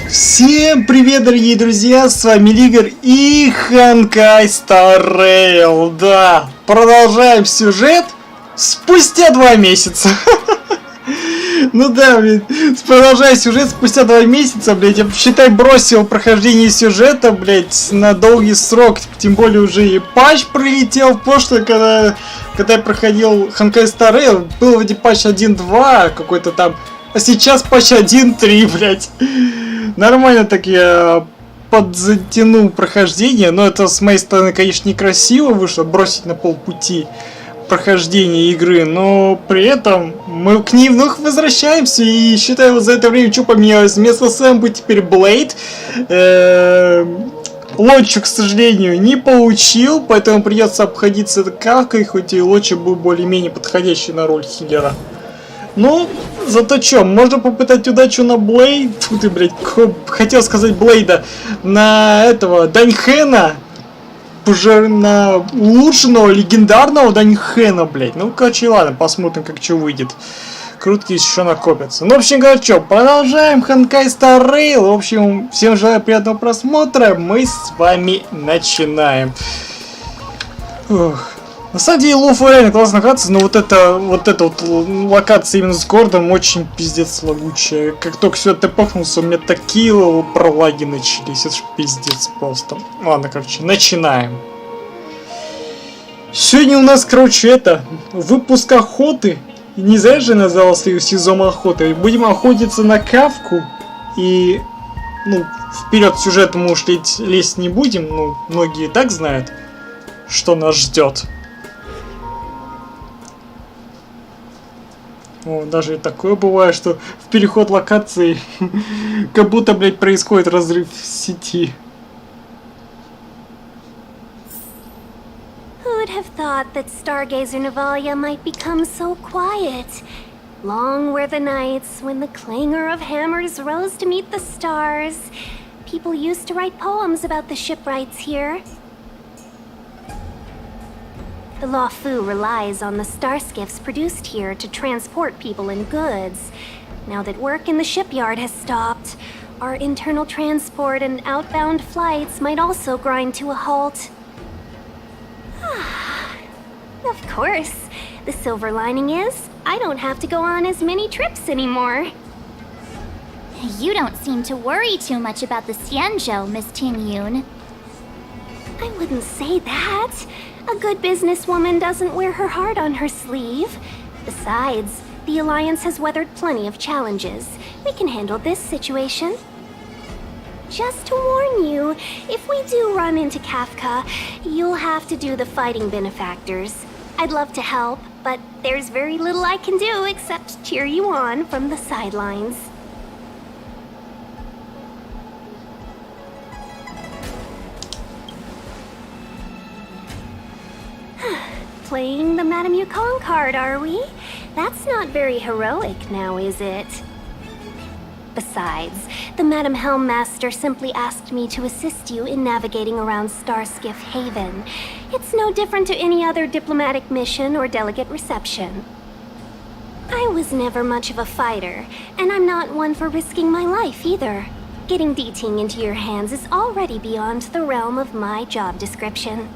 Всем привет, дорогие друзья, с вами Игорь и Honkai Star. Да, продолжаем сюжет спустя 2 месяца. Ну да, блин, продолжая сюжет спустя 2 месяца, блядь, я, считай, бросил прохождение сюжета, блядь, на долгий срок. Тем более уже и патч прилетел в прошлое, когда я проходил Honkai Star, был вроде патч 1.2 какой-то там, а сейчас патч 1.3, блядь. Нормально так я подзатянул прохождение, но это с моей стороны, конечно, некрасиво вышло, бросить на полпути прохождения игры, но при этом мы к ней вновь возвращаемся, и считаю, вот за это время что поменялось. Вместо Сэм будет теперь Блейд. Лочу, к сожалению, не получил, поэтому придется обходиться кавкой, хоть и Лочи был более-менее подходящий на роль хиллера. Ну, зато что, можно попытать удачу на Блейд. Фу ты, блядь, хотел сказать Блейда. На этого Даньхэна. Уже на улучшенного, легендарного Даньхэна, блядь. Ну, короче, ладно, посмотрим, как что выйдет. Крутки еще накопятся. Ну, в общем, говоря, что, продолжаем Honkai Star Rail. В общем, всем желаю приятного просмотра. Мы с вами начинаем. Ух. На самом деле, Лофу реально классно локация, но вот эта локация именно с городом очень пиздец лагучая. Как только сюда ты пахнулся, у меня такие пролаги начались. Это ж пиздец просто. Ладно, короче, начинаем. Сегодня у нас, короче, выпуск охоты. Не зря же назвал свою сезон охоты. Будем охотиться на Кавку. И, ну, вперед в сюжет мы уж лезть не будем. Ну, многие и так знают, что нас ждет. О, даже и такое бывает, что в переход локации как будто, блядь, происходит разрыв сети. Who'd have thought that Stargazer Navalia might become so quiet? Long were the nights when the clangor of hammers rose to meet the stars. People used to write poems about the shipwrights here. The Lawfu relies on the star skiffs produced here to transport people and goods. Now that work in the shipyard has stopped, our internal transport and outbound flights might also grind to a halt. Of course, the silver lining is I don't have to go on as many trips anymore. You don't seem to worry too much about the Xianzhou, Miss Tingyun. I wouldn't say that. A good businesswoman doesn't wear her heart on her sleeve. Besides, the Alliance has weathered plenty of challenges. We can handle this situation. Just to warn you, if we do run into Kafka, you'll have to do the fighting benefactors. I'd love to help, but there's very little I can do except cheer you on from the sidelines. Playing the Madame Yukon card, are we? That's not very heroic now, is it? Besides, the Madame Helmmaster simply asked me to assist you in navigating around Starskiff Haven. It's no different to any other diplomatic mission or delegate reception. I was never much of a fighter, and I'm not one for risking my life either. Getting D-Ting into your hands is already beyond the realm of my job description.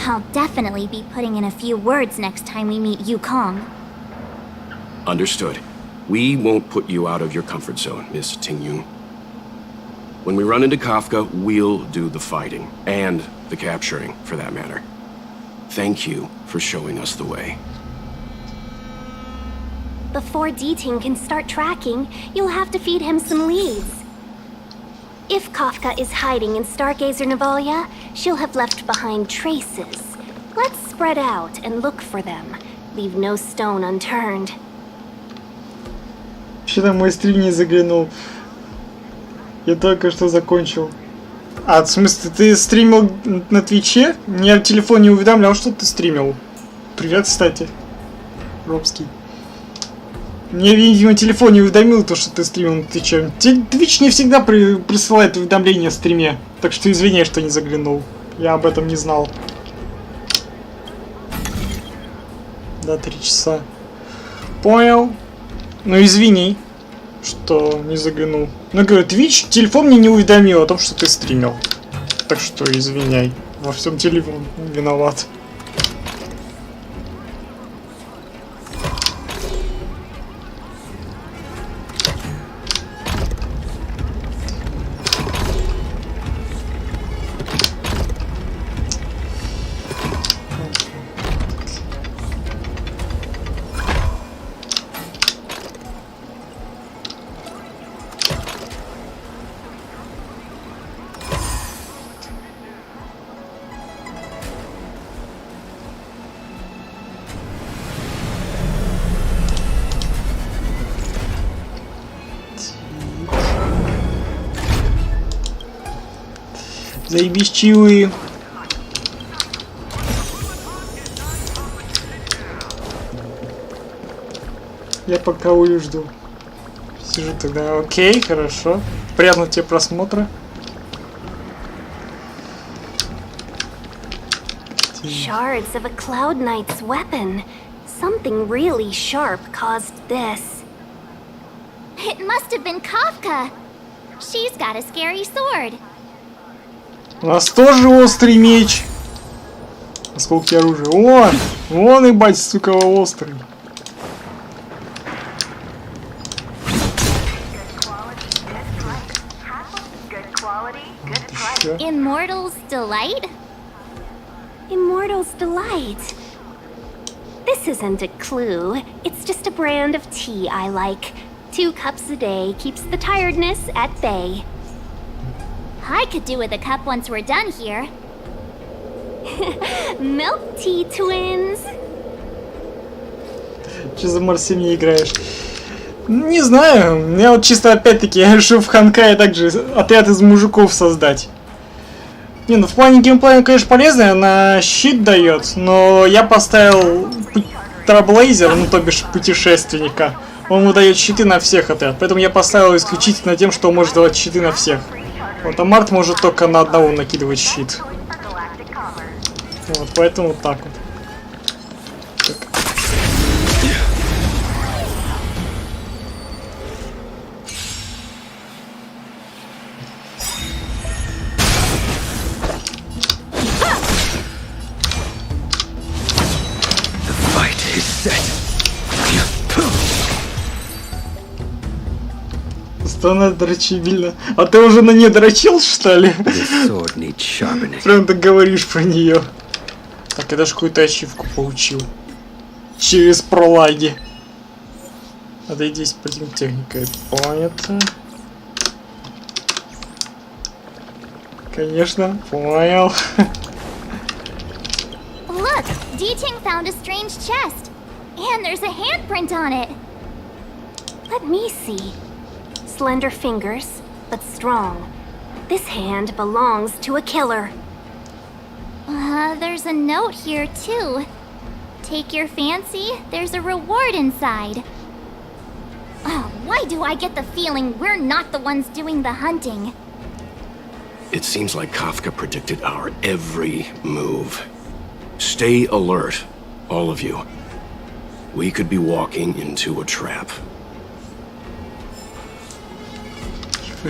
I'll definitely be putting in a few words next time we meet Yukong. Understood. We won't put you out of your comfort zone, Miss Tingyun. When we run into Kafka, we'll do the fighting, and the capturing, for that matter. Thank you for showing us the way. Before D-Ting can start tracking, you'll have to feed him some leads. If Kafka is hiding in Stargazer Navalia, she'll have left behind traces. Let's spread out and look for them. Leave no stone unturned. Что-то мой стрим не заглянул. Я только что закончил. А, в смысле, ты стримил на Твиче? Меня в телефоне уведомлял, что ты стримил. Привет, кстати. Робский. Мне, видимо, телефон не уведомил то, что ты стримил на Твиче. Твич не всегда присылает уведомления о стриме. Так что извини, что не заглянул. Я об этом не знал. Да, 3 часа. Понял. Ну извини, что не заглянул. Ну, говорю, Twitch, телефон мне не уведомил о том, что ты стримил. Так что извиняй. Во всем телефон виноват. Заебись чилы. Я пока Улю жду. Сижу тогда. Окей, хорошо. Приятного тебе просмотра. Shards of a Cloud Knight's weapon. Something really sharp caused this. It must have been Kafka. She's got a scary sword. У нас тоже острый меч. А сколько тебе оружия? Вон, ебать, сука, острый. Immortal's Delight? Immortal's Delight. This isn't a clue. It's just a brand of tea I like. 2 cups a day keeps the tiredness at bay. I could do with a cup once we're done here. Milk tea twins. Че за Марсине играешь? Не знаю, я вот чисто опять-таки я решил в Honkai также отряд из мужиков создать. Не, ну в плане геймплея, конечно, полезно, она щит дает, но я поставил Траблейзер, ну то бишь путешественника. Он выдает щиты на всех отряд, поэтому я поставил исключительно тем, что он может давать щиты на всех. Вот, а Март может только на одного накидывать щит. Вот, поэтому вот так вот. Так. Она дрочибельна. А ты уже на нее дрочил, что ли? Прям так говоришь про нее. Так, я даже какую-то ачивку получил. Через пролаги. Отойди, пойдем техникой. Понятно. Конечно, понял. Look, D-Ting found a strange chest. And there's a handprint on it. Let me see. Slender fingers, but strong. This hand belongs to a killer. There's a note here too. Take your fancy, there's a reward inside. Oh, why do I get the feeling we're not the ones doing the hunting? It seems like Kafka predicted our every move. Stay alert, all of you. We could be walking into a trap.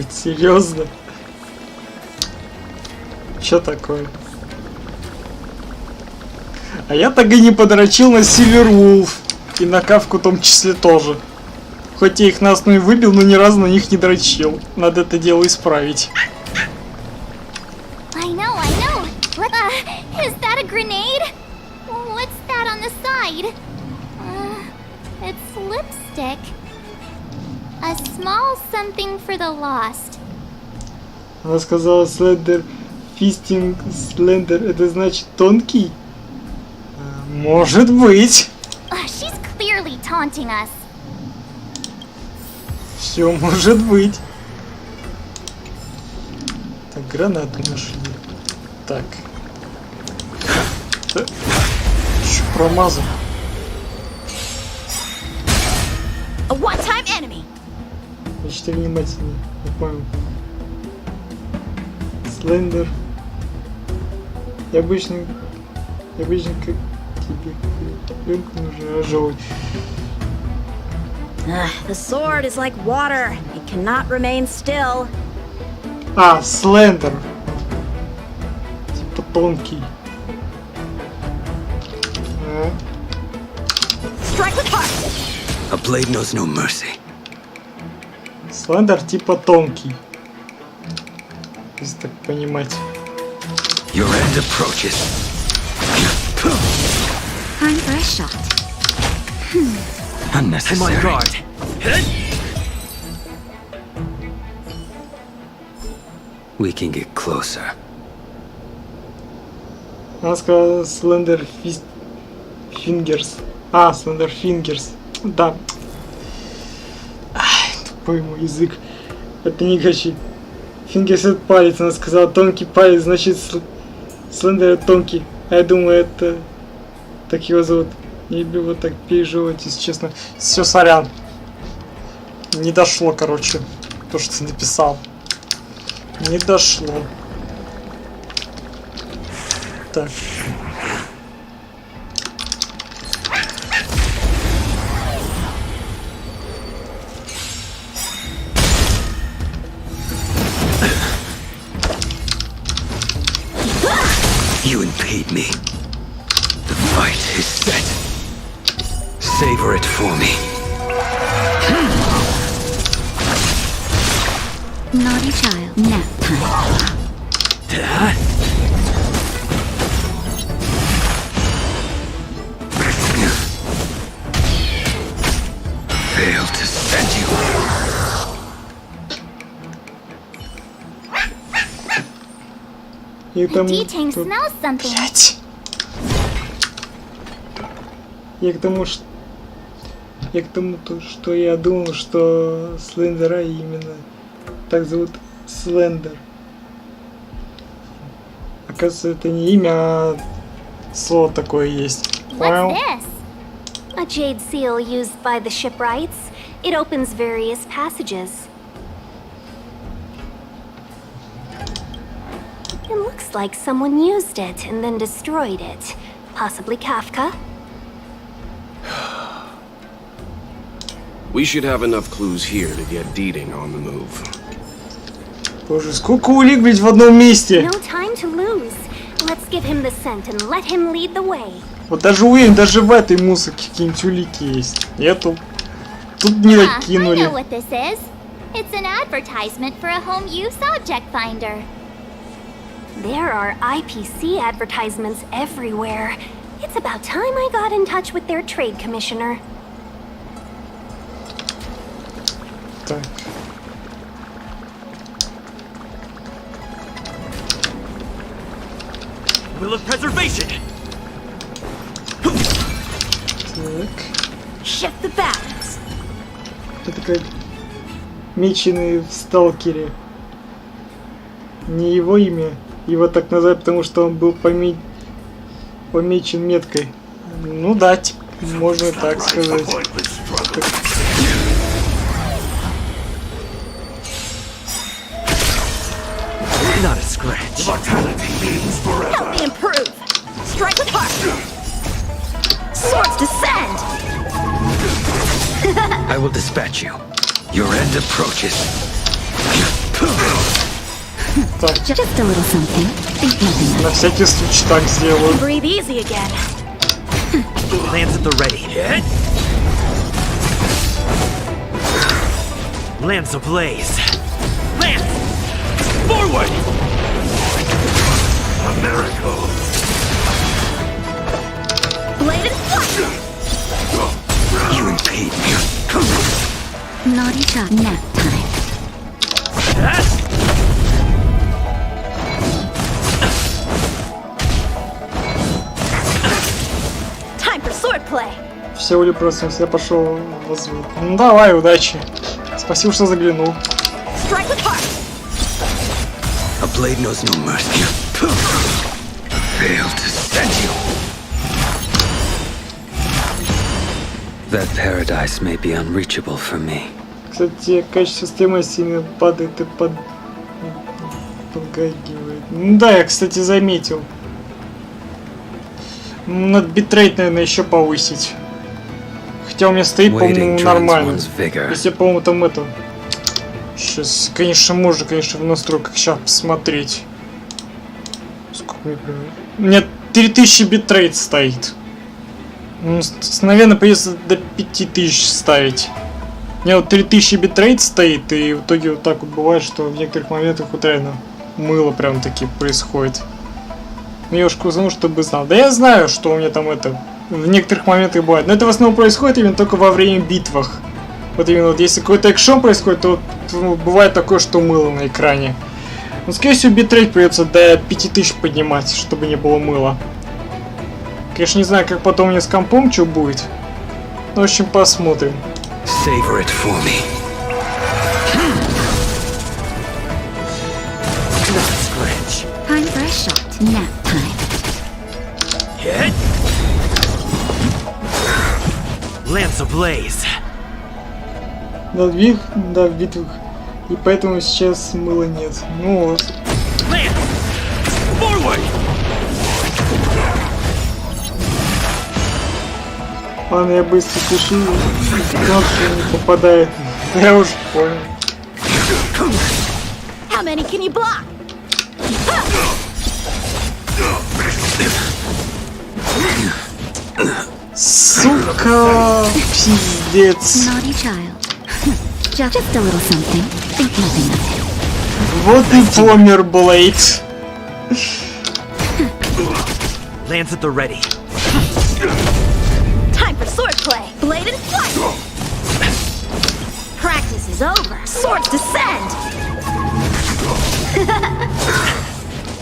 Серьезно? Чё такое? А я так и не подрочил на Сильвервулф. И на Кавку в том числе тоже. Хоть я их на основе выбил, но ни разу на них не дрочил. Надо это дело исправить. I know. Is that a grenade? What's that on the side? It's lipstick. A small something for the lost. Она сказала слендер, фистинг, слендер, это значит тонкий? Может быть. She's clearly taunting us. Все может быть. Так, гранату нашли. Так. Чё, промазал? A one-time enemy. Читай внимательнее. Не понял. Слендер. Я обычно как тебе пленку нужен ожог. The sword is like water. It cannot remain still. А, слендер. Типа тонкий. Strike with heart. A blade knows no mercy. Слендер типа тонкий. Если так понимать. Your end approaches. Time for a shot. Unnecessary. I'm on guard. We can get closer. Она сказала слендер фингерс. А, слендер фингерс. Да. Ай, тупой мой язык. Это не гачи. Фингерс это палец. Она сказала тонкий палец, значит слендер тонкий. А я думаю, это... Так его зовут. Не люблю вот так переживать, если честно. Все, сорян. Не дошло, короче. То, что ты написал. Не дошло. Так. You impede me. The fight is set. Savor it for me. Naughty child. Nap time. Fail to send you. И там... Detang smells something. Блять. Я к тому, что... Я к тому, что я думал, что Слендера именно так зовут Слендер. Оказывается, это не имя, а слово такое есть. Понял? What's this? A jade seal used by the shipwrights. It opens various passages. It looks like someone used it and then destroyed it. Possibly Kafka. We should have enough clues here to get Deeding on the move. Боже, сколько улик, блядь, в одном месте. No time to lose. Let's give him the scent and let him lead the way. Вот даже уверен, даже в этой музыке какие-нибудь улики есть. Нету. Тут не I докинули. know what this is. It's an advertisement for a home use object finder. There are IPC advertisements everywhere. It's about time I got in touch with their trade commissioner. Так. Will of preservation. Так. Shift the balance. Это как меченый в сталкере. Не его имя. Его так назвать, потому что он был помечен меткой. Ну да, можно так сказать. Not a scratch. Help me improve. Strike with heart. Swords descend. I will dispatch you. Your end approaches. Just a little something. Think nothing На всякий случай так сделаю. Breathe easy again. Lance at the ready. Lance ablaze. Lance! Forward! A miracle! Blade and flush. You impede me. Naughty shot. Nap time. Time for swordplay. Все ули просто, я пошел в воздух. Ну давай, удачи. Спасибо, что заглянул. Strike with heart. A blade knows no mercy. Fail to send you. That paradise may be unreachable for me. Кстати, качество стрима сильно падает и подгагивает. Ну да, я, кстати, заметил. Надо битрейт, наверное, еще повысить. Хотя у меня стоит, по-моему, нормально. Если, по-моему, там это... Сейчас, конечно, можно, конечно, в настройках сейчас посмотреть. Сколько мне примерно? У меня 3000 битрейт стоит. Ну, наверное, придется до 5000 ставить. У меня вот 3000 битрейт стоит, и в итоге вот так вот бывает, что в некоторых моментах вот реально мыло прям таки происходит. Ну, я уж узнал, чтобы знал. Да я знаю, что у меня там это в некоторых моментах бывает. Но это в основном происходит именно только во время битвах. Вот именно вот если какой-то экшон происходит, то вот, бывает такое, что мыло на экране. Но, скорее всего, битрейт придется до 5000 поднимать, чтобы не было мыла. Конечно, не знаю, как потом мне с компом что будет. Ну, в общем, посмотрим. Savor it for me. Time for a shot. Nap time. Hit. Lance ablaze. Да, в битвах. И поэтому сейчас мыла нет. Ну вот. Lance. Forward. Ладно, я быстро пишу. Кнопки не попадает. Я уже понял. How many can you block? Сука, пиздец. Naughty child. Just a little something. Think nothing of it. Вот и помер Блейд. Lance at the ready. Time for swordplay. Blade and flight. Practice is over. Swords descend.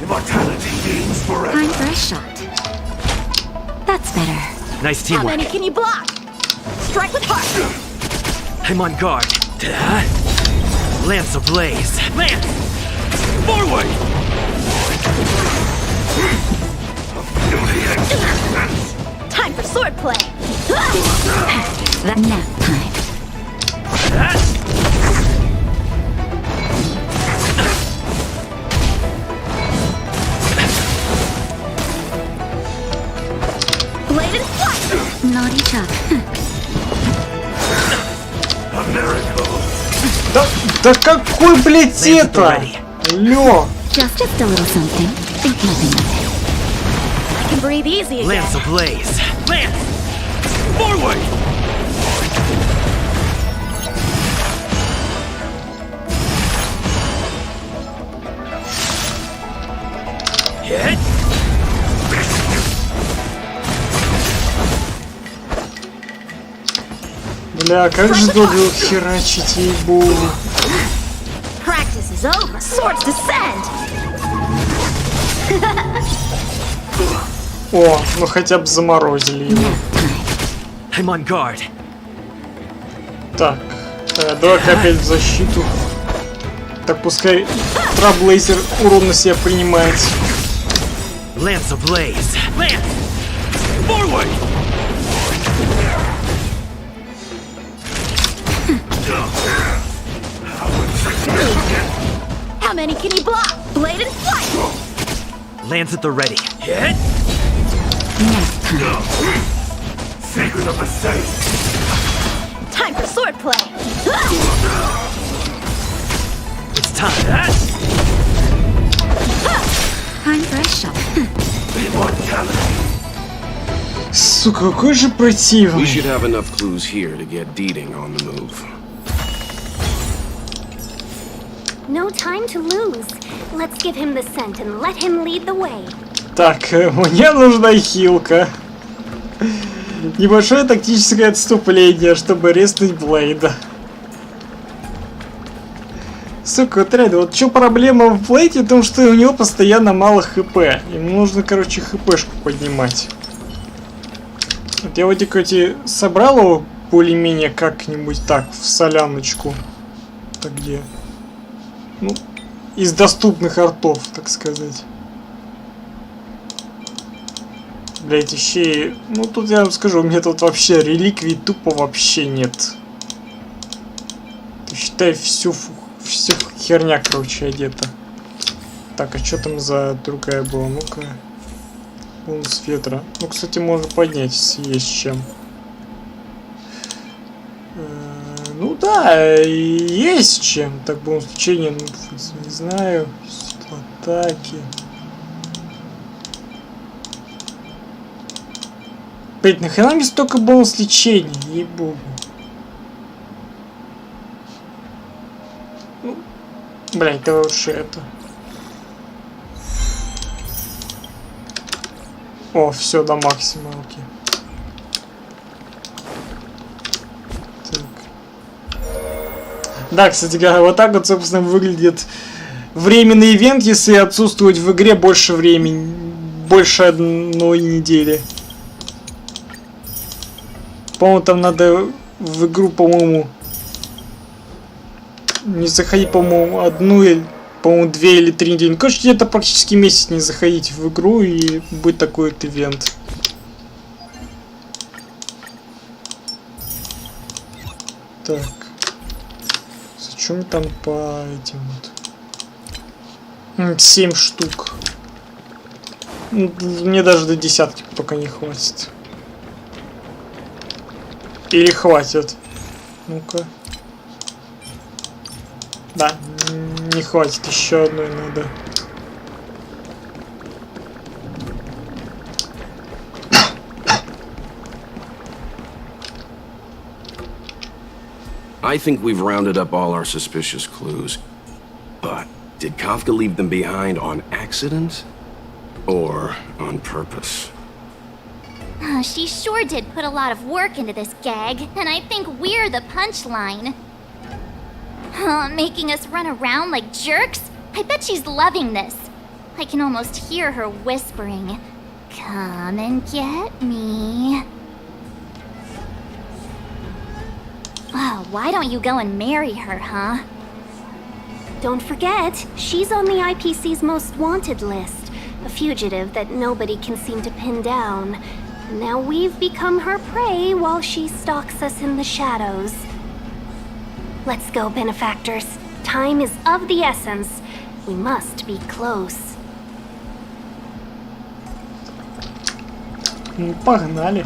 Immortality means forever. Time for a shot. That's better. Nice How many teamwork. can you block? Strike with heart. I'm on guard. Lance ablaze. Lance. Forward. Time for swordplay. That nap time. Blade and flight. Naughty child. Да какой, блядь, Lance at the это? ready. Алло. Just a little something. Think nothing of it. I can breathe easy again. Lance ablaze. Lance. Forward. Hit. Бля, как же долго херачить, ебу. Practice is over. Swords descend. О, ну хотя бы заморозили его. I'm on guard. Так, давай-ка опять в защиту. Так, пускай Траблейзер урон на себя принимает. Lance ablaze. Lance. Forward. How many can you block? Blade and flight. Lance at the ready. Hit. Sacred of the saint. Time for swordplay. It's time. Time for a shot. Immortality. Сука, какой же We противный. should have enough clues here to get Deeding on the move. No time to lose. Let's give him the scent and let him lead the way. Так, мне нужна хилка. Небольшое тактическое отступление, чтобы резнуть Блейда. Сука, вот реально, вот что проблема в Блейде, в том, что у него постоянно мало хп. Ему нужно, короче, хпшку поднимать. Вот я вроде хоть собрал его более-менее как-нибудь так, в соляночку. Так где? Ну, из доступных артов, так сказать. Блять, еще... Ну, тут я вам скажу, у меня тут вообще реликвий тупо вообще нет. Ты считай, всю херня, короче, одета. Так, а что там за другая была? Ну-ка. Бонус ветра. Ну, кстати, можно поднять, если есть чем. Ну да, есть чем. Так в любом случае, не знаю. Атаки. Блять, нахрена мне столько бонус лечения, ей-богу. Ну, блять, давай лучше это. О, все, до максималки. Так. Да, кстати говоря, вот так вот, собственно, выглядит временный ивент, если отсутствовать в игре больше времени, больше одной недели. По-моему, там надо в игру, по-моему, не заходить, по-моему, одну или, по-моему, 2 или 3 недели. Короче, где-то практически месяц не заходить в игру, и будет такой вот ивент. Так. Зачем там по этим вот? 7 штук. Мне даже до 10 пока не хватит. Или хватит? Ну-ка. Да, не хватит, еще одной надо. I think we've rounded up all our suspicious clues. But did Kafka leave them behind on accident? Or on purpose? She sure did put a lot of work into this gag, and I think we're the punchline. Making us run around like jerks? I bet she's loving this. I can almost hear her whispering, "Come and get me." Oh, why don't you go and marry her, huh? Don't forget, she's on the IPC's most wanted list. A fugitive that nobody can seem to pin down. Now we've become her prey while she stalks us in the shadows. Let's go, benefactors. Time is of the essence. We must be close. Погнали.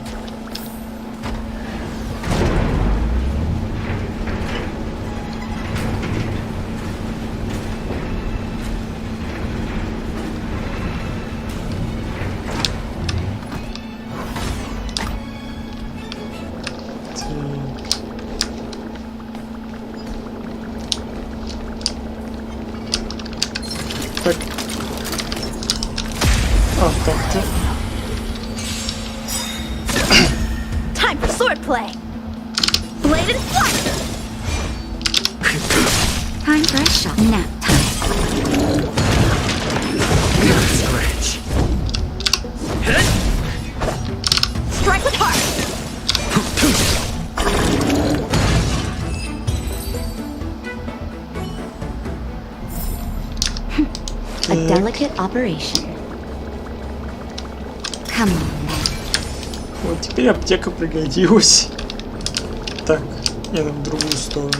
Так. А, так-то. Time for swordplay. Blade and flash. Time for a shot. Nap time. Scratch. Strike with heart. A delicate operation. Come on, man. Вот теперь аптека пригодилась. Так, я в другую сторону.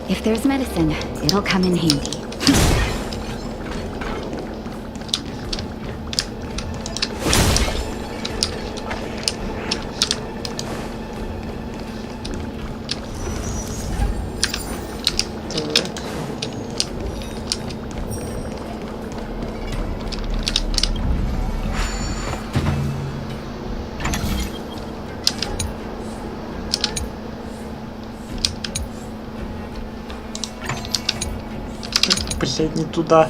If there's medicine, it'll come in handy. Блять, не туда.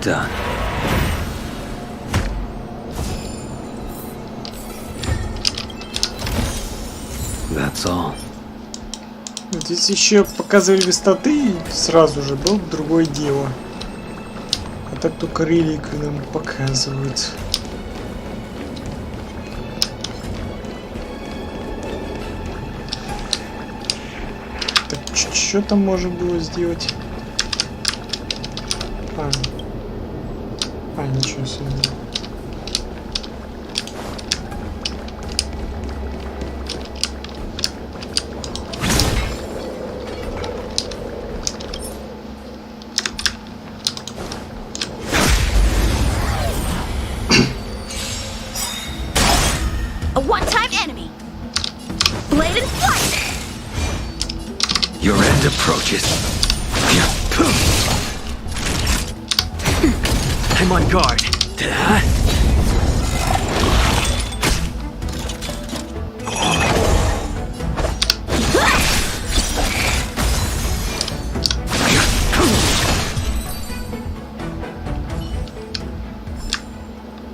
Done. That's all. Здесь еще показывали высоты, сразу же было бы другое дело. А так только реликвию нам показывают. Так, что там можно было сделать? Ничего себе. A one-time enemy. Blade and flight. Your end approaches. I'm on guard.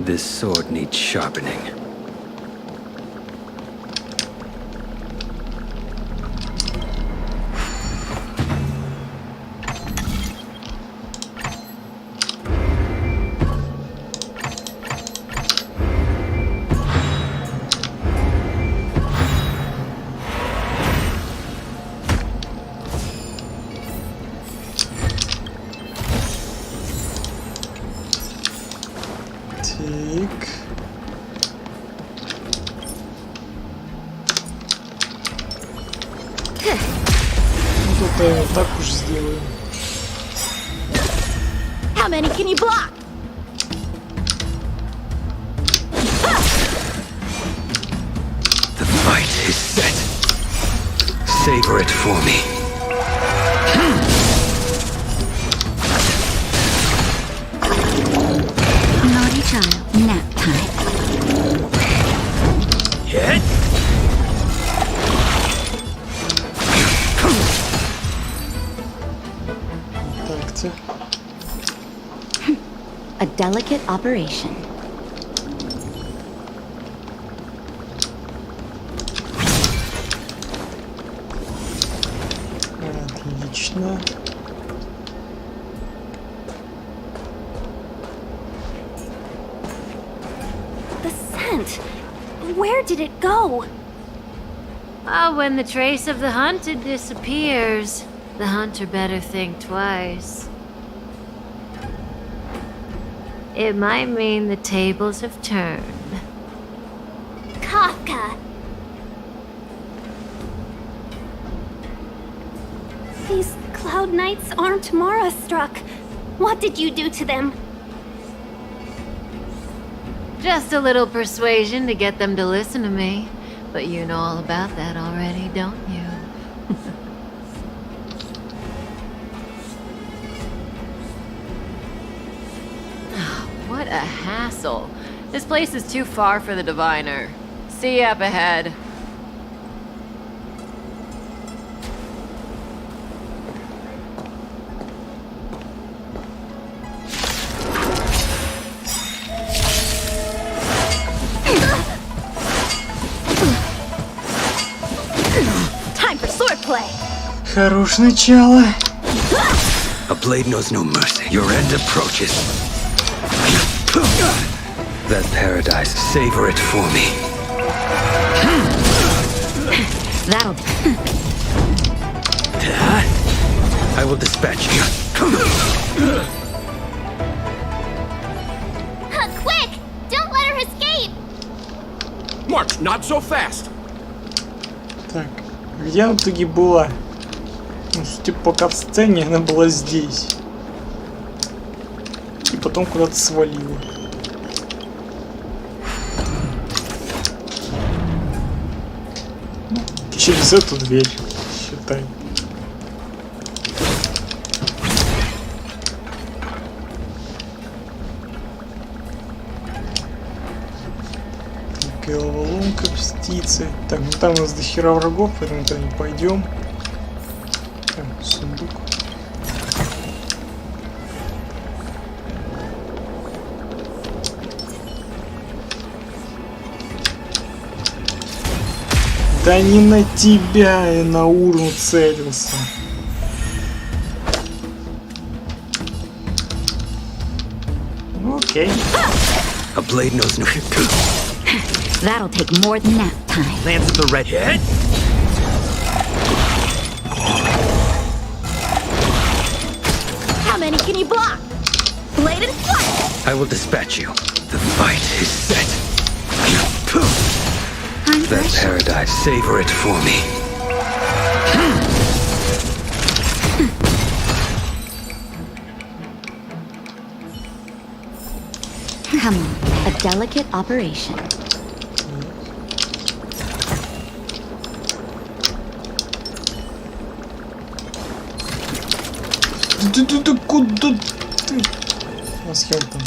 This sword needs sharpening. Так. Ну, тут я вот так уж сделаю. How many can you block? The fight is set. Savor it for me. Naughty child. Nap time. Hit. Так-то. A delicate operation. Отлично. The scent. Where did it go? When the trace of the hunted disappears, the hunter better think twice. It might mean the tables have turned. Kafka. These cloud knights aren't Mara struck. What did you do to them? Just a little persuasion to get them to listen to me. But you know all about that already, don't you? What a hassle. This place is too far for the diviner. See you up ahead. Time for swordplay. Хорош начало. A blade knows no mercy. Your end approaches. That paradise, savor it for me. That'll I will dispatch you. Quick! Don't let her escape! March, not so fast. Так, где она в итоге была? Ну, судя по кат-сцене, она была здесь. И потом куда-то свалила. Ну, через эту дверь, считай. Головоломка, птицы. Так, ну там у нас дохера врагов, поэтому туда не пойдем. Там сундук. Да не на тебя, я на урну целился. Ну, окей. A blade knows no. That'll take more than nap time. Lance at the red. Hit. How many can you block? Blade and flight. I will dispatch you. The fight is set. I'm That fresh. paradise, savor it for me. Come on, a delicate operation. Ты куда ты? А с кем там?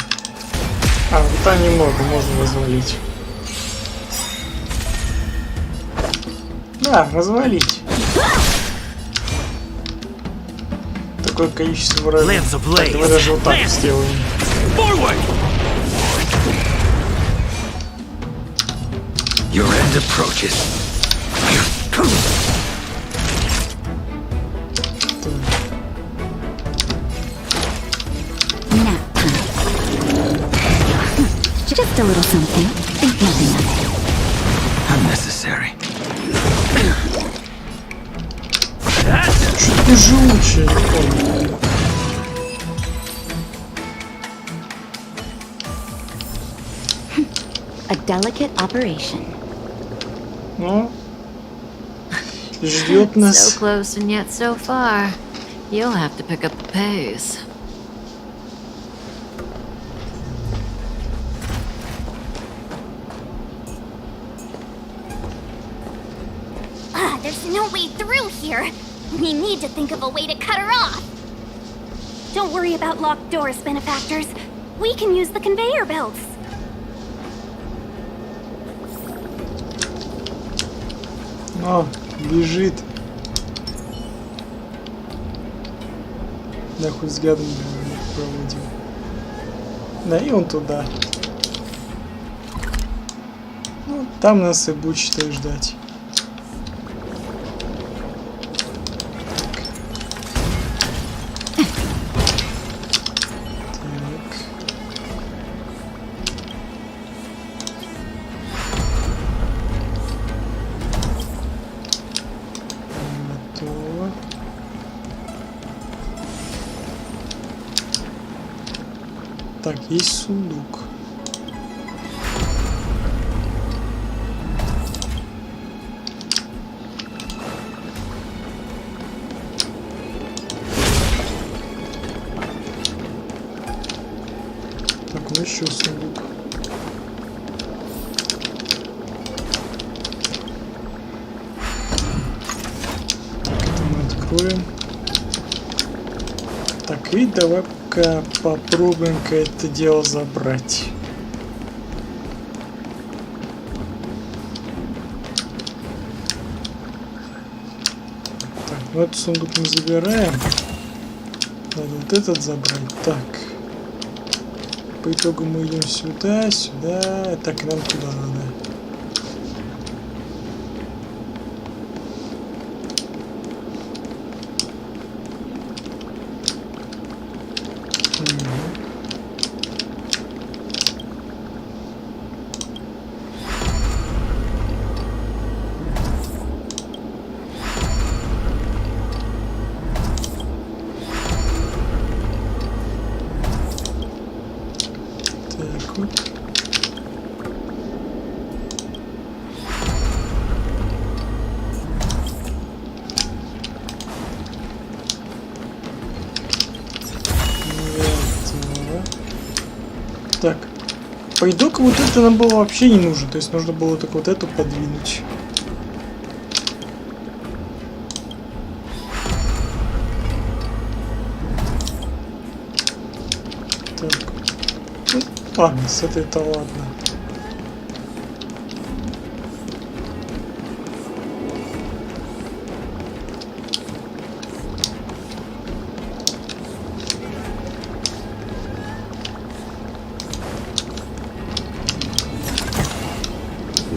А, вот там немного можно развалить. Да, развалить. Такое количество врагов. Так, давай даже вот так сделаем. Your end approaches. Nap time. Just a little something. Think nothing of it. Unnecessary. Что ты живучая, я помню. A delicate operation. Ну, ждет нас. So close and yet so far. You'll have to pick up the pace. There's no way through here. We need to think of a way to cut her off. Don't worry about locked doors, benefactors. We can use the conveyor belts. О, бежит. Да, хоть взглядом проводим. Да, и он туда. Ну, там нас и будет, считай, ждать. Так, есть сундук. Так, ну еще сундук. Так, это мы откроем. Так, и давай попробуем-ка это дело забрать. Так, ну этот сундук мы забираем. Надо вот этот забрать. Так. По итогу мы идем сюда, сюда. Так, и нам туда надо. Так, по итогу вот это нам было вообще не нужно, то есть нужно было только вот эту подвинуть. Так, ну, ладно, с этой-то ладно.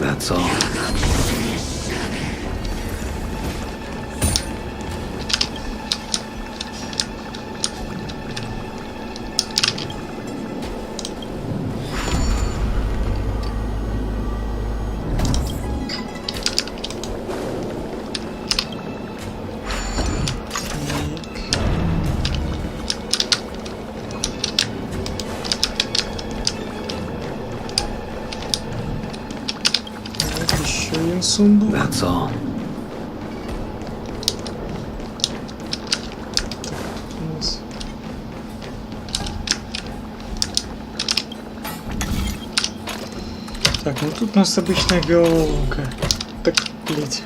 That's all. Сундук. That's all. Так, ну тут у нас обычная головоломка. Так, блять.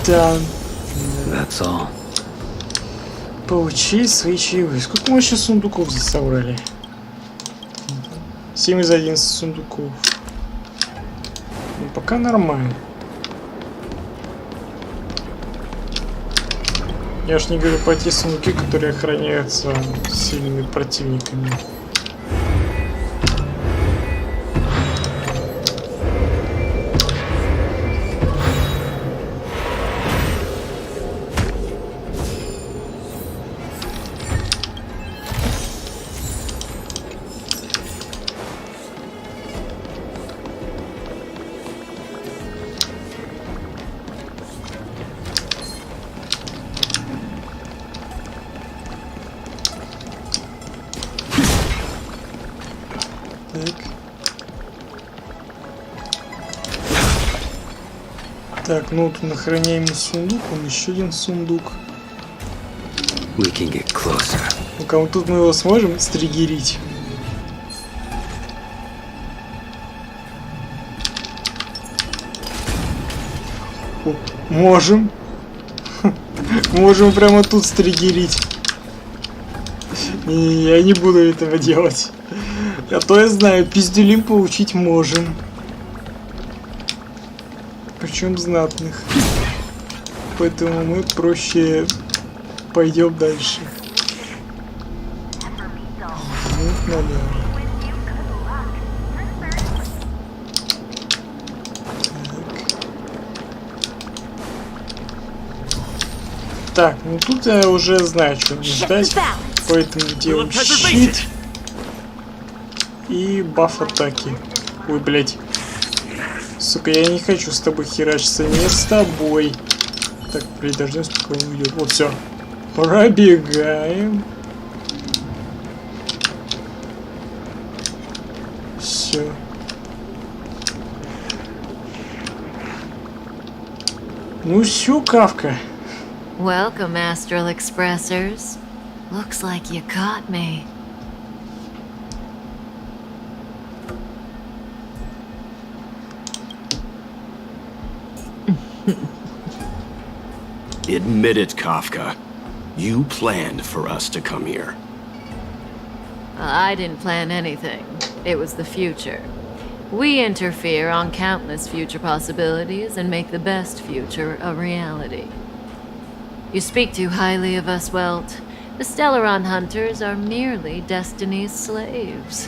Да. That's all. Получи свои чаевые. Сколько мы сейчас сундуков здесь собрали? 7 из 11 сундуков. Ну, пока нормально. Я ж не говорю про те сундуки, которые охраняются сильными противниками. Так, ну вот на охраняемый сундук, он еще один сундук. We can get closer. Ну-ка, вот тут мы его сможем стригерить. О, можем. Можем прямо тут стригерить. Не, я не буду этого делать. А то я знаю, пиздюлим получить можем. Причем знатных. Поэтому мы проще пойдем дальше. Так, ну тут я уже знаю, что ждать. Поэтому делаю щит и баф атаки. Ой, блять. Сука, я не хочу с тобой херачиться, не с тобой. Так, блядь, дождемся, пока он уйдет. Вот, все. Пробегаем. Все. Ну все, Кавка. Welcome, Astral Expressors. Looks like you caught me. Admit it, Kafka. You planned for us to come here. I didn't plan anything. It was the future. We interfere on countless future possibilities and make the best future a reality. You speak too highly of us, Welt. The Stellaron hunters are merely Destiny's slaves.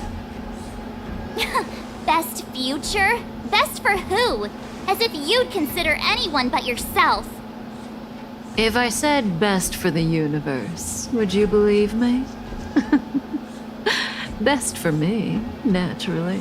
Best future? Best for who? As if you'd consider anyone but yourself. If I said best for the universe, would you believe me? Best for me, naturally.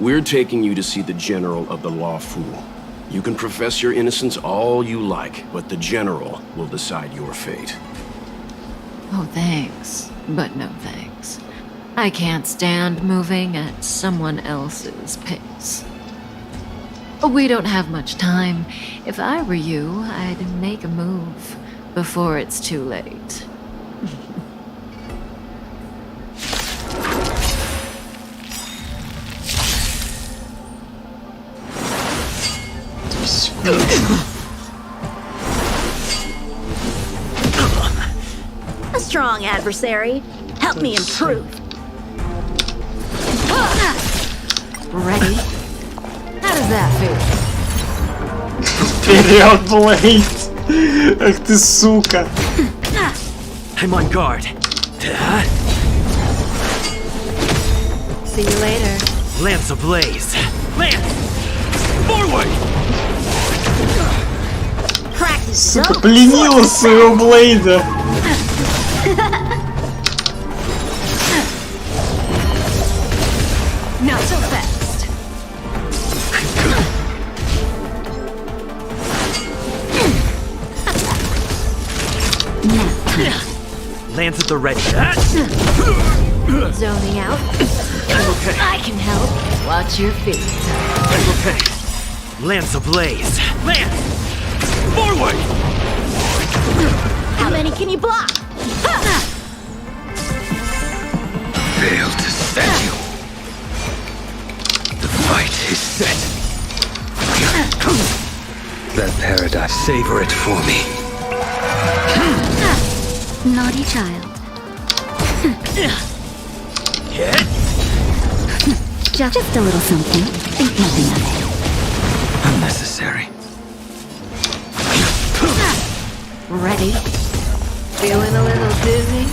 We're taking you to see the General of the Law Fool. You can profess your innocence all you like, but the General will decide your fate. Oh, thanks, but no thanks. I can't stand moving at someone else's pace. We don't have much time. If I were you, I'd make a move before it's too late. A strong adversary. Help me improve. Ready? How does that feel? Вперед, Блейд! Ах ты сука! I'm on guard. See you later. Lance ablaze. Lance! Forward! Practice. Сука, пленила своего Блейда! Not so fast. Lance at the ready. Zoning out. Okay. I can help. Watch your feet. Okay. Lance ablaze. Lance! Forward! How many can you block? Fail to set you. The fight is set. That paradise, savor it for me. Naughty child. Just a little something. Think nothing of it. Unnecessary. Ready? Feeling a little dizzy?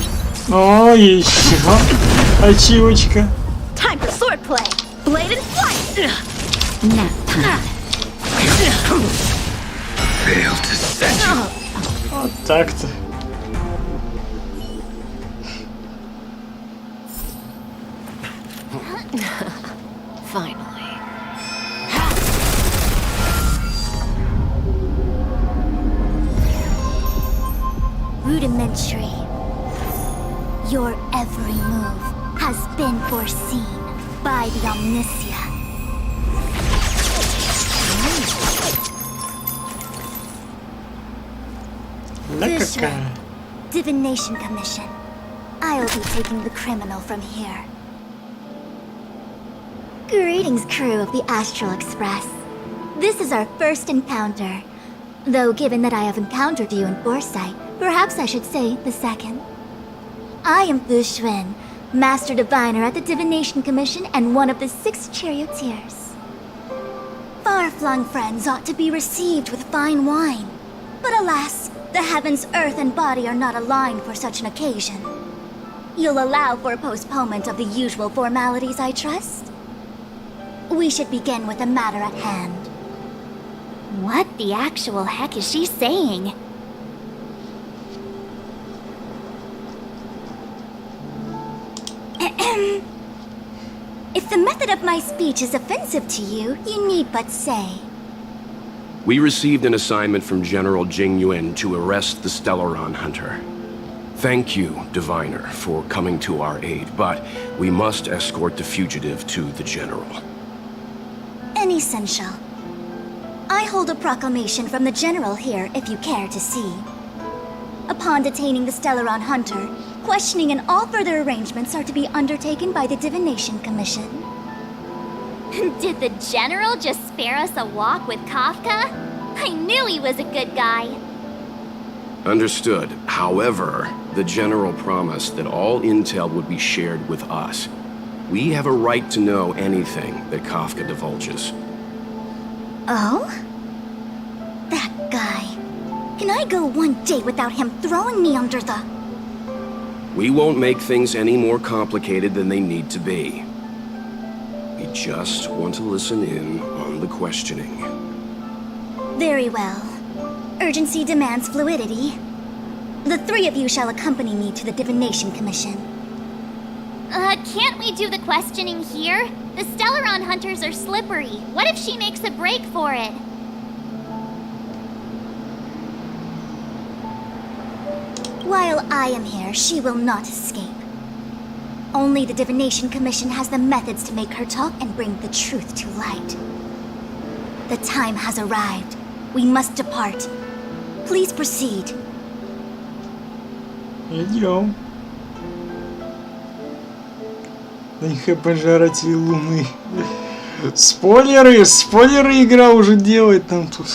О, еще. Ачивочка. Time for swordplay. Blade and flight. Nap time. Fail to set you. Вот так-то. Finally. Rudimentary. Your every move has been foreseen by the Omniscient. Да какая. Divination Commission. I'll be taking the criminal from here. Greetings, crew of the Astral Express. This is our first encounter. Though given that I have encountered you in foresight, perhaps I should say the second. I am Fu Xuan, Master Diviner at the Divination Commission and one of the 6 charioteers. Far-flung friends ought to be received with fine wine. But alas, the heavens, earth, and body are not aligned for such an occasion. You'll allow for a postponement of the usual formalities, I trust? We should begin with the matter at hand. What the actual heck is she saying? If the method of my speech is offensive to you, you need but say. We received an assignment from General Jing Yuan to arrest the Stellaron Hunter. Thank you, Diviner, for coming to our aid, but we must escort the fugitive to the General. Essential. I hold a proclamation from the General here, if you care to see. Upon detaining the Stellaron Hunter, questioning and all further arrangements are to be undertaken by the Divination Commission. Did the General just spare us a walk with Kafka? I knew he was a good guy. Understood. However, the General promised that all intel would be shared with us. We have a right to know anything that Kafka divulges. Oh? That guy. Can I go one day without him throwing me under the... We won't make things any more complicated than they need to be. We just want to listen in on the questioning. Very well. Urgency demands fluidity. The 3 of you shall accompany me to the Divination Commission. Can't we do the questioning here? The Stellaron Hunters are slippery. What if she makes a break for it? While I am here, she will not escape. Only the Divination Commission has the methods to make her talk and bring the truth to light. The time has arrived. We must depart. Please proceed. Идем. Пожиратели Луны. Спойлеры! Спойлеры игра уже делает нам тут.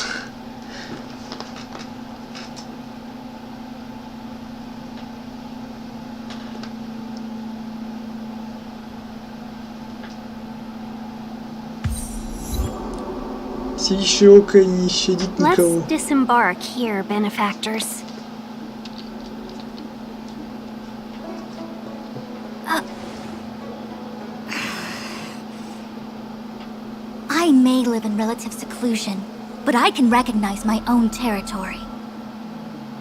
Сищёка не щадит никого. Let's disembark here, benefactors. I may live in relative seclusion, but I can recognize my own territory.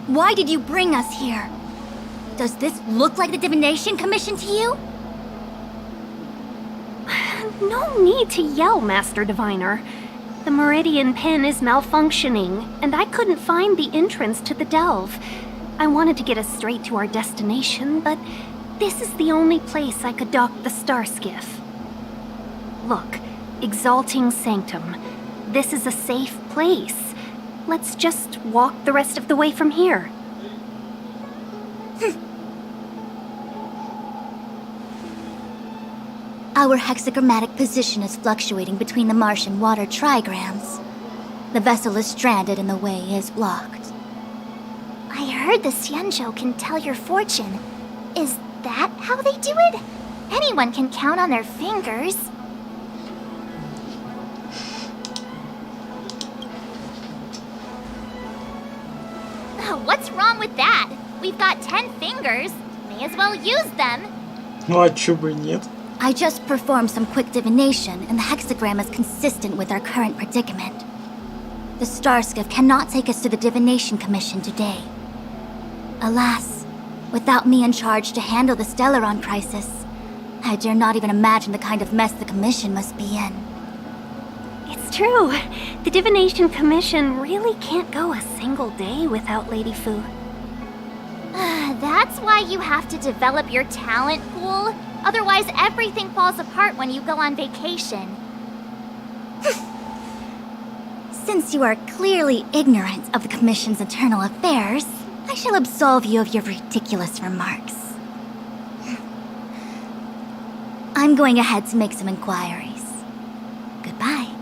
Why did you bring us here? Does this look like the Divination Commission to you? No need to yell, Master Diviner. The Meridian pin is malfunctioning, and I couldn't find the entrance to the delve. I wanted to get us straight to our destination, but this is the only place I could dock the star skiff. Look, Exalting Sanctum. This is a safe place. Let's just walk the rest of the way from here. Our hexagrammatic position is fluctuating between the marsh and water trigrams. The vessel is stranded and the way is blocked. I heard the Xianzhou can tell your fortune. Is that how they do it? Anyone can count on their fingers. What's wrong with that? We've got 10 fingers. May as well use them. Ну а чё бы нет? I just performed some quick divination, and the hexagram is consistent with our current predicament. The star skiff cannot take us to the Divination Commission today. Alas, without me in charge to handle the Stellaron crisis, I dare not even imagine the kind of mess the Commission must be in. It's true. The Divination Commission really can't go a single day without Lady Fu. That's why you have to develop your talent pool. Otherwise, everything falls apart when you go on vacation. Since you are clearly ignorant of the Commission's internal affairs, I shall absolve you of your ridiculous remarks. I'm going ahead to make some inquiries. Goodbye.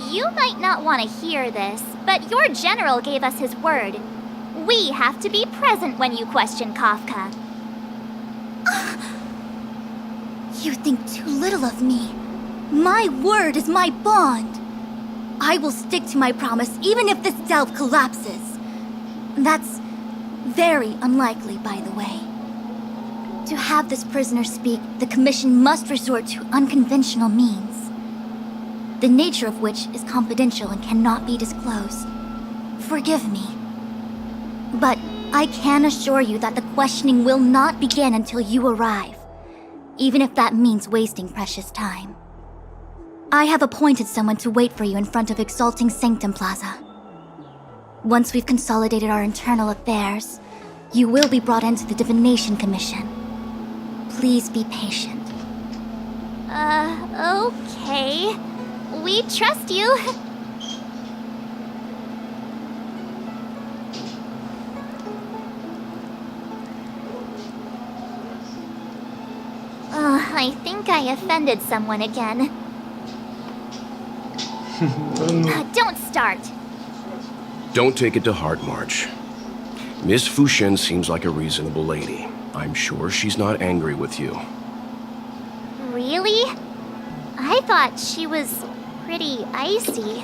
You might not want to hear this, but your general gave us his word. We have to be present when you question Kafka. You think too little of me. My word is my bond. I will stick to my promise even if this delve collapses. That's very unlikely, by the way. To have this prisoner speak, the Commission must resort to unconventional means, the nature of which is confidential and cannot be disclosed. Forgive me. But I can assure you that the questioning will not begin until you arrive, even if that means wasting precious time. I have appointed someone to wait for you in front of Exalting Sanctum Plaza. Once we've consolidated our internal affairs, you will be brought into the Divination Commission. Please be patient. Okay. We trust you. I think I offended someone again. Don't start. Don't take it to heart, March. Miss Fushen seems like a reasonable lady. I'm sure she's not angry with you. Really? I thought she was pretty icy.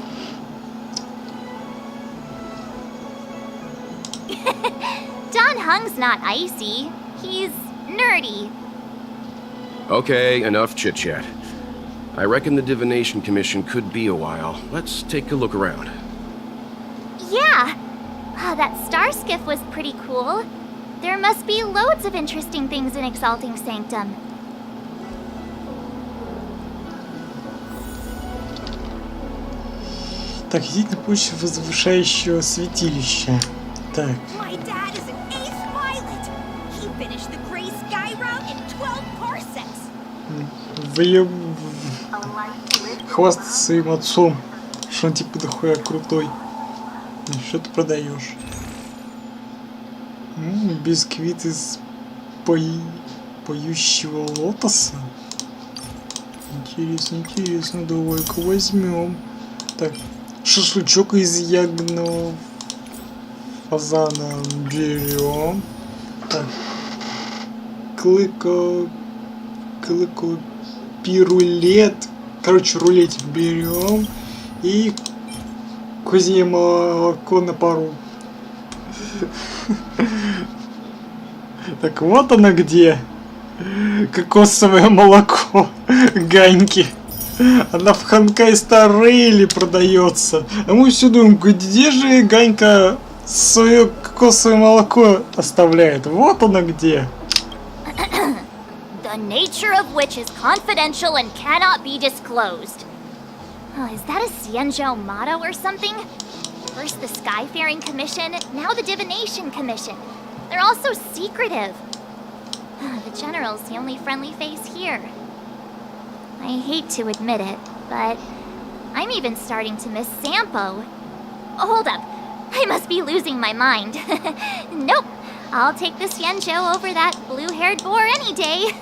Don Hung's not icy. He's nerdy. Okay, enough chit-chat. I reckon the Divination Commission could be a while. Let's take a look around. Yeah! That star skiff was pretty cool. There must be loads of interesting things in Exalting Sanctum. Так, идите на почту возвышающего святилища. Так. My dad is an ace pilot. He finished the gray sky route in 12 parsecs. Хвастаться своим отцом, что он типа дохуя крутой. Что ты продаешь? Бисквит из поющего лотоса. Интересно, интересно, давай-ка возьмем. Так, шашлычок из ягодного фазана берем. Так, клыко пирулет. Короче, рулетик берем. И козье молоко на пару. Так вот оно где. Кокосовое молоко Ганьки. Она в Honkai Star Rail продается. А мы все думаем, где же Ганька свое кокосовое молоко оставляет. Вот оно где. The nature of which is confidential and cannot be disclosed. Is that a Xianzhou motto or something? First the Skyfaring Commission, now the Divination Commission. They're all so secretive. The General's the only friendly face here. I hate to admit it, but I'm even starting to miss Sampo. Hold up. I must be losing my mind. Nope. I'll take this Yenjo over that blue-haired boar any day.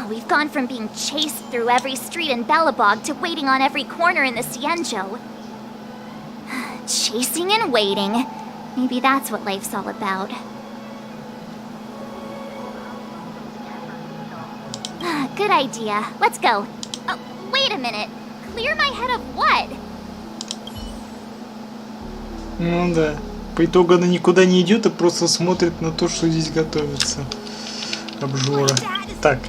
We've gone from being chased through every street in Belobog to waiting on every corner in the Yenjo. Chasing and waiting. Maybe that's what life's all about. Good idea. Let's go. Oh, wait a minute. Clear my head of what? Ну да. По итогу она никуда не идет, а просто смотрит на то, что здесь готовится. Обжора. Так,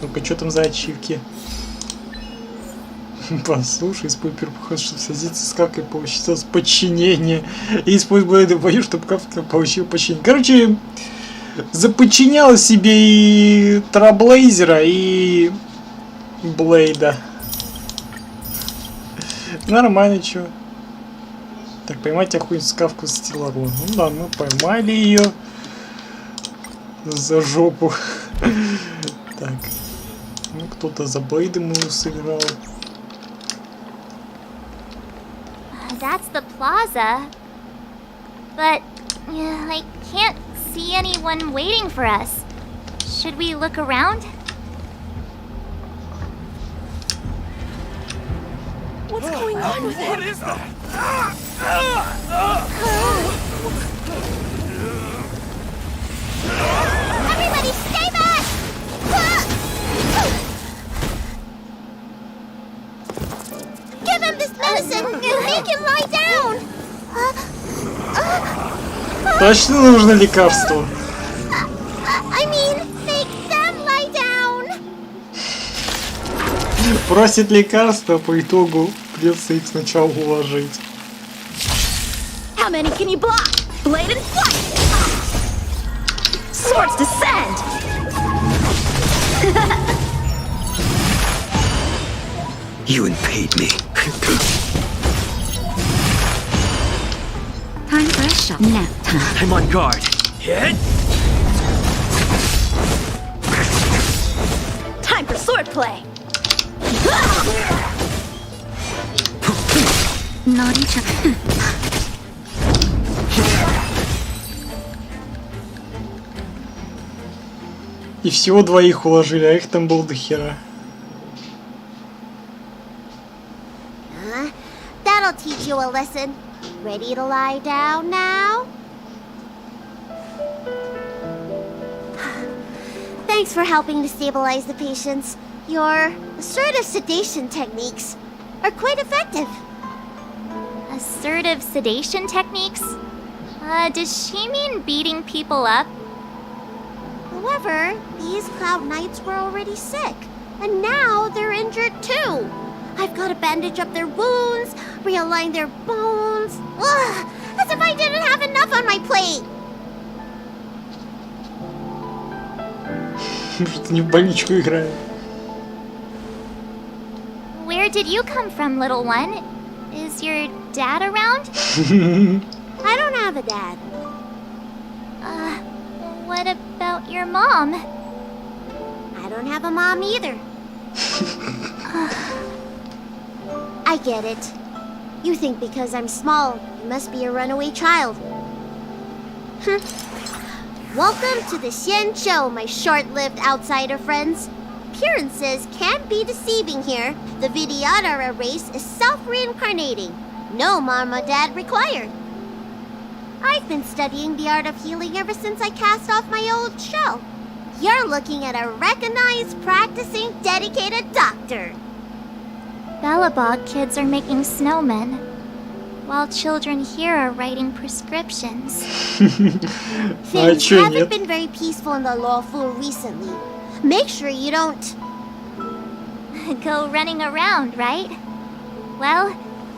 ну-ка, что там за ачивки? Послушай, используй перепоход, чтобы садиться с Кавкой, получится подчинение. И используй Блейда в бою, чтобы Кавка получил подчинение. Короче, заподчинял себе и Траблейзера, и Блейда. Нормально, чё. Так, поймать охотницу Кавку с Стиларон. Ну да, мы поймали ее за жопу. Так. Ну, кто-то за Блейдом его сыграл. That's the plaza. But I can't see anyone waiting for us. Should we look around? What's going on with What him? is that? Everybody stay back! Give him this medicine and make him lie down! Точно нужно лекарство? I mean, make them lie down! Просит лекарства, по итогу придется их сначала уложить. How many can you block? Blade and flight! Swords descend! You impede me. Time for a shot. Nap time. I'm on guard. Hit! Time for swordplay. Naughty child. И всего двоих уложили, а их там было до хера. That'll teach you a lesson. Ready to lie down now? Thanks for helping to stabilize the patients. Your assertive sedation techniques are quite effective. Assertive sedation techniques? Does she mean beating people up? However, these Cloud Knights were already sick, and now they're injured too. I've got to bandage up their wounds, realign their bones. Ugh, as if I didn't have enough on my plate. Что-то не в больничку играю. Where did you come from, little one? Is your dad around? I don't have a dad. What about your mom? I don't have a mom either. I get it. You think because I'm small, you must be a runaway child. Welcome to the Xian Show, my short-lived outsider friends. Appearances can be deceiving here. The Vidyadhara race is self-reincarnating. No mom or dad required. I've been studying the art of healing ever since I cast off my old shell. You're looking at a recognized, practicing, dedicated doctor. Belobog kids are making snowmen, while children here are writing prescriptions. Things haven't been very peaceful in the lawful recently. Make sure you don't... Go running around, right? Well,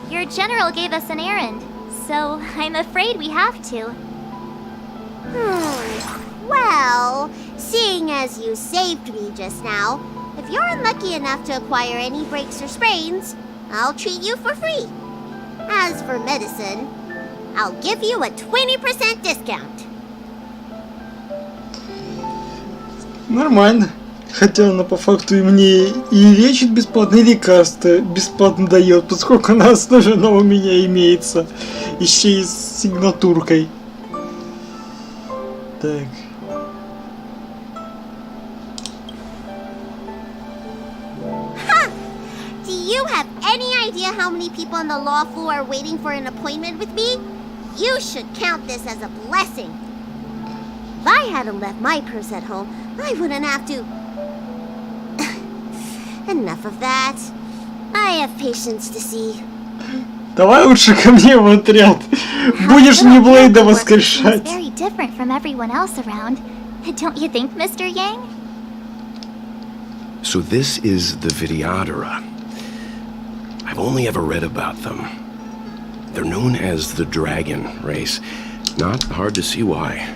your general gave us an errand, so I'm afraid we have to. Well, seeing as you saved me just now, if you're unlucky enough to acquire any breaks or sprains, I'll treat you for free. As for medicine, I'll give you a 20% discount. Нормально. Хотя она по факту и мне и лечит бесплатно, и лекарства бесплатно дает, поскольку она основана у меня имеется. Еще и с сигнатуркой. Так. Do you have any idea how many people on the law floor are waiting for an appointment with me? You should count this as a blessing. If I hadn't left my purse at home, I wouldn't have to... Enough of that. I have patience to see. Давай лучше ко мне в отряд. Будешь мне Блейда воскрешать. Very different from everyone else around. Don't you think, Mr. Yang? So this is the Videodora. I've only ever read about them. They're known as the Dragon Race. Not hard to see why.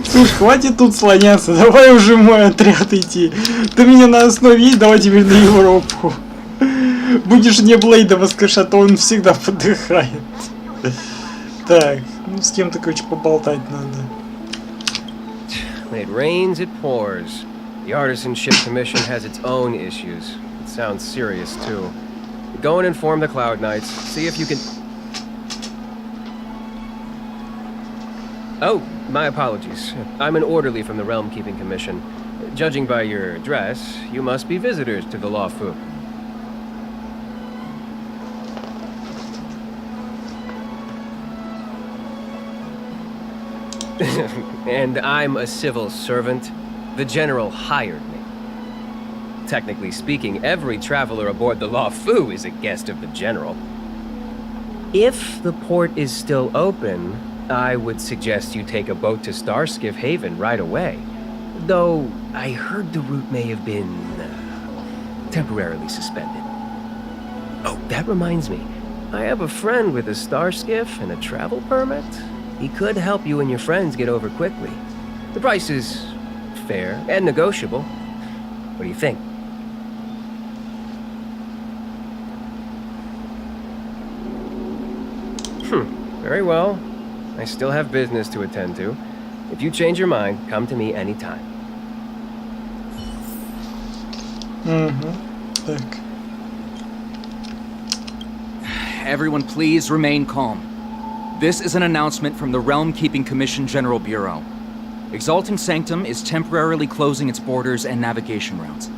Слушай, хватит тут слоняться, давай уже в мой отряд идти. Ты меня на основе есть, давай теперь на Европу. Будешь мне Блейда воскрешать, то он всегда подыхает. Так, ну с кем-то, короче, поболтать надо. It rains, it pours. The Artisanship Commission has its own issues. It sounds serious, too. Go and inform the Cloud Knights. See if you can... Oh, my apologies. I'm an orderly from the Realm Keeping Commission. Judging by your dress, you must be visitors to the Law Fu. And I'm a civil servant. The General hired me. Technically speaking, every traveler aboard the Law Fu is a guest of the General. If the port is still open, I would suggest you take a boat to Starskiff Haven right away. Though, I heard the route may have been temporarily suspended. Oh, that reminds me. I have a friend with a Starskiff and a travel permit. He could help you and your friends get over quickly. The price is fair and negotiable. What do you think? Very well. I still have business to attend to. If you change your mind, come to me anytime. Так. Everyone please remain calm. This is an announcement from the Realm Keeping Commission General Bureau. Exalting Sanctum is temporarily closing its borders and navigation routes.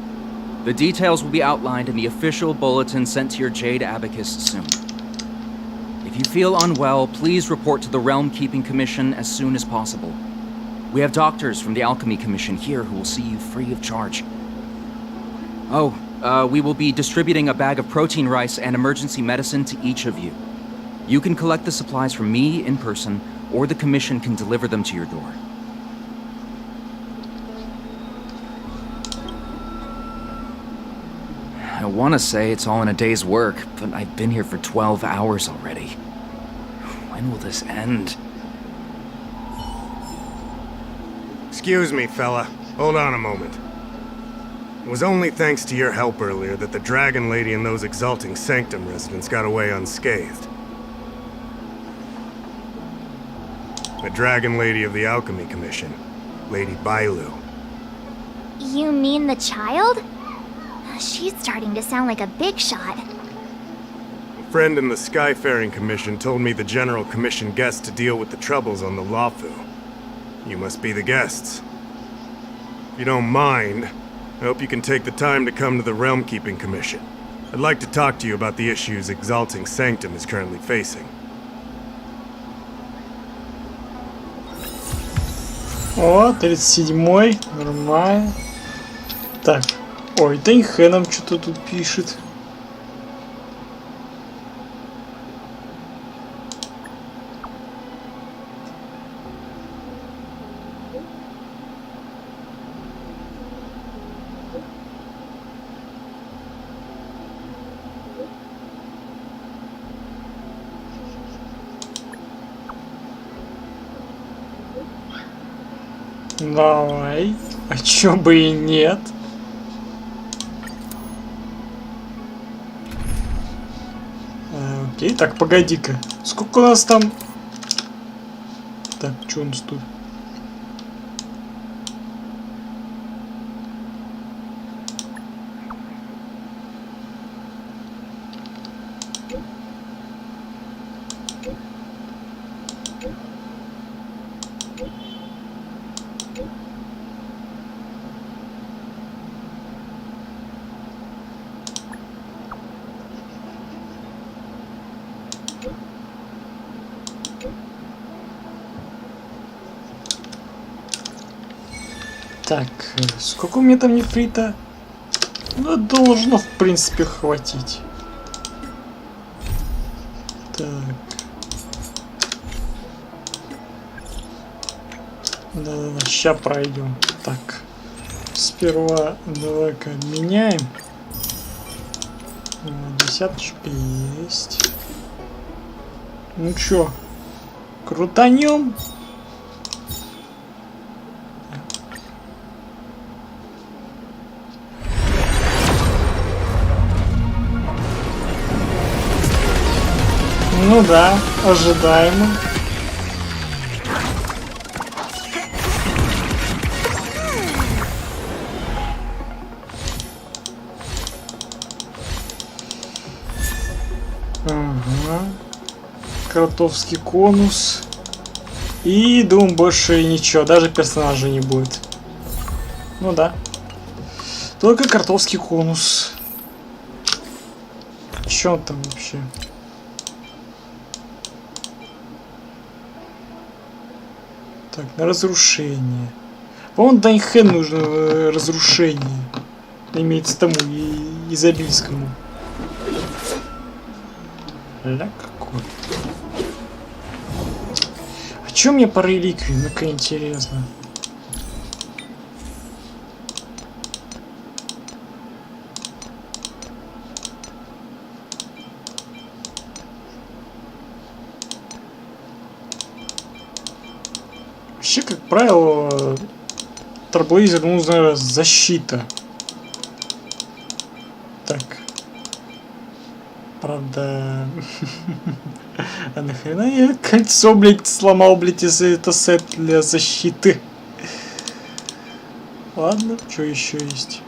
The details will be outlined in the official bulletin sent to your Jade Abacus soon. If you feel unwell, please report to the Realm Keeping Commission as soon as possible. We have doctors from the Alchemy Commission here who will see you free of charge. Oh, we will be distributing a bag of protein rice and emergency medicine to each of you. You can collect the supplies from me in person, or the Commission can deliver them to your door. I want to say it's all in a day's work, but I've been here for 12 hours already. When will this end? Excuse me, fella. Hold on a moment. It was only thanks to your help earlier that the Dragon Lady and those Exalting Sanctum residents got away unscathed. The Dragon Lady of the Alchemy Commission, Lady Bailu. You mean the child? She's starting to sound like a big shot. A friend in the Skyfaring Commission told me the General commissioned guests to deal with the troubles on the Lafu. You must be the guests. If you don't mind, I hope you can take the time to come to the Realm Keeping Commission. I'd like to talk to you about the issues Exalting Sanctum is currently facing. О, 37-й, нормально. Так, ой, Тэньхэ нам что-то тут пишет. Давай. А чё бы и нет? Окей, так, погоди-ка. Сколько у нас там? Так, что у нас тут? Так, сколько у меня там нефрита? Ну, должно, в принципе, хватить. Так. Да-да-да, сейчас пройдем. Так. Сперва давай-ка меняем. Десяточка есть. Ну чё, крутанем? Ну да, ожидаемо. Ага. Кротовский конус. И думаю, больше ничего, даже персонажа не будет. Ну да. Только кротовский конус. Чё там вообще? Так, на разрушение. По-моему, Даньхэ нужно разрушение. Имеется тому и изобильскому. Ля какой. А чё мне по реликвии? Ну-ка интересно. Вообще, как правило, троблейзеру нужна защита. Так. Правда... А нахрена я кольцо, блядь, сломал, блядь, если это сет для защиты? Ладно, что еще есть?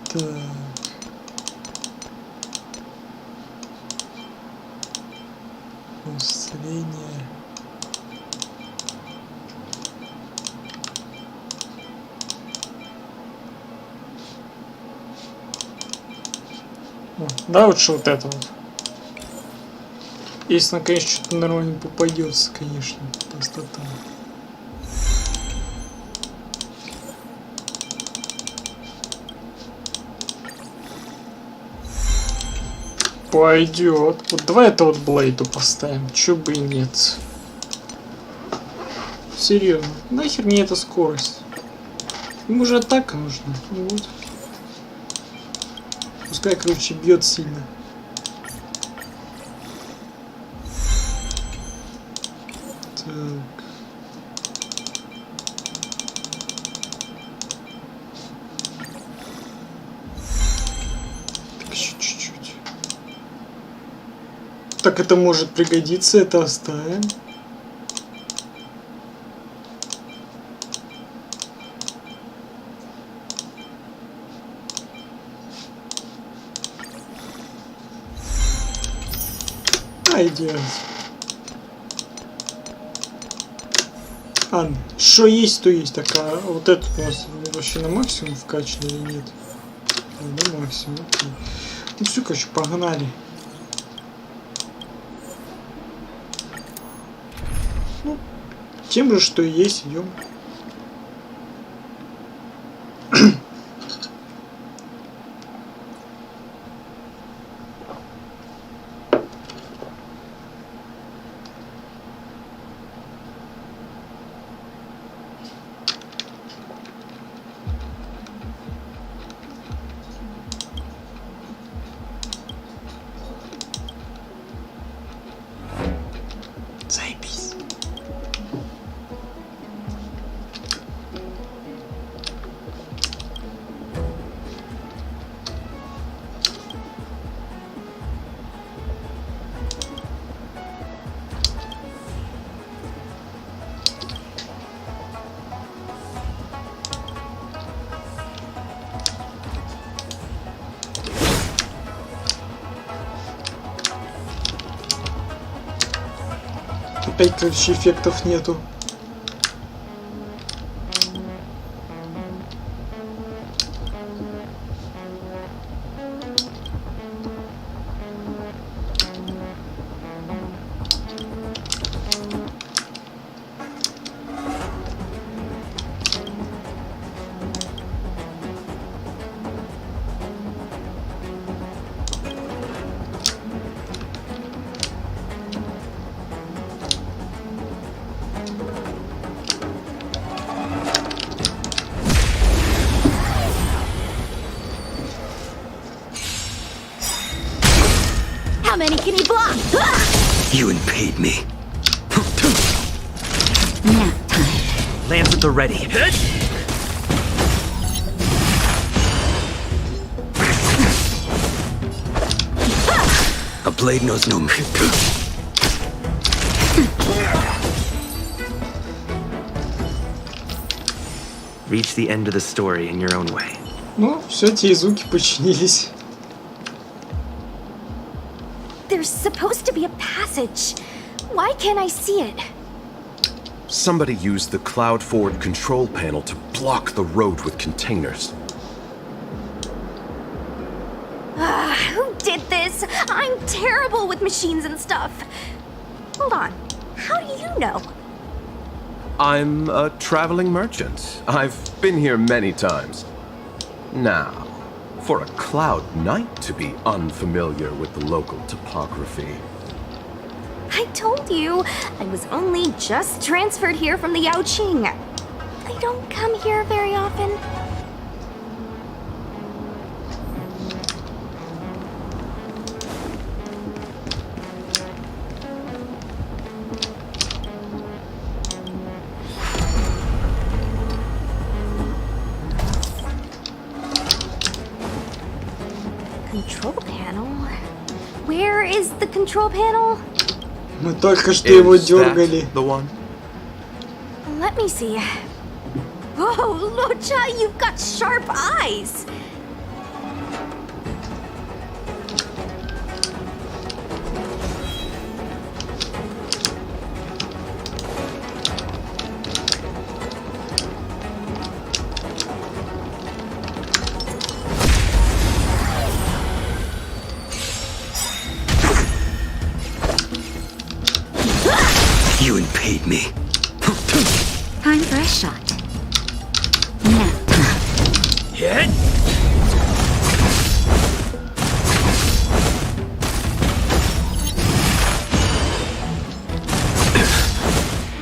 Так. Исцеление. Да, лучше вот это вот. Если на, конечно, что-то нормально попадется, конечно, простота. Пойдет. Вот давай это вот Блейду поставим. Чё бы и нет. Серьезно. Нахер мне эта скорость? Ему же атака нужна. Вот. Пускай, короче, бьет сильно. Так. Так, еще чуть-чуть. Так, это может пригодиться, это оставим. Идеально. А, что есть, то есть. Так, а вот этот у нас вообще на максимум вкачан или нет? На максимум, окей. Ну все, короче, погнали. Ну, тем же, что и есть, идем. Опять, короче, эффектов нету. How many can he block? You impede me. Nap time. Lands at the ready. A blade knows no mercy. Reach the end of the story in your own way. Ну, все, те звуки починились. There's supposed to be a passage. Why can't I see it? Somebody used the cloud forward control panel to block the road with containers. Who did this? I'm terrible with machines and stuff. Hold on. How do you know? I'm a traveling merchant. I've been here many times. Now, for a cloud knight to be unfamiliar with the local topography. I told you, I was only just transferred here from the Yaoqing. I don't come here very often. Control panel? Where is the control panel? Мы только что его Is дергали. that the one? Let me see. Whoa, Locha, you've got sharp eyes. You impede me. Time for a shot. Nap time. Hit!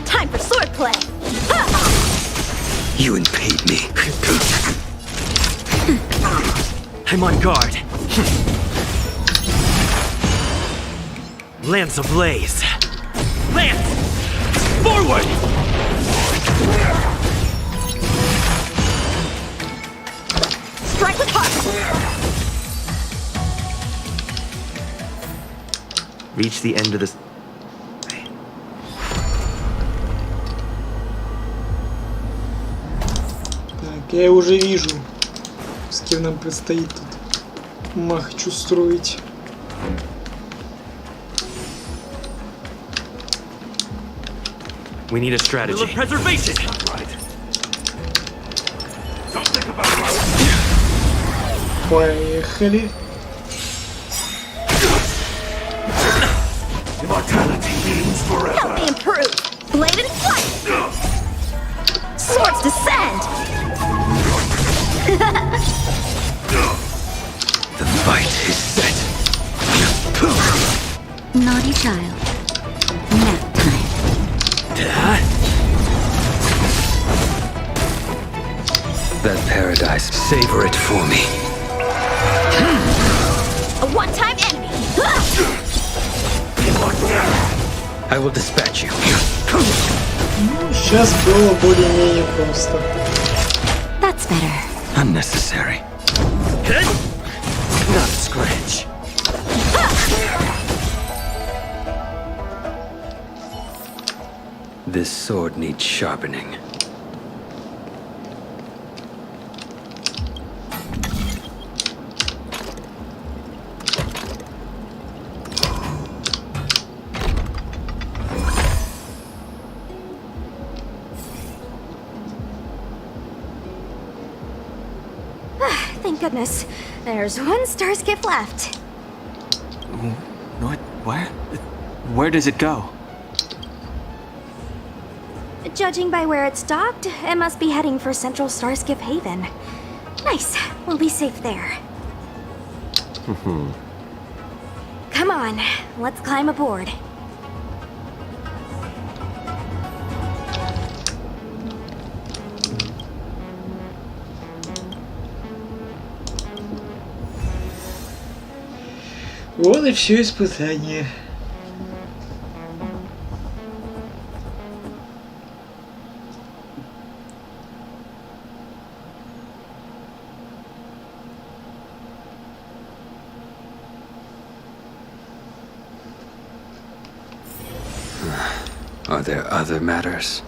Time for swordplay. You impede me. I'm on guard. Lance ablaze. Lance! Forward! Strike with heart. Reach the end of this. Так, я уже вижу, с кем нам предстоит тут махач устроить. We need a strategy. Preservation! Поехали. Help me improve. Blade and flight. Swords descend. The fight is set. Naughty child. Nap time. That paradise, savor it for me. A one-time enemy. I will dispatch you. Ну, сейчас было более-менее просто. That's better. Unnecessary. Not a scratch. This sword needs sharpening. thank goodness. There's one star skiff left. What? Where? Where does it go? Judging by where it's docked, it must be heading for Central Starskiff Haven. Nice. We'll be safe there. Come on, let's climb aboard. Вот и все испытание. Are there other matters?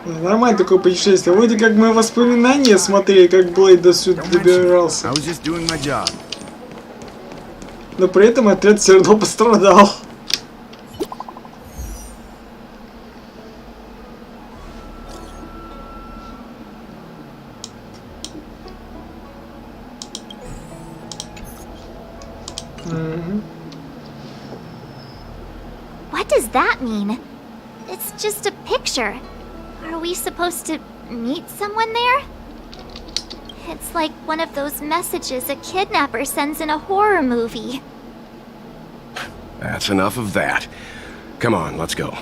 Нормально такое путешествие. Вроде как мы воспоминания смотрели, как Блейд до сюда добирался. Но при этом отряд все равно пострадал. What does that mean? It's just a picture. Are we supposed to meet someone there? It's like one of those messages a kidnapper sends in a horror movie. That's enough of that. Come on, let's go.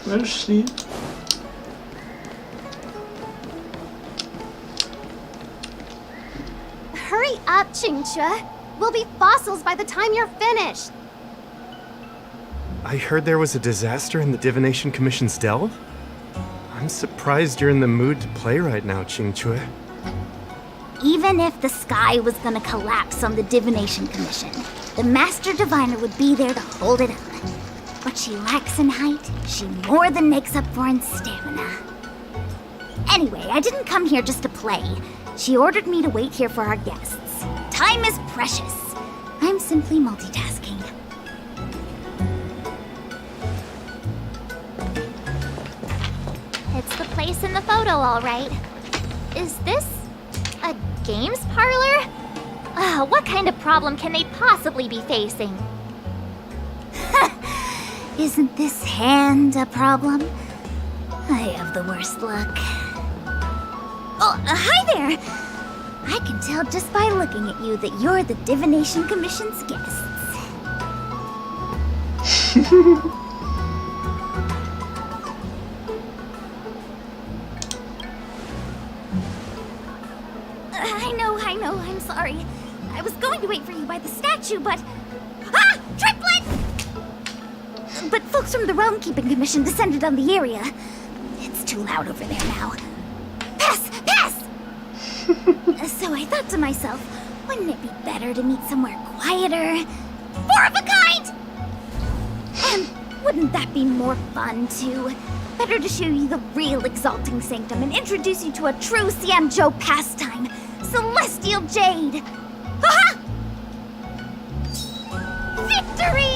Пошли. Hurry up, Chingcha. We'll be fossils by the time you're finished. I heard there was a disaster in the Divination Commission's delve? I'm surprised you're in the mood to play right now, Chingchue. Even if the sky was gonna collapse on the Divination Commission, the Master Diviner would be there to hold it up. What she lacks in height, she more than makes up for in stamina. Anyway, I didn't come here just to play. She ordered me to wait here for our guests. Time is precious. I'm simply multitasking. It's the place in the photo, all right. Is this a games parlor? What kind of problem can they possibly be facing? Isn't this hand a problem? I have the worst luck. Oh, hi there! I can tell just by looking at you that you're the Divination Commission's guests. I know, I'm sorry. I was going to wait for you by the statue, but... Ah! Triplet! But folks from the Realm Keeping Commission descended on the area. It's too loud over there now. Pass! Pass! So I thought to myself, wouldn't it be better to meet somewhere quieter? More of a kind! And wouldn't that be more fun, too? Better to show you the real Exalting Sanctum and introduce you to a true Xianzhou pastime, Celestial Jade! Ha-ha! Victory!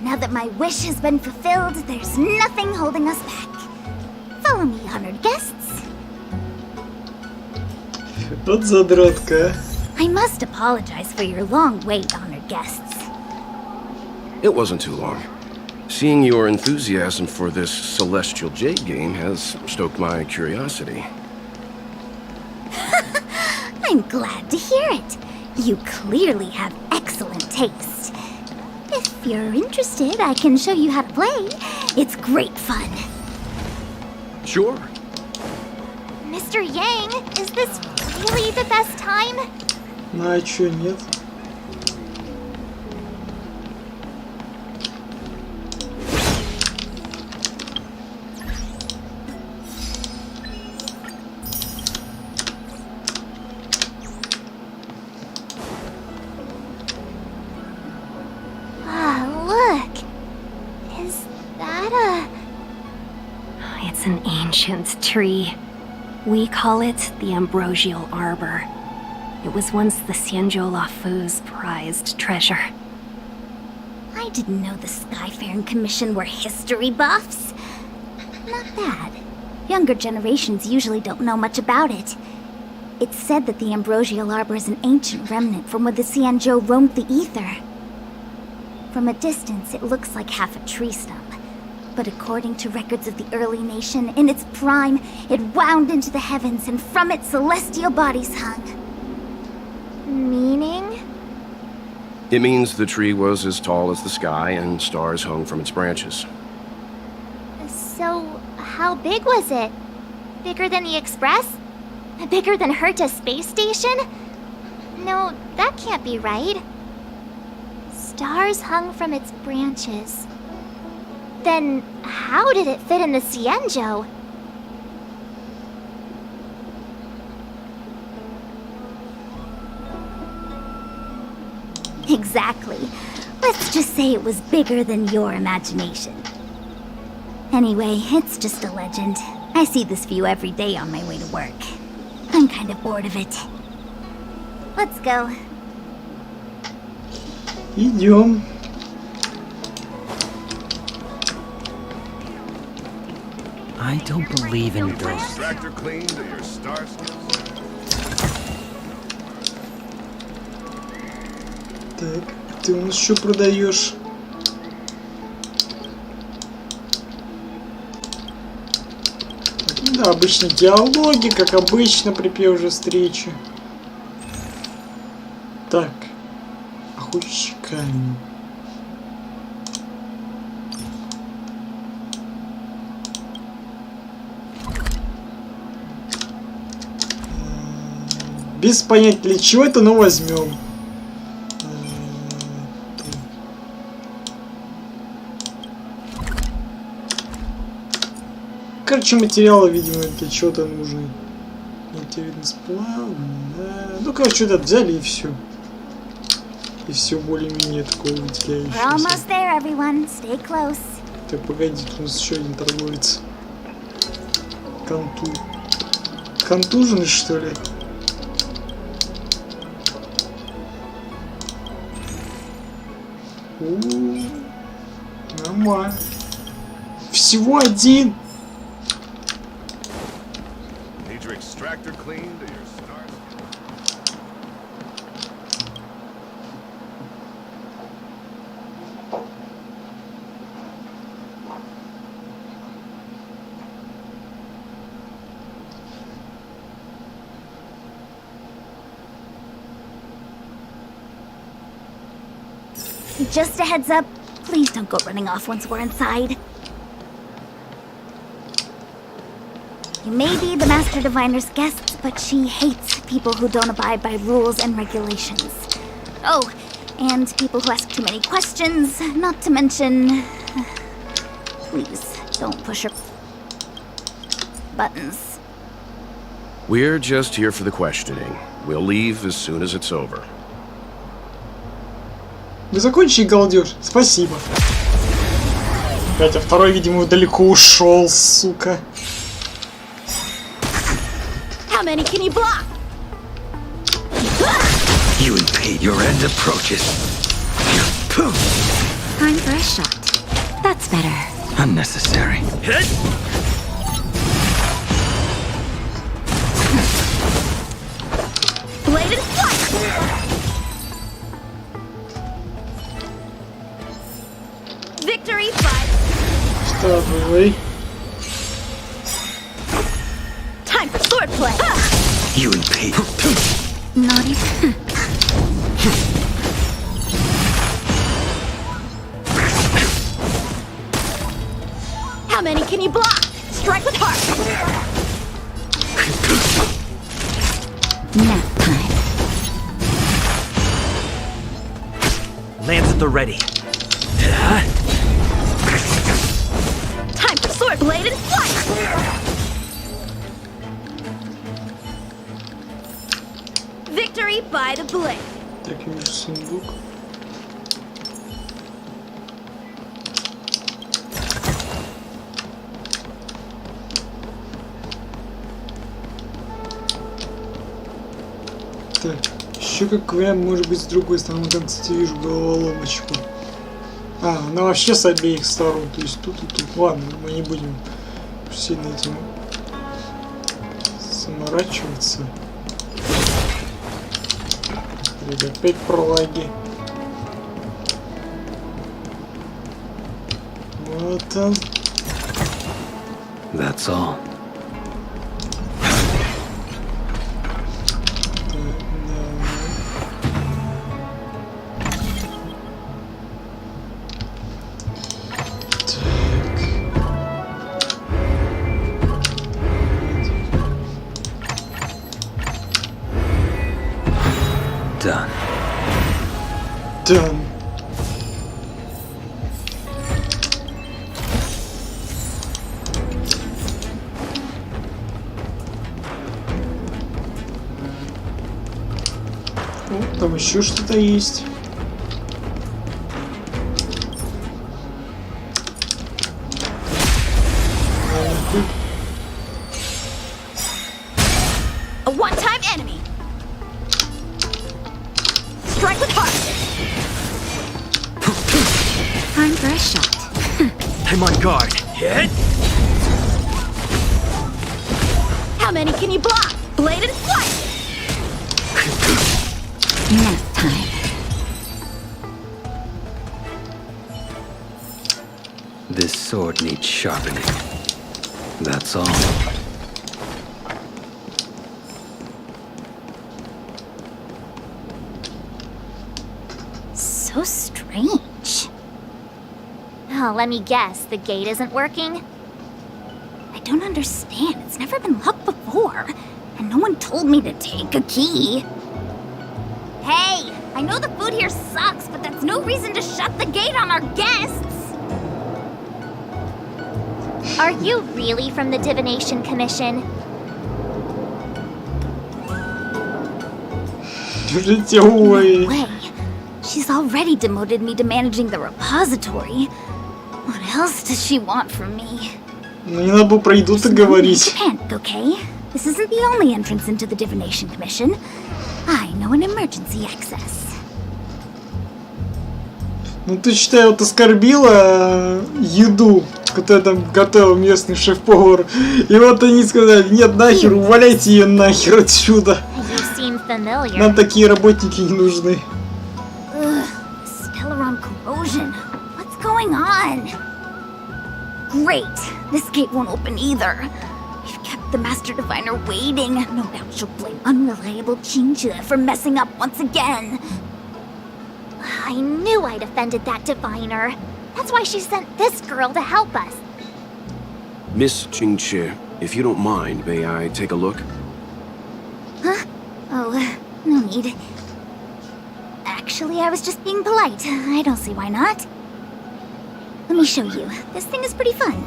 Now that my wish has been fulfilled, there's nothing holding us back. Follow me, honored guests. Вот задротка. I must apologize for your long wait, honored guests. It wasn't too long. Seeing your enthusiasm for this Celestial Jade game has stoked my curiosity. I'm glad to hear it. You clearly have excellent taste. If you're interested, I can show you how to play. It's great fun. Sure. Mr. Yang, is this really the best time? Ну а чё, нет? An ancient tree. We call it the Ambrosial Arbor. It was once the Xianzhou Lafu's prized treasure. I I didn't know the Skyfaring Commission were history buffs. Not bad. Younger generations usually don't know much about it. It's said that the Ambrosial Arbor is an ancient remnant from when the Xianzhou roamed the ether. From a distance, it looks like half a tree stump. But according to records of the early nation, in its prime, it wound into the heavens, and from it celestial bodies hung. Meaning? It means the tree was as tall as the sky and stars hung from its branches. So, how big was it? Bigger than the Express? Bigger than Herta's space station? No, that can't be right. Stars hung from its branches. Then, how did it fit in the Xianzhou? Exactly. Let's just say it was bigger than your imagination. Anyway, it's just a legend. I see this view every day on my way to work. I'm kind of bored of it. Let's go. Идем. I don't believe in ghosts. Tractor cleaned or your star skills? Так, ты у нас что продаешь? Да, обычные диалоги, как обычно при первой же встрече. Так, охотничий камень. Без понятия для чего это, но возьмем. Короче, материалы, видимо, для чего-то нужны. Интересный сплав, да. Ну, короче, это взяли и все. И все более-менее такого выделяющегося. Так, погодите, у нас еще один торговец. Контуженный, что ли? Нормально. Всего один. Tractor cleaned or your star Just a heads up, please don't go running off once we're inside. You may be the Master Diviner's guest, but she hates people who don't abide by rules and regulations. Oh, and people who ask too many questions, not to mention... Please, don't push her buttons. We're just here for the questioning. We'll leave as soon as it's over. Вы закончили галдеж? Спасибо. Опять, а второй, видимо, далеко ушел, сука. How many can you block? You impede your end approaches. Time for a shot. That's better. Unnecessary. Bladed flight! Victory 5. Второй. Time for swordplay. You impede. Not even. How many can you block? Strike with heart. Nap time. Lance at the ready. Time for sword blade and flight. Victory by the blade. Так, я вижу сундук. Так, еще как вариант, может быть, с другой стороны. Там, кстати, вижу головоломочку. А, ну вообще с обеих сторон, то есть тут и тут. Ладно, мы не будем сильно этим заморачиваться. Опять пролаги. Вот он. That's all. Done. Done. О, там еще что-то есть. A one-time enemy. Strike with heart. Time for a shot. I'm on guard. Hit! How many can you block? Blade and flight. Nap time. This sword needs sharpening. That's all. So strange. Oh, let me guess, the gate isn't working? I don't understand. It's never been locked before. And no one told me to take a key. Hey, I know the food here sucks, but that's no reason to shut the gate on our guests. Are you really from the Divination Commission? No way. She's already demoted me to managing the repository. What else does she want from me? Ну не надо было про еду-то говорить. Panic, okay? This isn't the only entrance into the Divination Commission. I know an emergency access. Ну ты, считай, вот оскорбила еду, которую там готовил местный шеф-повар. И вот они сказали, нет, нахер, уваляйте ее нахер отсюда. Нам такие работники не нужны. Corrosion. What's going on? Great. This gate won't open either. We've kept the Master Diviner waiting. No doubt she'll blame unreliable Chincha for messing up once again. I knew I'd offended that diviner. That's why she sent this girl to help us. Miss Qingqi, if you don't mind, may I take a look? Huh? Oh, no need. Actually, I was just being polite. I don't see why not. Let me show you. This thing is pretty fun.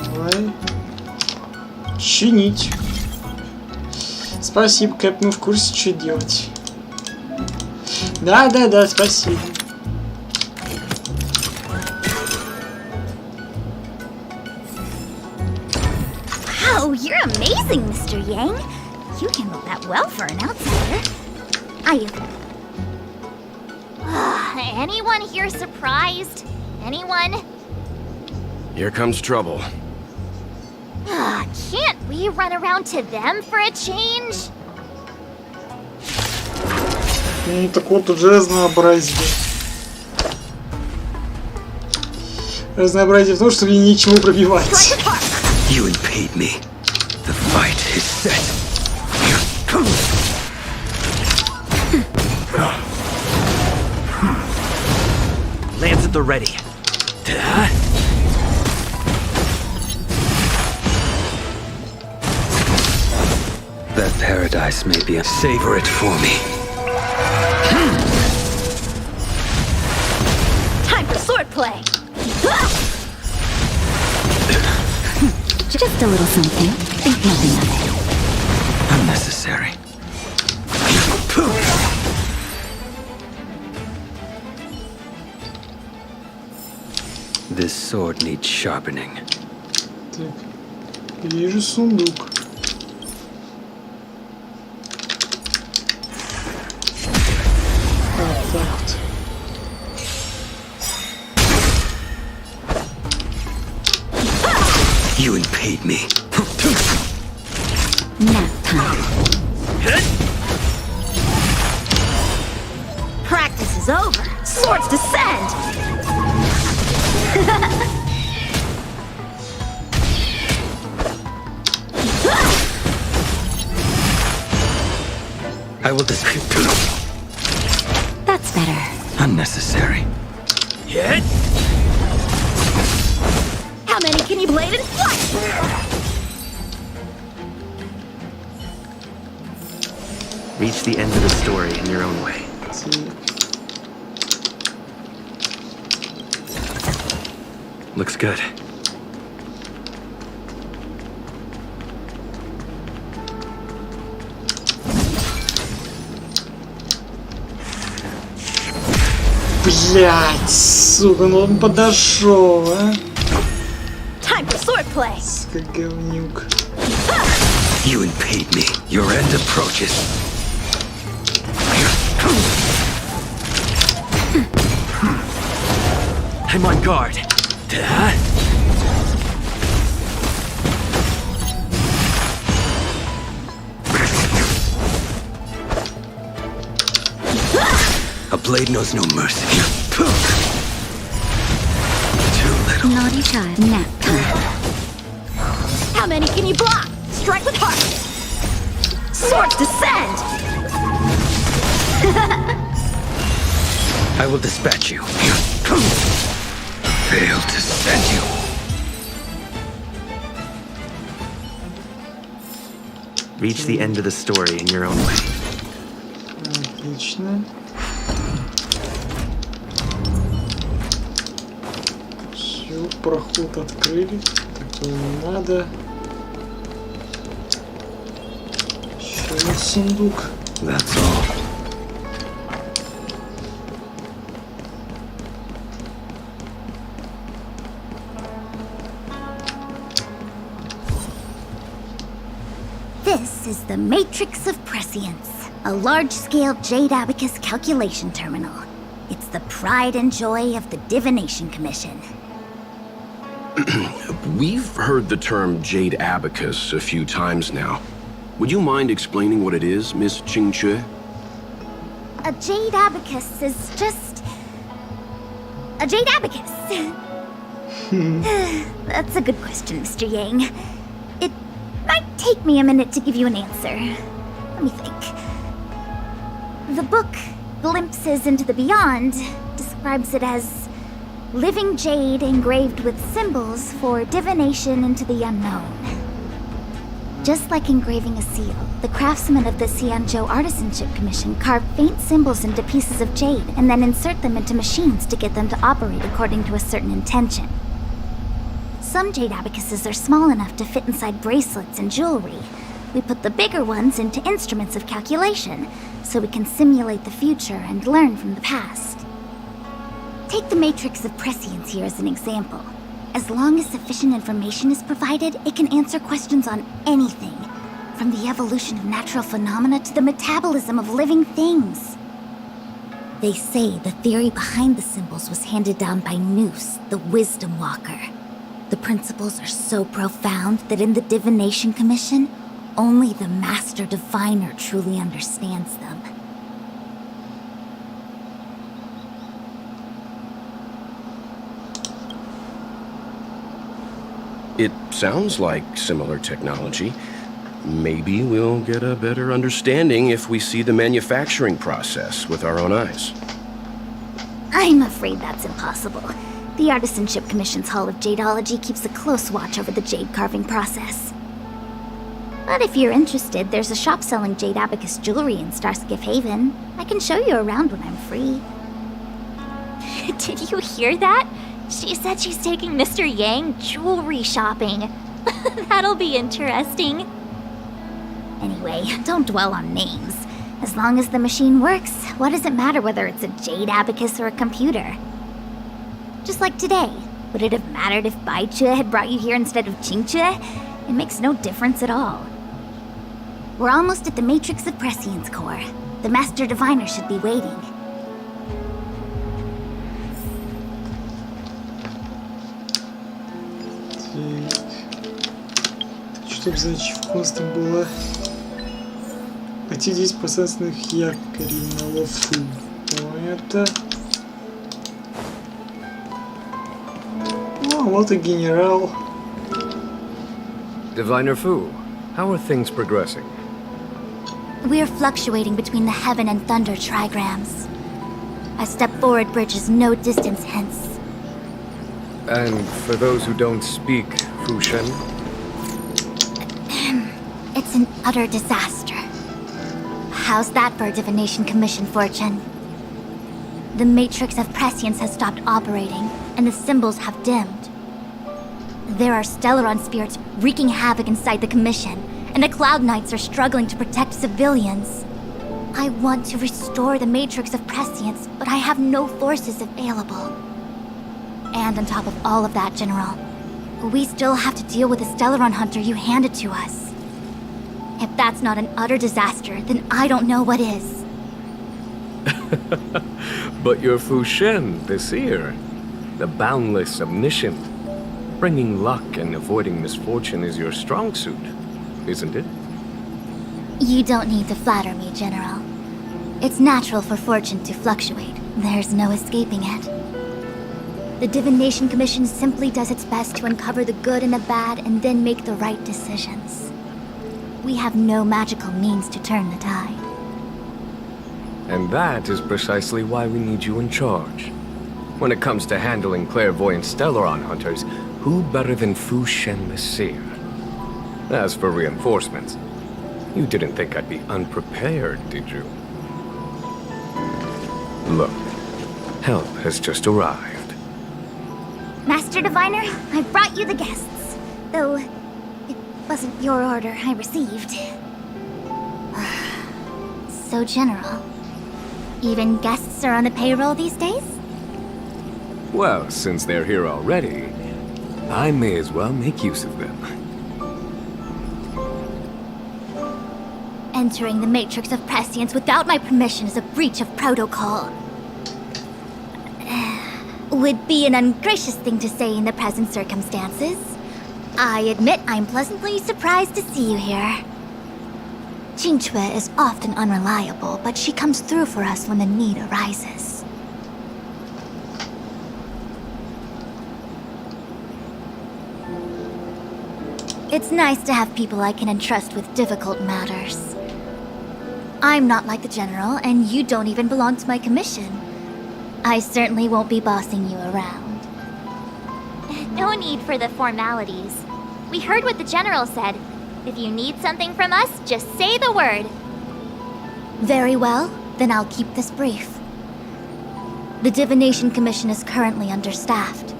Давай. Чинить. Спасибо, Кэп, мы в курсе, что делать. Да, спасибо. Wow, you're amazing, Mr. Yang. You handled that well for an outsider. Anyone here surprised? Anyone? Here comes trouble. Can't we run around to them for a change? Ну так вот уже разнообразие. Разнообразие в том, что мне нечему пробивать. You impede me. The fight is set. Lands at the ready. That paradise may be a savor it for me. Time for swordplay. Just a little something. Think nothing of it. Unnecessary. This sword needs sharpening. Так, вижу сундук. Так вот. You impede me. Nap time. Practice is over. Swords descend! I will dispute. That's better. Unnecessary. Hit! How many can you blade and fight? Reach the end of the story in your own way. Looks good. Блять, сука, ну он подошел, а? Time for swordplay. Сука, говнюк. You impede me. Your end approaches. I'm on guard. A blade knows no mercy. Too little. Naughty child. Nap time. How many can you block? Strike with heart. Swords descend! I will dispatch you. Fail to send you. Reach the end of the story in your own way. Отлично. Все, проход открыли. Такое не надо. Еще один сундук. That's all. This is the Matrix of Prescience, a large-scale jade abacus calculation terminal. It's the pride and joy of the Divination Commission. We've heard the term jade abacus a few times now. Would you mind explaining what it is, Miss Qingque? A jade abacus is just... a jade abacus. That's a good question, Mr. Yang. It might take me a minute to give you an answer. Let me think. The book, Glimpses into the Beyond, describes it as living jade engraved with symbols for divination into the unknown. Just like engraving a seal, the craftsmen of the Xianzhou Artisanship Commission carve faint symbols into pieces of jade and then insert them into machines to get them to operate according to a certain intention. Some jade abacuses are small enough to fit inside bracelets and jewelry. We put the bigger ones into instruments of calculation, so we can simulate the future and learn from the past. Take the Matrix of Prescience here as an example. As long as sufficient information is provided, it can answer questions on anything, from the evolution of natural phenomena to the metabolism of living things. They say the theory behind the symbols was handed down by Noose, the Wisdom Walker. The principles are so profound that in the Divination Commission, only the Master Diviner truly understands them. It sounds like similar technology. Maybe we'll get a better understanding if we see the manufacturing process with our own eyes. I'm afraid that's impossible. The Artisanship Commission's Hall of Jadeology keeps a close watch over the jade carving process. But if you're interested, there's a shop selling jade abacus jewelry in Starskiff Haven. I can show you around when I'm free. Did you hear that? She said she's taking Mr. Yang jewelry shopping. That'll be interesting. Anyway, don't dwell on names. As long as the machine works, what does it matter whether it's a jade abacus or a computer? Just like today, would it have mattered if Baichue had brought you here instead of Qingque? It makes no difference at all. We're almost at the Matrix of Prescience core. The Master Diviner should be waiting. Чтоб зачем было. Эти 10 пространственных якорей на лофу. Это... Ну, вот и генерал. Diviner Fu, how are things progressing? We're fluctuating between the heaven and thunder trigrams. A step forward bridges no distance hence. And for those who don't speak Fu Shen? It's an utter disaster. How's that for a divination commission fortune? The matrix of prescience has stopped operating, and the symbols have dimmed. There are Stellaron spirits wreaking havoc inside the commission, and the Cloud Knights are struggling to protect civilians. I want to restore the matrix of prescience, but I have no forces available. And on top of all of that, General, we still have to deal with the Stellaron hunter you handed to us. If that's not an utter disaster, then I don't know what is. But your Fu Shen, the seer, the boundless, omniscient, bringing luck and avoiding misfortune is your strong suit, isn't it? You don't need to flatter me, General. It's natural for fortune to fluctuate. There's no escaping it. The Divination Commission simply does its best to uncover the good and the bad and then make the right decisions. We have no magical means to turn the tide. And that is precisely why we need you in charge. When it comes to handling clairvoyant Stellaron hunters, who better than Fu Shen the Seer? As for reinforcements, you didn't think I'd be unprepared, did you? Look, help has just arrived. Master Diviner, I brought you the guests. Though, it wasn't your order I received. So, General, even guests are on the payroll these days? Well, since they're here already, I may as well make use of them. Entering the matrix of prescience without my permission is a breach of protocol. Would be an ungracious thing to say in the present circumstances. I admit I'm pleasantly surprised to see you here. Jingchue is often unreliable, but she comes through for us when the need arises. It's nice to have people I can entrust with difficult matters. I'm not like the General, and you don't even belong to my commission. I certainly won't be bossing you around. No need for the formalities. We heard what the General said. If you need something from us, just say the word. Very well, then I'll keep this brief. The Divination Commission is currently understaffed.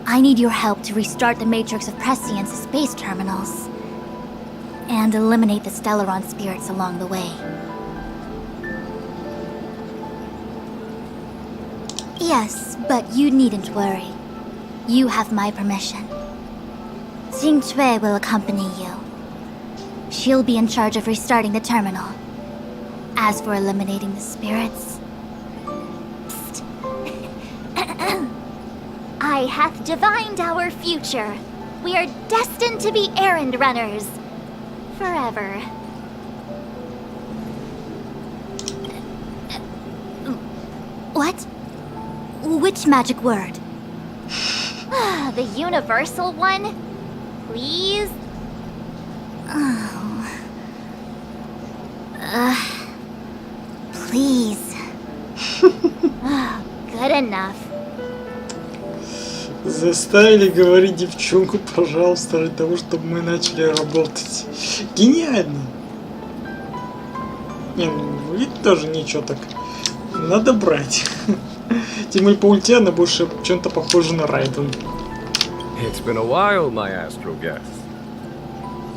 I need your help to restart the Matrix of Prescience space terminals and eliminate the Stellaron spirits along the way. Yes, but you needn't worry. You have my permission. Jingchue will accompany you. She'll be in charge of restarting the terminal. As for eliminating the spirits... Psst. I hath divined our future. We are destined to be errand runners. Forever. What? Which magic word? The universal one? Please? Oh. Please. Good enough. Заставили говорить девчонку, пожалуйста, ради того, чтобы мы начали работать. Гениально! Не, ну, вид тоже ничего так. Надо брать. Тем более по ульте она больше чем-то похожа на Райден. It's been a while, my astral guests.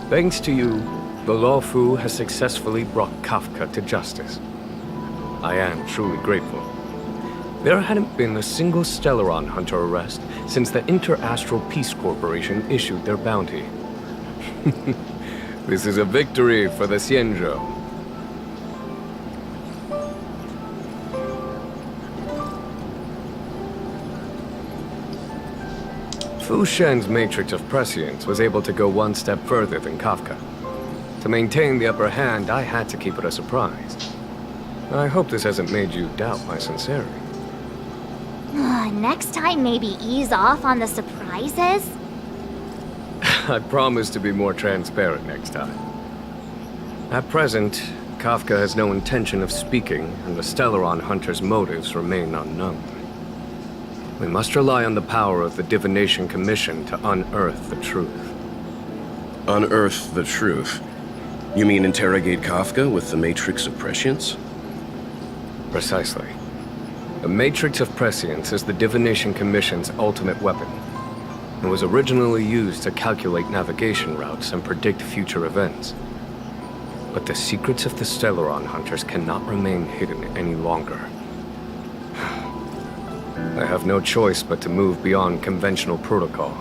Thanks to you, the Lawfu has successfully brought Kafka to justice. I am truly grateful. There hadn't been a single Stellaron hunter arrest since the Inter-Astral Peace Corporation issued their bounty. This is a victory for the Xianzhou. Fu Shen's matrix of prescience was able to go one step further than Kafka. To maintain the upper hand, I had to keep it a surprise. I hope this hasn't made you doubt my sincerity. Next time, maybe ease off on the surprises? I promise to be more transparent next time. At present, Kafka has no intention of speaking, and the Stellaron Hunter's motives remain unknown. We must rely on the power of the Divination Commission to unearth the truth. Unearth the truth? You mean interrogate Kafka with the Matrix of Prescience? Precisely. The Matrix of Prescience is the Divination Commission's ultimate weapon. It was originally used to calculate navigation routes and predict future events. But the secrets of the Stellaron Hunters cannot remain hidden any longer. I have no choice but to move beyond conventional protocol.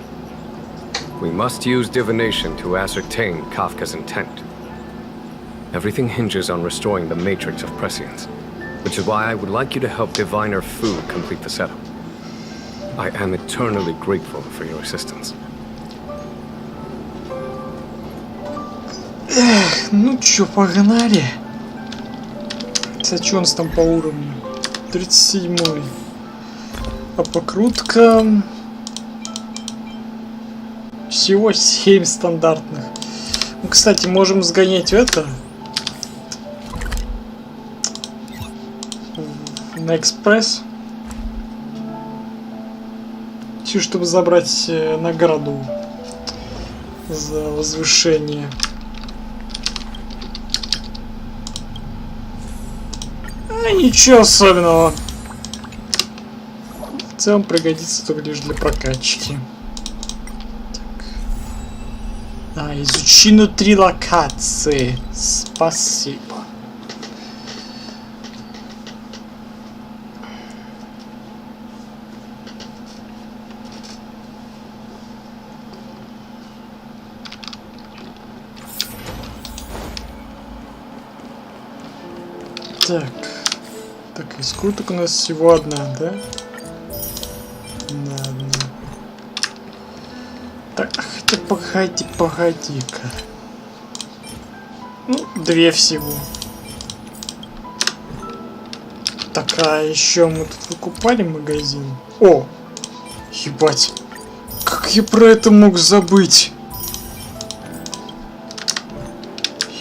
We must use divination to ascertain Kafka's intent. Everything hinges on restoring the Matrix of Prescience, which is why I would like you to help Diviner Fu complete the setup. I am eternally grateful for your assistance. Эх, ну чё, погнали. Кстати, что у нас там по уровню? 37-й. А покрутка... Всего 7 стандартных. Ну, кстати, можем сгонять в это. На экспресс. Все, чтобы забрать награду за возвышение. А ничего особенного. В целом пригодится только лишь для прокачки. Так. Изучено 3 локации. Спасибо. Так, из круток у нас всего одна, да? Да, одна. Так, хотя погоди-ка. Ну, 2 всего. Так, а еще мы тут выкупали магазин. О! Ебать! Как я про это мог забыть?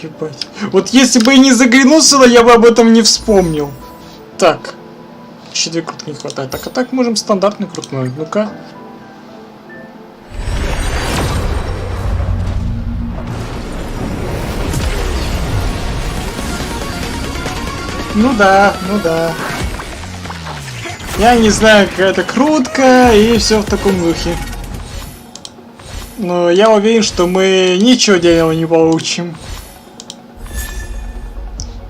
Ебать. Вот если бы я не заглянул сюда, я бы об этом не вспомнил. Так. Еще 2 крутки не хватает. Так, а так можем стандартный крутной. Ну-ка. Ну да. Я не знаю, какая это крутка, и все в таком духе. Но я уверен, что мы ничего дельного не получим.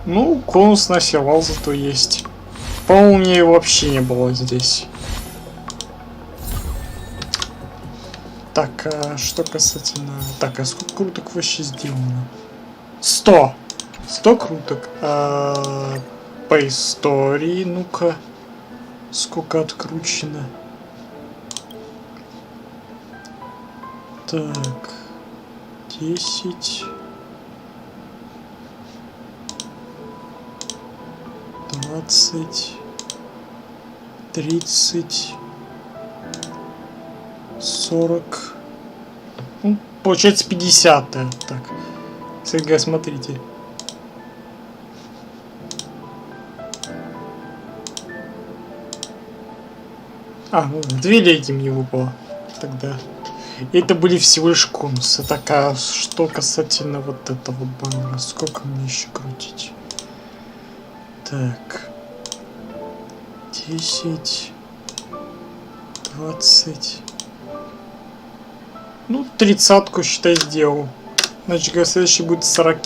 Ну, конус на сервал зато есть. По-моему, у меня его вообще не было здесь. Так, а что касательно... Так, а сколько круток вообще сделано? 100! 100 круток. По истории, ну-ка. Сколько откручено? Так. 10... 20, 30, 40, ну, получается 50, так, смотрите. Ну, 2 леги мне выпало тогда. И это были всего лишь конусы. Так, а что касательно вот этого баннера, сколько мне еще крутить? Так, 10, 20, ну, 30-ку, считай, сделал. Значит, следующий будет 40.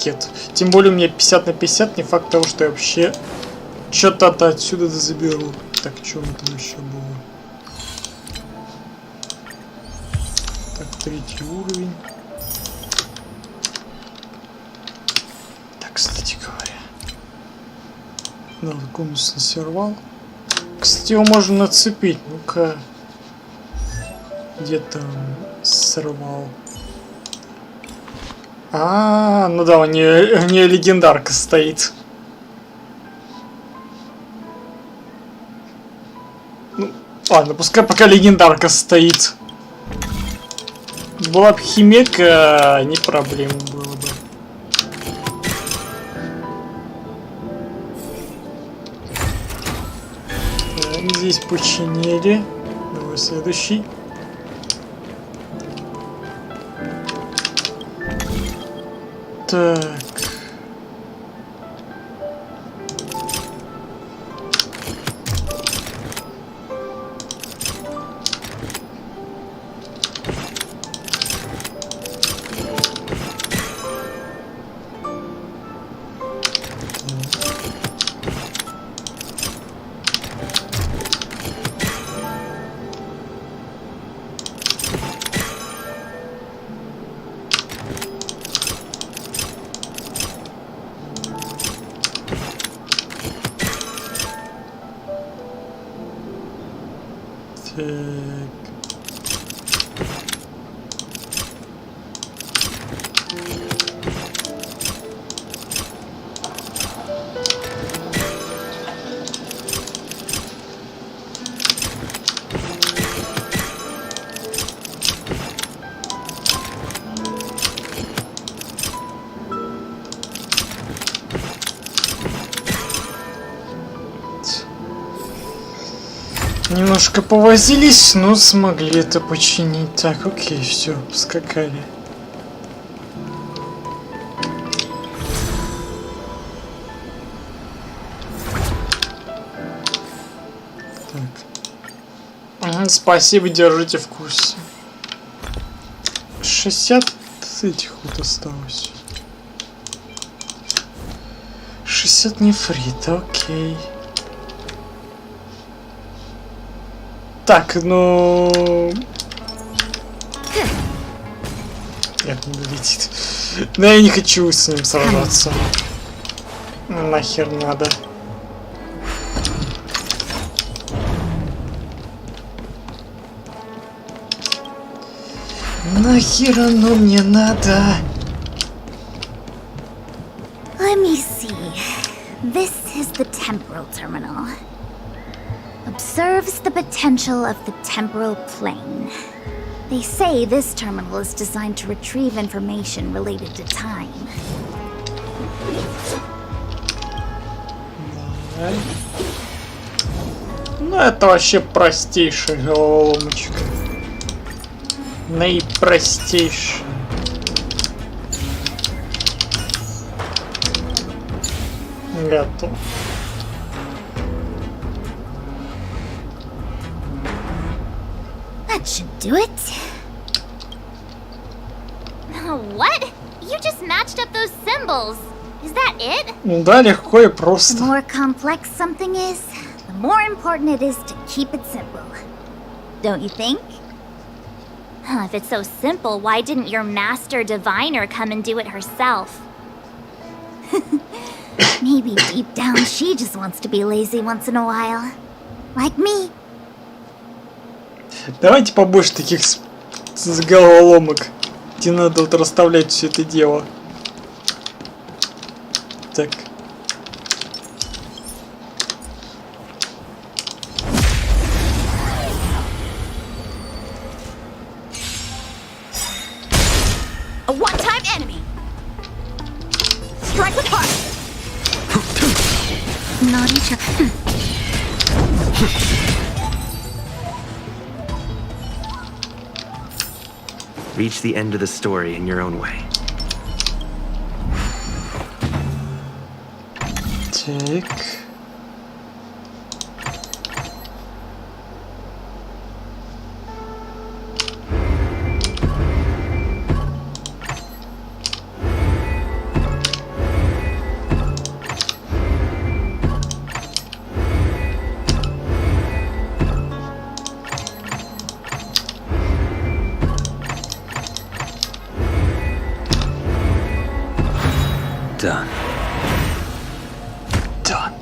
Тем более у меня 50 на 50, не факт того, что я вообще что-то отсюда заберу. Так, что там еще было? Так, 3-й уровень. Так, кстати говоря. Надо конус на сервал. Кстати, его можно нацепить. Ну-ка. Где там сорвал? А, ну да, у нее легендарка стоит. Ну, ладно, пускай пока легендарка стоит. Была бы химека, не проблема было бы. Так, здесь починили. Давай следующий. Так. Немножко повозились, но смогли это починить. Так, окей, все, поскакали. Так. Спасибо, держите в курсе. 60 этих вот осталось. 60 нефрита, окей. Так, ну... Нет, не долетит. Но я не хочу с ним сражаться. Нахер надо. Нахер оно мне надо? Let me see. This is the temporal terminal. Observes the potential of the temporal plane. They say this terminal is designed to retrieve information related to time. Ну это вообще простейшая головоломочка. Наипростейшая. Готов. That should do it. What? You just matched up those symbols. Is that it? Да, легко и просто. The more complex something is, the more important it is to keep it simple. Don't you think? If it's so simple, why didn't your master diviner come and do it herself? Maybe deep down she just wants to be lazy once in a while. Like me. Давайте побольше таких с головоломок, где надо вот расставлять все это дело. Так. A one-time enemy. Strike with heart. Not each other. Reach the end of the story in your own way. Так. Done. Done.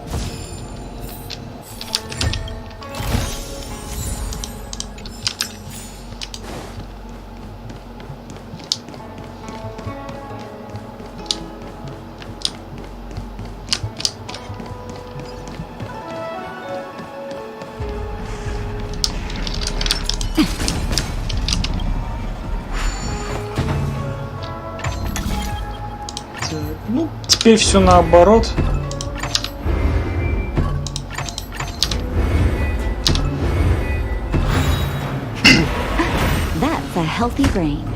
Ну, теперь все наоборот. That's a healthy brain.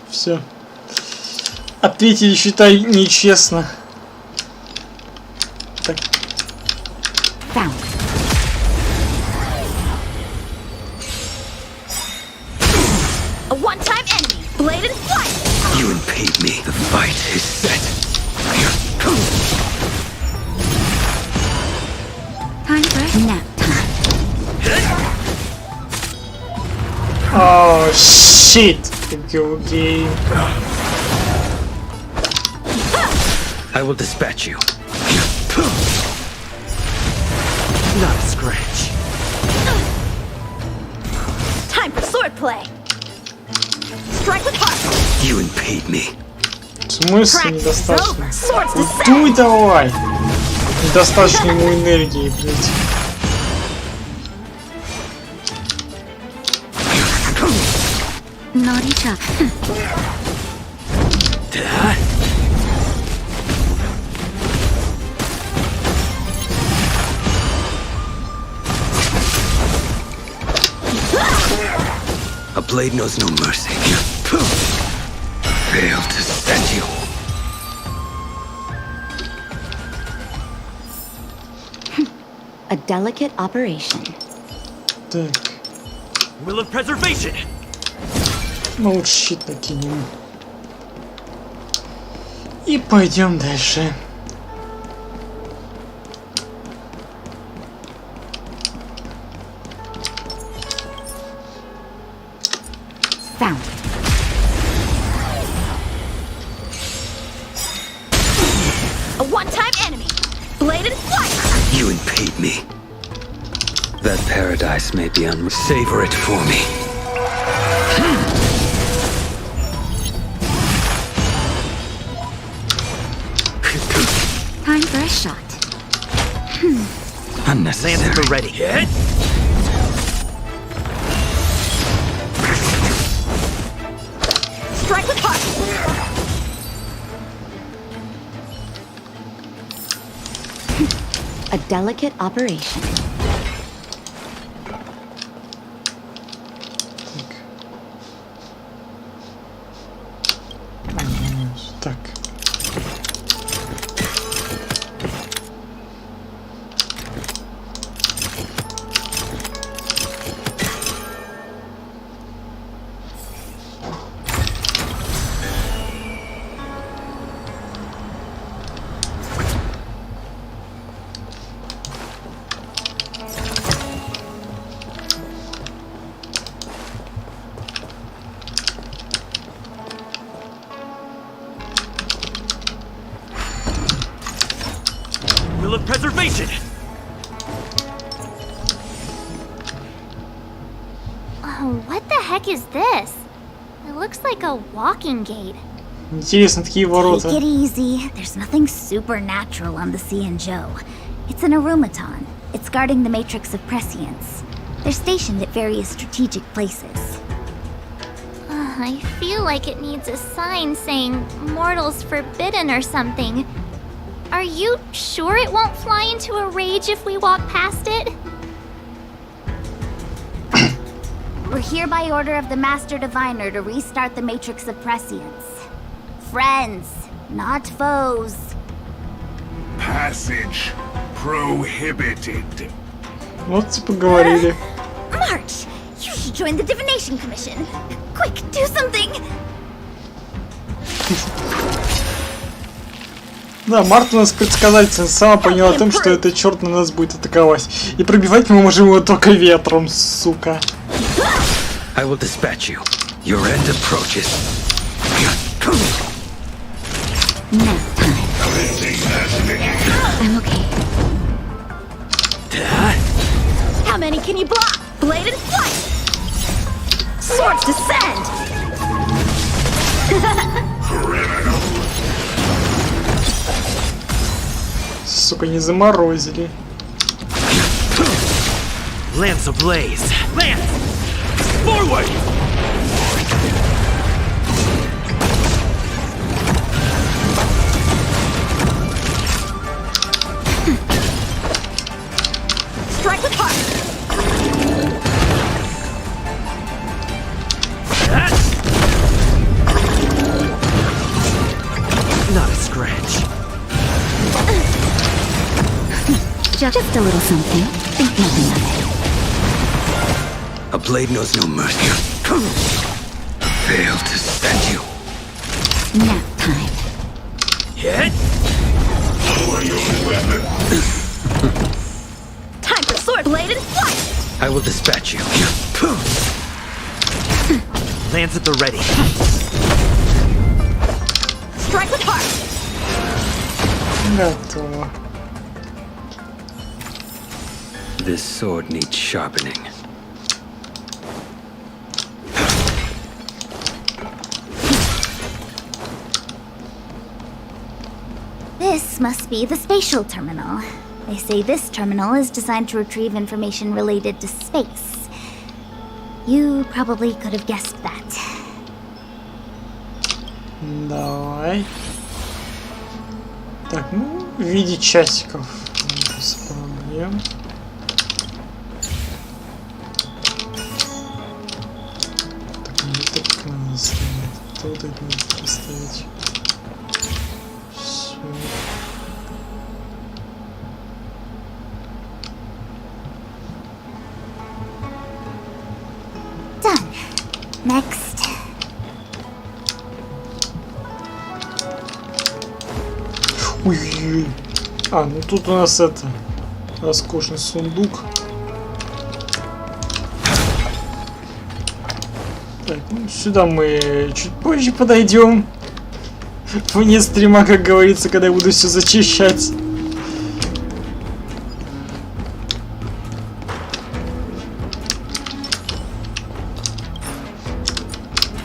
Все. Ответили, считай, нечестно. Так. Found. A one-time enemy, blade and flight. You impede me. The fight is set. Time for nap time. Oh shit! Go game. I will dispatch you. Not a scratch. Time for swordplay. Strike with heart. You impede me. В смысле недостаточно? Swords to set. Дуй давай! Недостаточно ему энергии, блядь. Naughty chop. A blade knows no mercy. Failed to set you. A delicate operation. Так. Will of preservation. Ну лучше щит накинем. И пойдем дальше. Found. A one-time enemy, blade and flight. You impede me. That paradise may be savor it for me. Time for a shot. Unnecessary. Lancer ready. Hit. Strike with heart. A delicate operation. Так. Will of preservation. Oh, what the heck is this? It looks like a walking gate. Интересно, такие ворота. Take it easy. There's nothing supernatural on the C&Joe. It's an aromaton. It's guarding the matrix of prescience. They're stationed at various strategic places. I feel like it needs a sign saying mortals forbidden or something. Are you sure it won't fly into a rage if we walk past it? We're here by order of the Master Diviner to restart the matrix of prescience. Friends, not foes. Passage prohibited. Вот типа говорили. March, you should join the Divination Commission. Quick, do something! Да, Марта у нас предсказательница, сама поняла о том, что этот черт на нас будет атаковать. И пробивать мы можем его только ветром, сука. I will dispatch you. Your end approaches. Nap time. I'm okay. How many can you block? Blade and flight! Swords descend! Сука, не заморозили. Lance ablaze. Lance! Forward! Strike with heart! Not a scratch. Just a little something. Think nothing of A blade knows no mercy. Fail to send you. it. Nap time. Hit! Time for sword blade and flight! I will dispatch you. Lance at the ready. Strike with heart! Готово. This sword needs sharpening. This must be the spatial terminal. They say this terminal is designed to retrieve information related to space. You probably could have guessed that. Давай. Так, ну, в виде часиков. Без проблем. Так, не так надо ставить. Тут это надо поставить. Все. Done. Next. Ой-ой-ой. А, ну тут у нас это роскошный сундук. Так, ну сюда мы чуть позже подойдем. Вне стрима, как говорится, когда я буду все зачищать.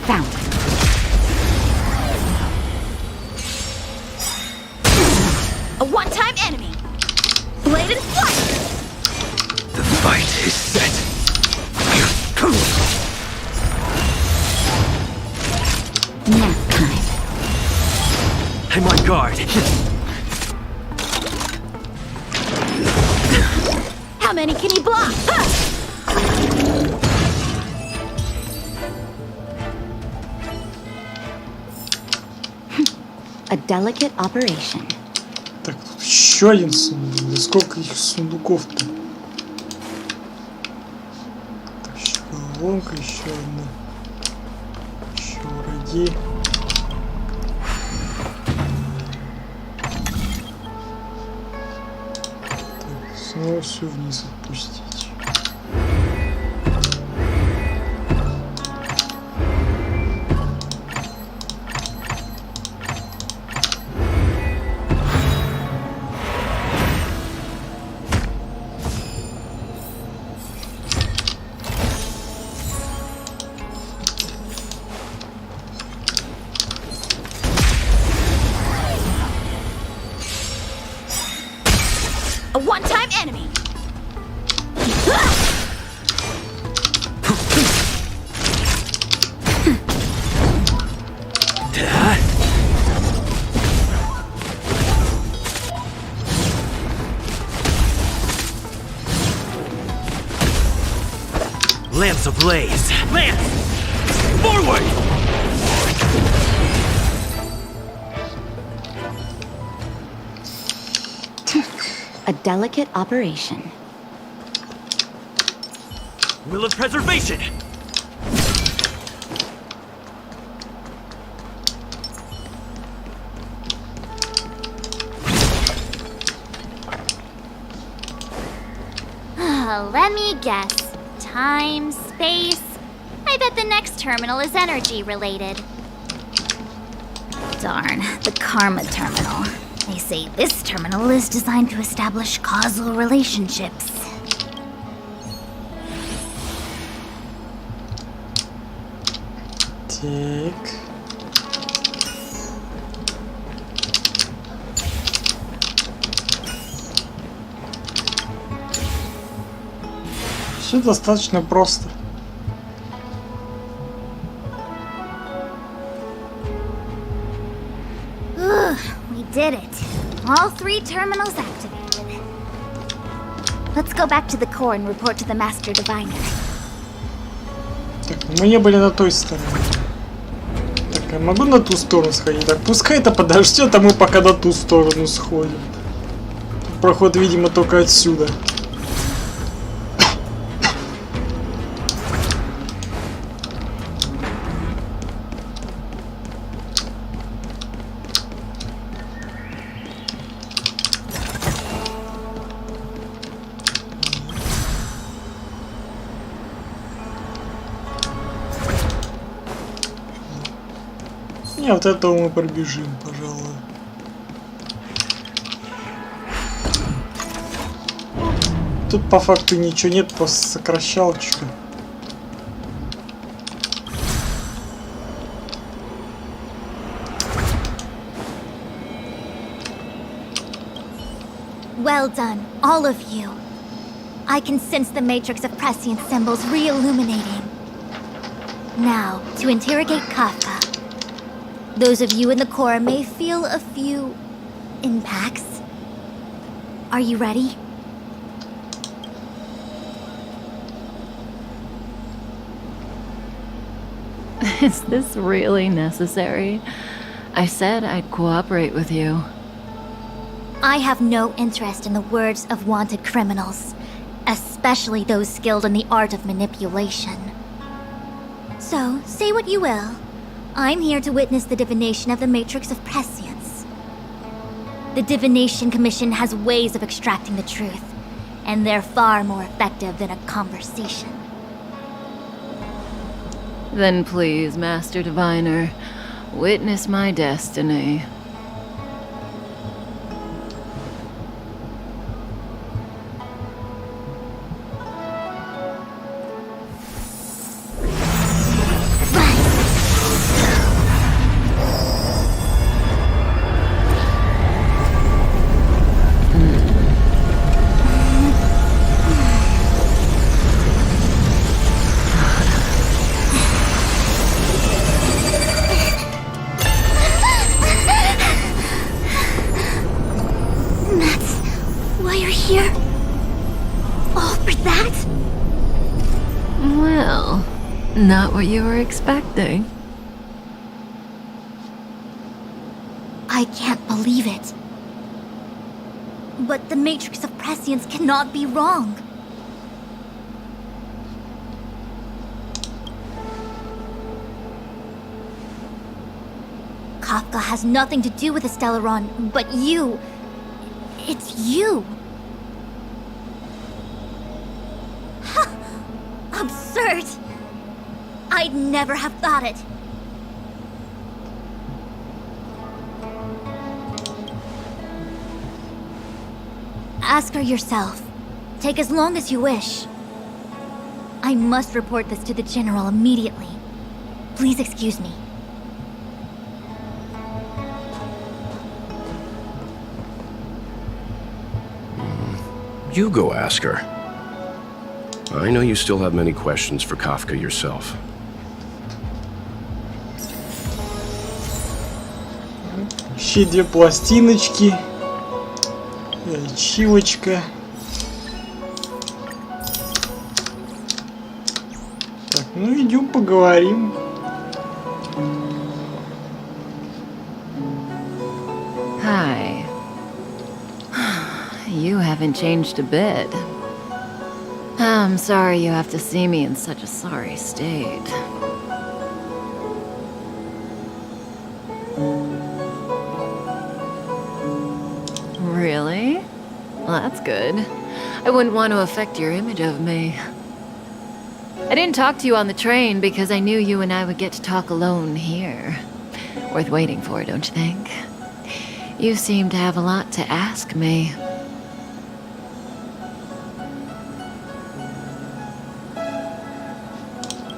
Found. A one-time enemy. Blade and flight! The fight is set. Nap time. I'm on guard. How many can you block? A delicate operation. Так, тут еще один сундук. Да сколько их сундуков-то? Так, еще головоломка, еще одна. Еще враги. Так, снова все вниз отпустить. A one-time enemy. Lance ablaze. Lance! Forward! a delicate operation. Will of preservation! Let me guess. Time, space. I bet the next terminal is energy related. Darn, the karma terminal. They say this terminal is designed to establish causal relationships. Так. Все достаточно просто. We did it. All 3 terminals activated. Let's go back to the core and report to the Master Diviner. Так, мы не были на той стороне. Так, я могу на ту сторону сходить? Так, пускай это подождет, а мы пока на ту сторону сходим. Проход, видимо, только отсюда. Не, вот этого мы пробежим, пожалуй. Тут по факту ничего нет, просто сокращалочка. Well done, all of you. I can sense the matrix of prescient symbols re-illuminating. Now, to interrogate Kafka. Those of you in the core may feel a few impacts. Are you ready? Is this really necessary? I said I'd cooperate with you. I have no interest in the words of wanted criminals, especially those skilled in the art of manipulation. So, say what you will. I'm here to witness the divination of the matrix of prescience. The Divination Commission has ways of extracting the truth, and they're far more effective than a conversation. Then please, Master Diviner, witness my destiny. Not what you were expecting. I can't believe it. But the matrix of prescience cannot be wrong. Kafka has nothing to do with the Stellaron, but you. It's you. Absurd. I'd never have thought it. Ask her yourself. Take as long as you wish. I must report this to the General immediately. Please excuse me. You go ask her. I know you still have many questions for Kafka yourself. Еще 2 пластиночки. Ачивочка. Так, ну идем поговорим. Hi. You have haven't changed a bit. I'm sorry you have to see me in such a sorry state. Really? Well, that's good. I wouldn't want to affect your image of me. I didn't talk to you on the train because I knew you and I would get to talk alone here. Worth waiting for, don't you think? You seem to have a lot to ask me.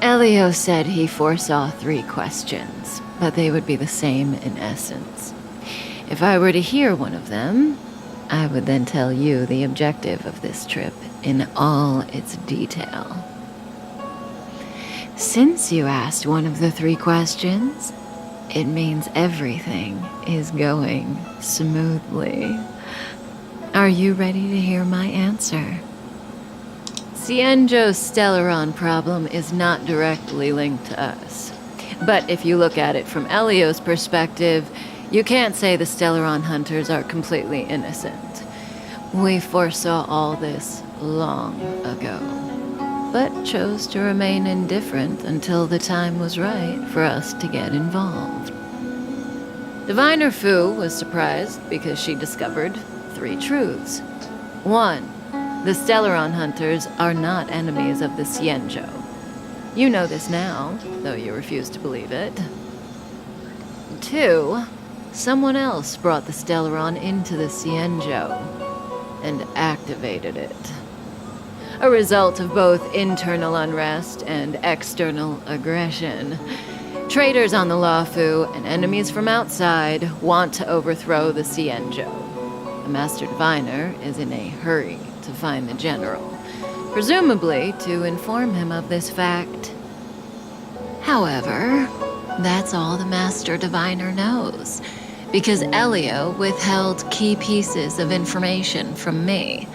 Elio said he foresaw 3 questions, but they would be the same in essence. If I were to hear one of them, I would then tell you the objective of this trip in all its detail. Since you asked one of the 3 questions, it means everything is going smoothly. Are you ready to hear my answer? Cienjo's Stellaron problem is not directly linked to us. But if you look at it from Elio's perspective, you can't say the Stellaron hunters are completely innocent. We foresaw all this long ago, but chose to remain indifferent until the time was right for us to get involved. Diviner Fu was surprised because she discovered 3 truths. 1. The Stellaron hunters are not enemies of the Cienjo. You know this now, though you refuse to believe it. 2. Someone else brought the Stellaron into the Cienjo and activated it. A result of both internal unrest and external aggression. Traitors on the Luofu and enemies from outside want to overthrow the Cienjo. The Master Diviner is in a hurry to find the General, presumably to inform him of this fact. However, that's all the Master Diviner knows, because Elio withheld key pieces of information from me.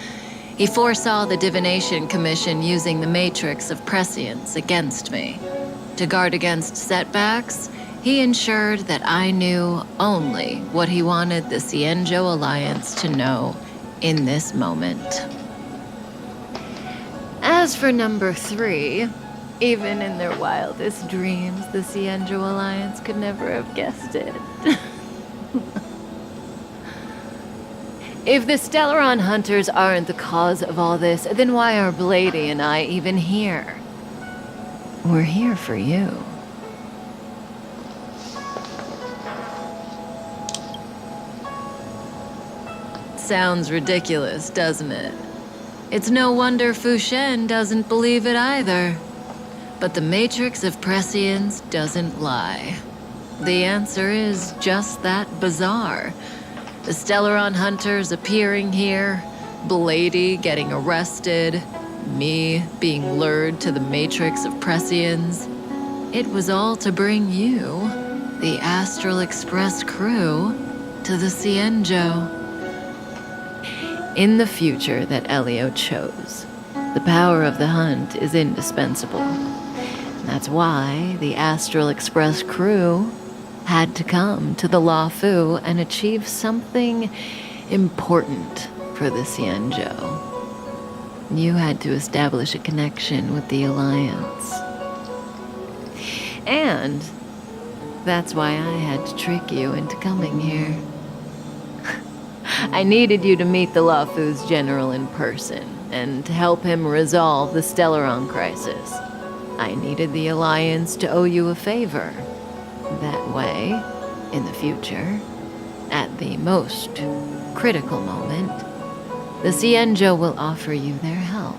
He foresaw the Divination Commission using the matrix of prescience against me. To guard against setbacks, he ensured that I knew only what he wanted the Cienjo Alliance to know in this moment. As for number 3, even in their wildest dreams, the Cienjo Alliance could never have guessed it. If the Stellaron hunters aren't the cause of all this, then why are Blady and I even here? We're here for you. Sounds ridiculous, doesn't it? It's no wonder Fu Shen doesn't believe it either. But the matrix of prescience doesn't lie. The answer is just that bizarre. The Stellaron hunters appearing here, Blady getting arrested, me being lured to the matrix of prescience. It was all to bring you, the Astral Express crew, to the Cienjo. In the future that Elio chose, the power of the hunt is indispensable. That's why the Astral Express crew had to come to the Luofu and achieve something important for the Cienjo. You had to establish a connection with the Alliance. And that's why I had to trick you into coming here. I needed you to meet the Luofu's general in person and to help him resolve the Stellaron crisis. I needed the Alliance to owe you a favor. That way, in the future, at the most critical moment, the Cienjo will offer you their help.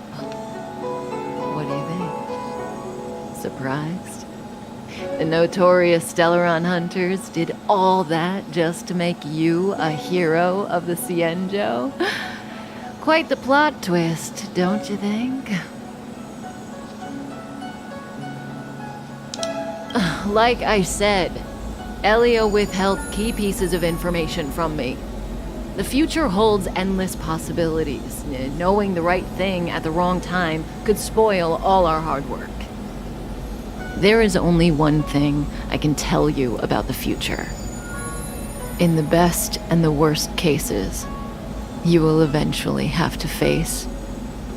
What do you think? Surprised? The notorious Stellaron hunters did all that just to make you a hero of the Cienjo? Quite the plot twist, don't you think? Like I said, Elio withheld key pieces of information from me. The future holds endless possibilities. Knowing the right thing at the wrong time could spoil all our hard work. There is only one thing I can tell you about the future. In the best and the worst cases, you will eventually have to face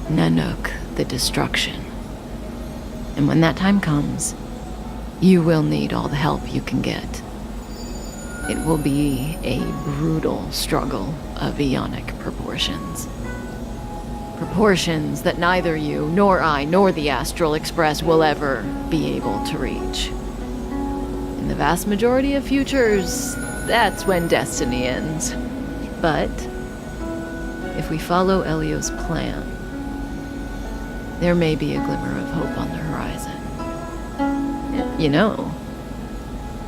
Nanook, the destruction. And when that time comes, you will need all the help you can get. It will be a brutal struggle of eonic proportions. Proportions that neither you, nor I, nor the Astral Express will ever be able to reach. In the vast majority of futures, that's when destiny ends. But if we follow Elio's plan, there may be a glimmer of hope on the horizon. You know,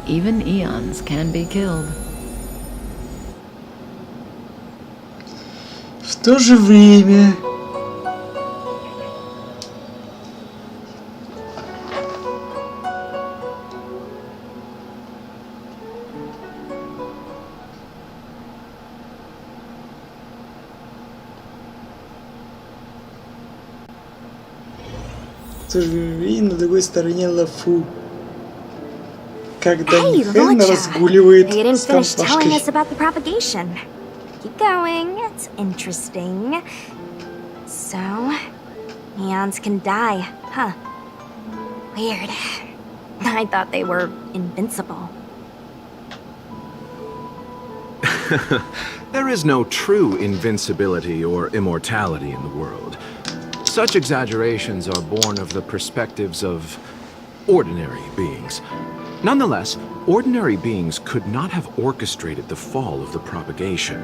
even eons can be killed. В то же время... на другой стороне Лафу. Когда Михаил разгуливает с компашкой. Keep going, it's interesting. So, neons can die, huh? Weird. I thought they were invincible. There is no true invincibility or immortality in the world. Such exaggerations are born of the perspectives of ordinary beings. Nonetheless, ordinary beings could not have orchestrated the fall of the propagation.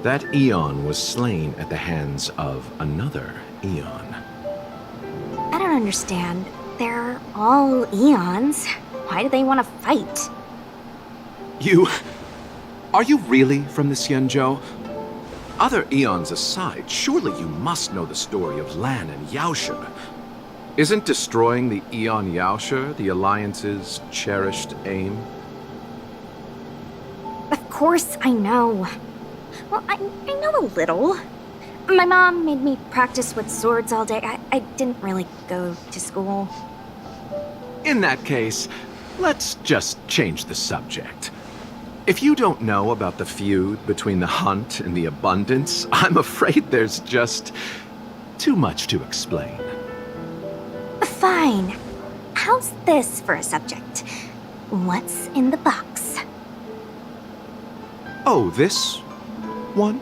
That eon was slain at the hands of another eon. I don't understand. They're all eons. Why do they want to fight? Are you really from the Xianzhou? Other eons aside, surely you must know the story of Lan and Yaoshe. Isn't destroying the Eon Yaoshe the Alliance's cherished aim? Of course I know. Well, I know a little. My mom made me practice with swords all day. I didn't really go to school. In that case, let's just change the subject. If you don't know about the feud between the Hunt and the Abundance, I'm afraid there's just too much to explain. Fine. How's this for a subject? What's in the box? Oh, this one?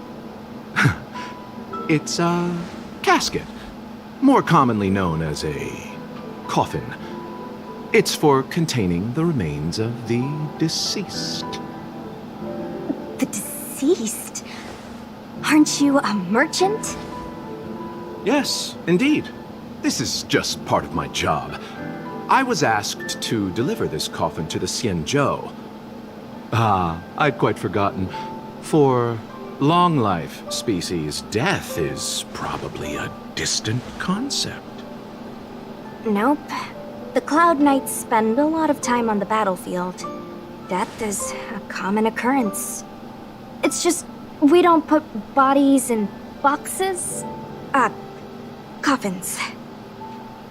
It's a casket, more commonly known as a coffin. It's for containing the remains of the deceased. The deceased? Aren't you a merchant? Yes, indeed. This is just part of my job. I was asked to deliver this coffin to the Xianzhou. I'd quite forgotten. For long life species, death is probably a distant concept. Nope. The Cloud Knights spend a lot of time on the battlefield. Death is a common occurrence. It's just, we don't put bodies in boxes. Coffins.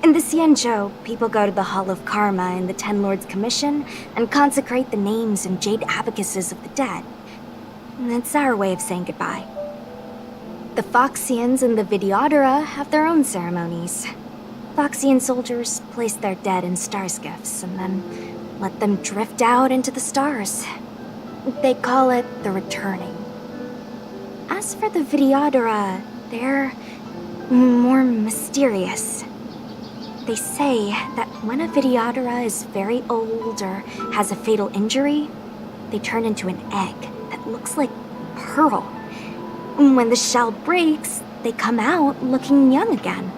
In the Xianzhou, people go to the Hall of Karma in the Ten Lords Commission and consecrate the names and jade abacuses of the dead. It's our way of saying goodbye. The Foxians and the Videodora have their own ceremonies. Foxian soldiers place their dead in star skiffs and then let them drift out into the stars. They call it the returning. As for the Videodora, they're more mysterious. They say that when a Videodora is very old or has a fatal injury, they turn into an egg that looks like pearl. When the shell breaks, they come out looking young again.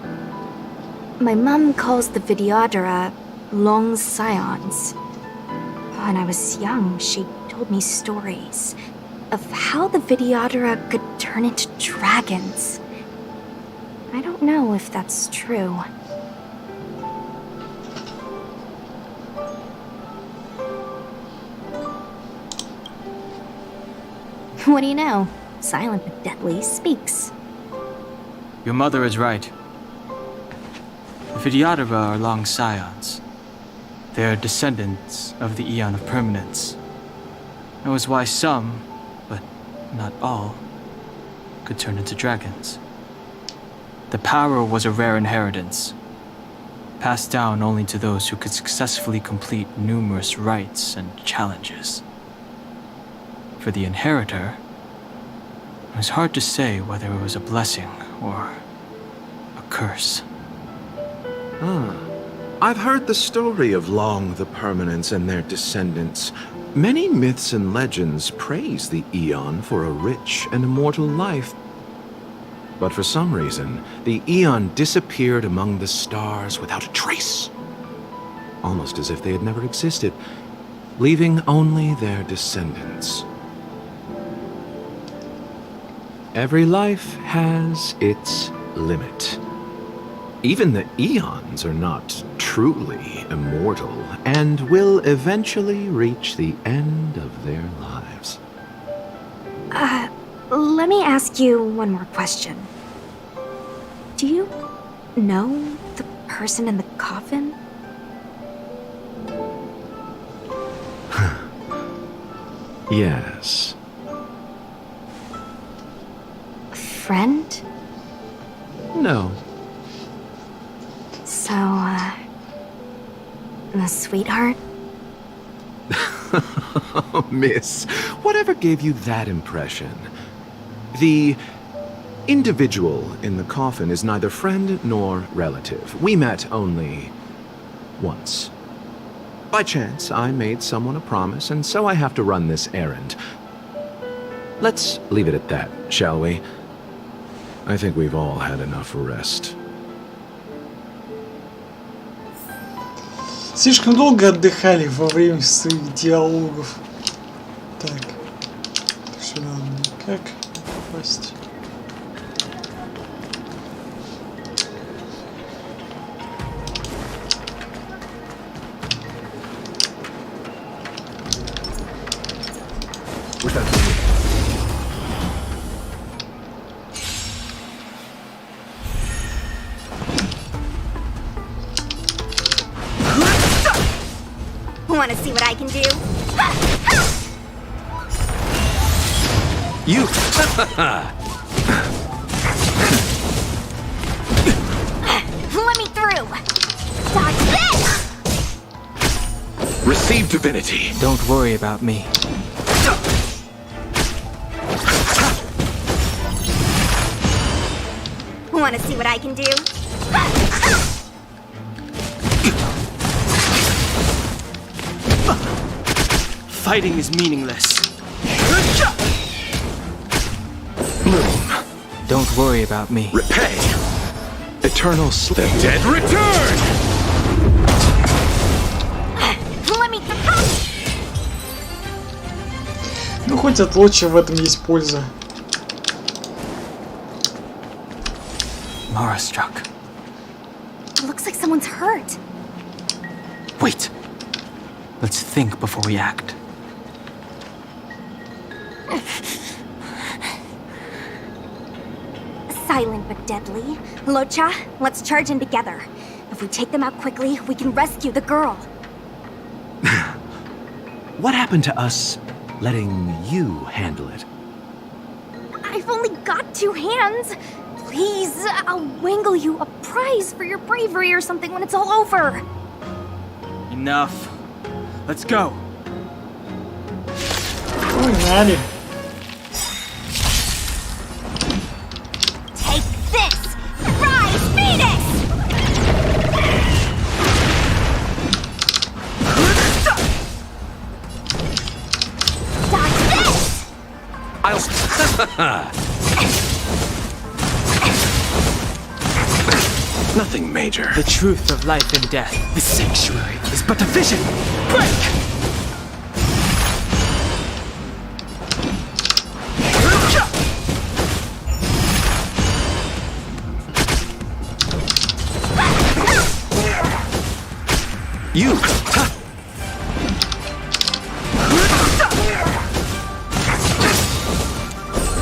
My mom calls the Videodora long scions. When I was young, she told me stories of how the Videodora could turn into dragons. I don't know if that's true. What do you know? Silent but deadly speaks. Your mother is right. The Videodora are long scions. They are descendants of the Eon of Permanence. That was why some, but not all, could turn into dragons. The power was a rare inheritance, passed down only to those who could successfully complete numerous rites and challenges. For the inheritor, it was hard to say whether it was a blessing or a curse. I've heard the story of Long the Permanents and their descendants. Many myths and legends praise the Eon for a rich and immortal life. But for some reason, the Eon disappeared among the stars without a trace. Almost as if they had never existed, leaving only their descendants. Every life has its limit. Even the Eons are not truly immortal and will eventually reach the end of their lives. Let me ask you one more question. Do you know the person in the coffin? Yes. Friend? No. So, a sweetheart? Miss, whatever gave you that impression? The individual in the coffin is neither friend nor relative. We met only once. By chance, I made someone a promise, and so I have to run this errand. Let's leave it at that, shall we? I think we've all had enough rest. Слишком долго отдыхали во время своих диалогов. Так. Сюда никак попасть. Want to see what I can do? You! Let me through! Dodge this! Receive divinity! Don't worry about me. Want to see what I can do? Fighting is meaningless. Bloom! Don't worry about me. Repay! Eternal sleep. The dead return! Let me Ну, хоть от луча в этом есть польза. Mara struck. Looks like someone's hurt. Wait. Let's think before we act. Silent but deadly. Locha, let's charge in together. If we take them out quickly, we can rescue the girl. What happened to us letting you handle it? I've only got 2 hands. Please, I'll wangle you a prize for your bravery or something when it's all over. Enough. Let's go. Погнали. take this! Rise, Venus! Dodge this! I'll... Nothing major. The truth of life and death. The sanctuary is but a vision. Break! You!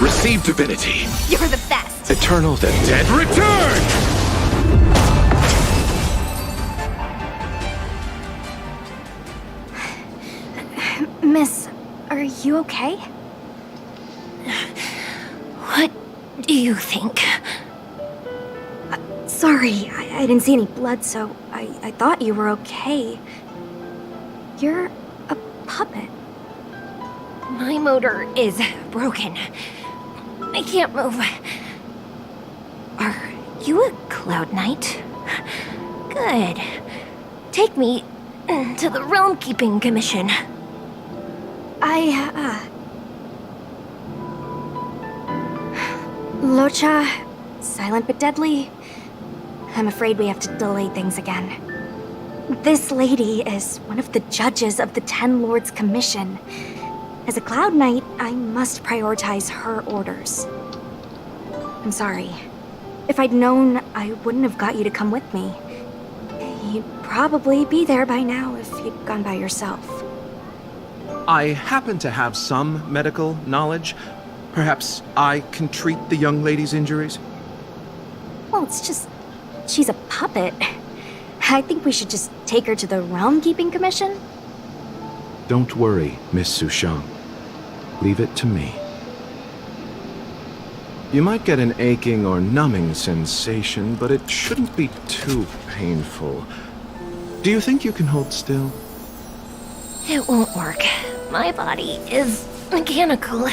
Receive divinity. You're the best. Eternal the dead return! Miss, are you okay? What do you think? Sorry, I didn't see any blood, so I thought you were okay. You're a puppet. My motor is broken. I can't move. Are you a Cloud Knight? Good. Take me to the Realm Keeping Commission. Locha, silent but deadly. I'm afraid we have to delay things again. This lady is one of the judges of the Ten Lords Commission. As a Cloud Knight, I must prioritize her orders. I'm sorry. If I'd known, I wouldn't have got you to come with me. You'd probably be there by now if you'd gone by yourself. I happen to have some medical knowledge. Perhaps I can treat the young lady's injuries? Well, it's just... she's a puppet. I think we should just take her to the Realm Keeping Commission. Don't worry, Miss Sushang. Leave it to me. You might get an aching or numbing sensation, but it shouldn't be too painful. Do you think you can hold still? It won't work. My body is mechanical,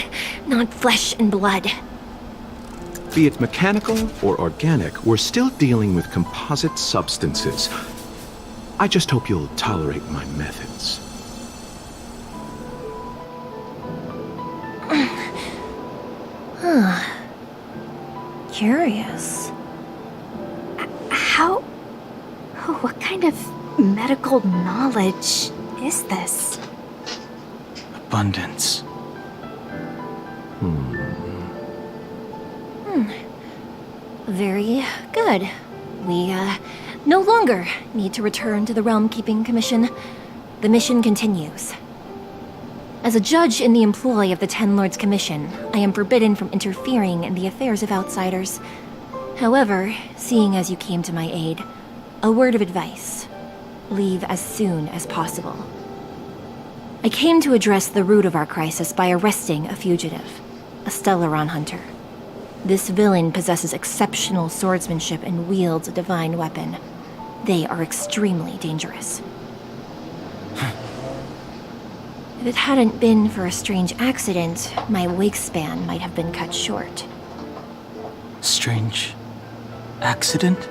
not flesh and blood. Be it mechanical or organic, we're still dealing with composite substances. I just hope you'll tolerate my methods. Huh. Curious. How... what kind of medical knowledge is this? Abundance. Very good. We, no longer need to return to the Realm Keeping Commission. The mission continues. As a judge in the employ of the Ten Lords Commission, I am forbidden from interfering in the affairs of outsiders. However, seeing as you came to my aid, a word of advice. Leave as soon as possible. I came to address the root of our crisis by arresting a fugitive, a Stellaron hunter. This villain possesses exceptional swordsmanship and wields a divine weapon. They are extremely dangerous. If it hadn't been for a strange accident, my wingspan might have been cut short. Strange accident?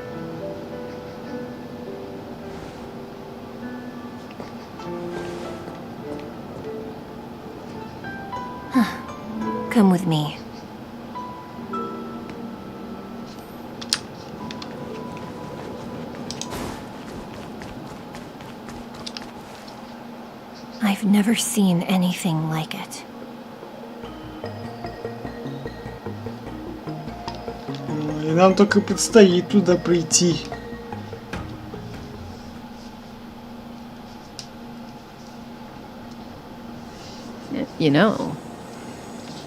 Come with me. I've never seen anything like it. И нам только предстоит туда прийти. You know,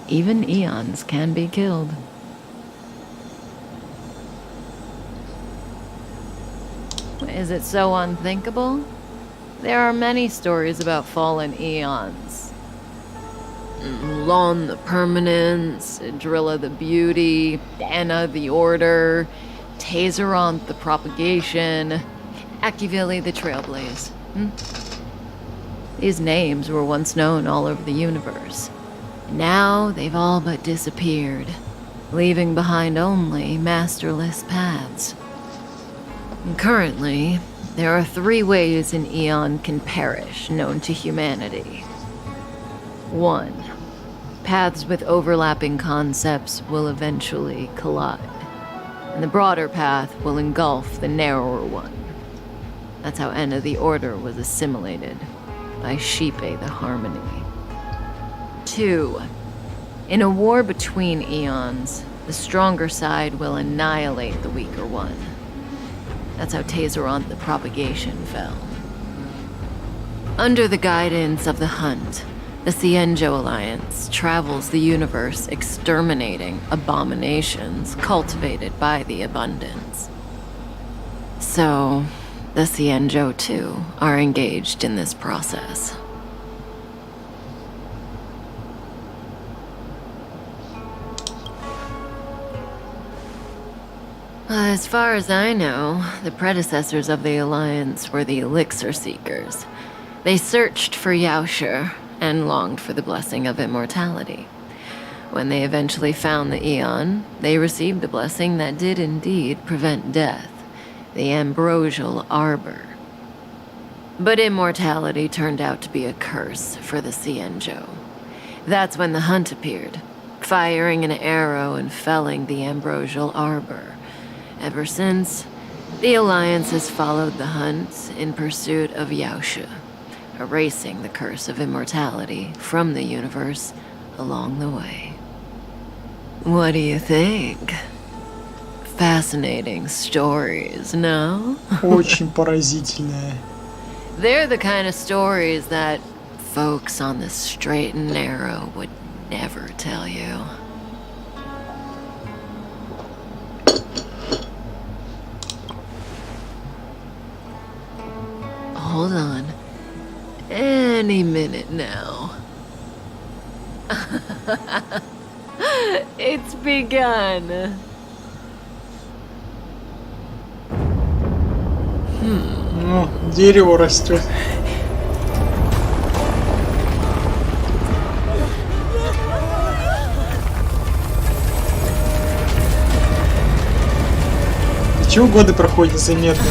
even eons can be killed. Is it so unthinkable? There are many stories about fallen eons. Lon the Permanence, Drilla the Beauty, Anna the Order, Tazeronth the Propagation, Akivili the Trailblaze. These names were once known all over the universe. Now they've all but disappeared, leaving behind only masterless paths. And currently, there are 3 ways an eon can perish known to humanity. 1. Paths with overlapping concepts will eventually collide, and the broader path will engulf the narrower one. That's how Enna the Order was assimilated, by Shipe the Harmony. 2. In a war between eons, the stronger side will annihilate the weaker one. That's how Tazeronth the Propagation fell. Under the guidance of the Hunt, the Cienjo Alliance travels the universe exterminating abominations cultivated by the Abundance. So, the Cienjo, too, are engaged in this process. As far as I know, the predecessors of the Alliance were the Elixir Seekers. They searched for Yaoshe and longed for the blessing of immortality. When they eventually found the Aeon, they received the blessing that did indeed prevent death, the Ambrosial Arbor. But immortality turned out to be a curse for the Xianzhou. That's when the Hunt appeared, firing an arrow and felling the Ambrosial Arbor. Ever since, the Alliance has followed the Hunt in pursuit of Yaoshe, erasing the curse of immortality from the universe along the way. What do you think? Fascinating stories, no? Очень поразительная. They're the kind of stories that folks on the straight and narrow would never tell you. Hold on. Any minute now. It's begun. Ну, дерево растет. И чего годы проходят заметно?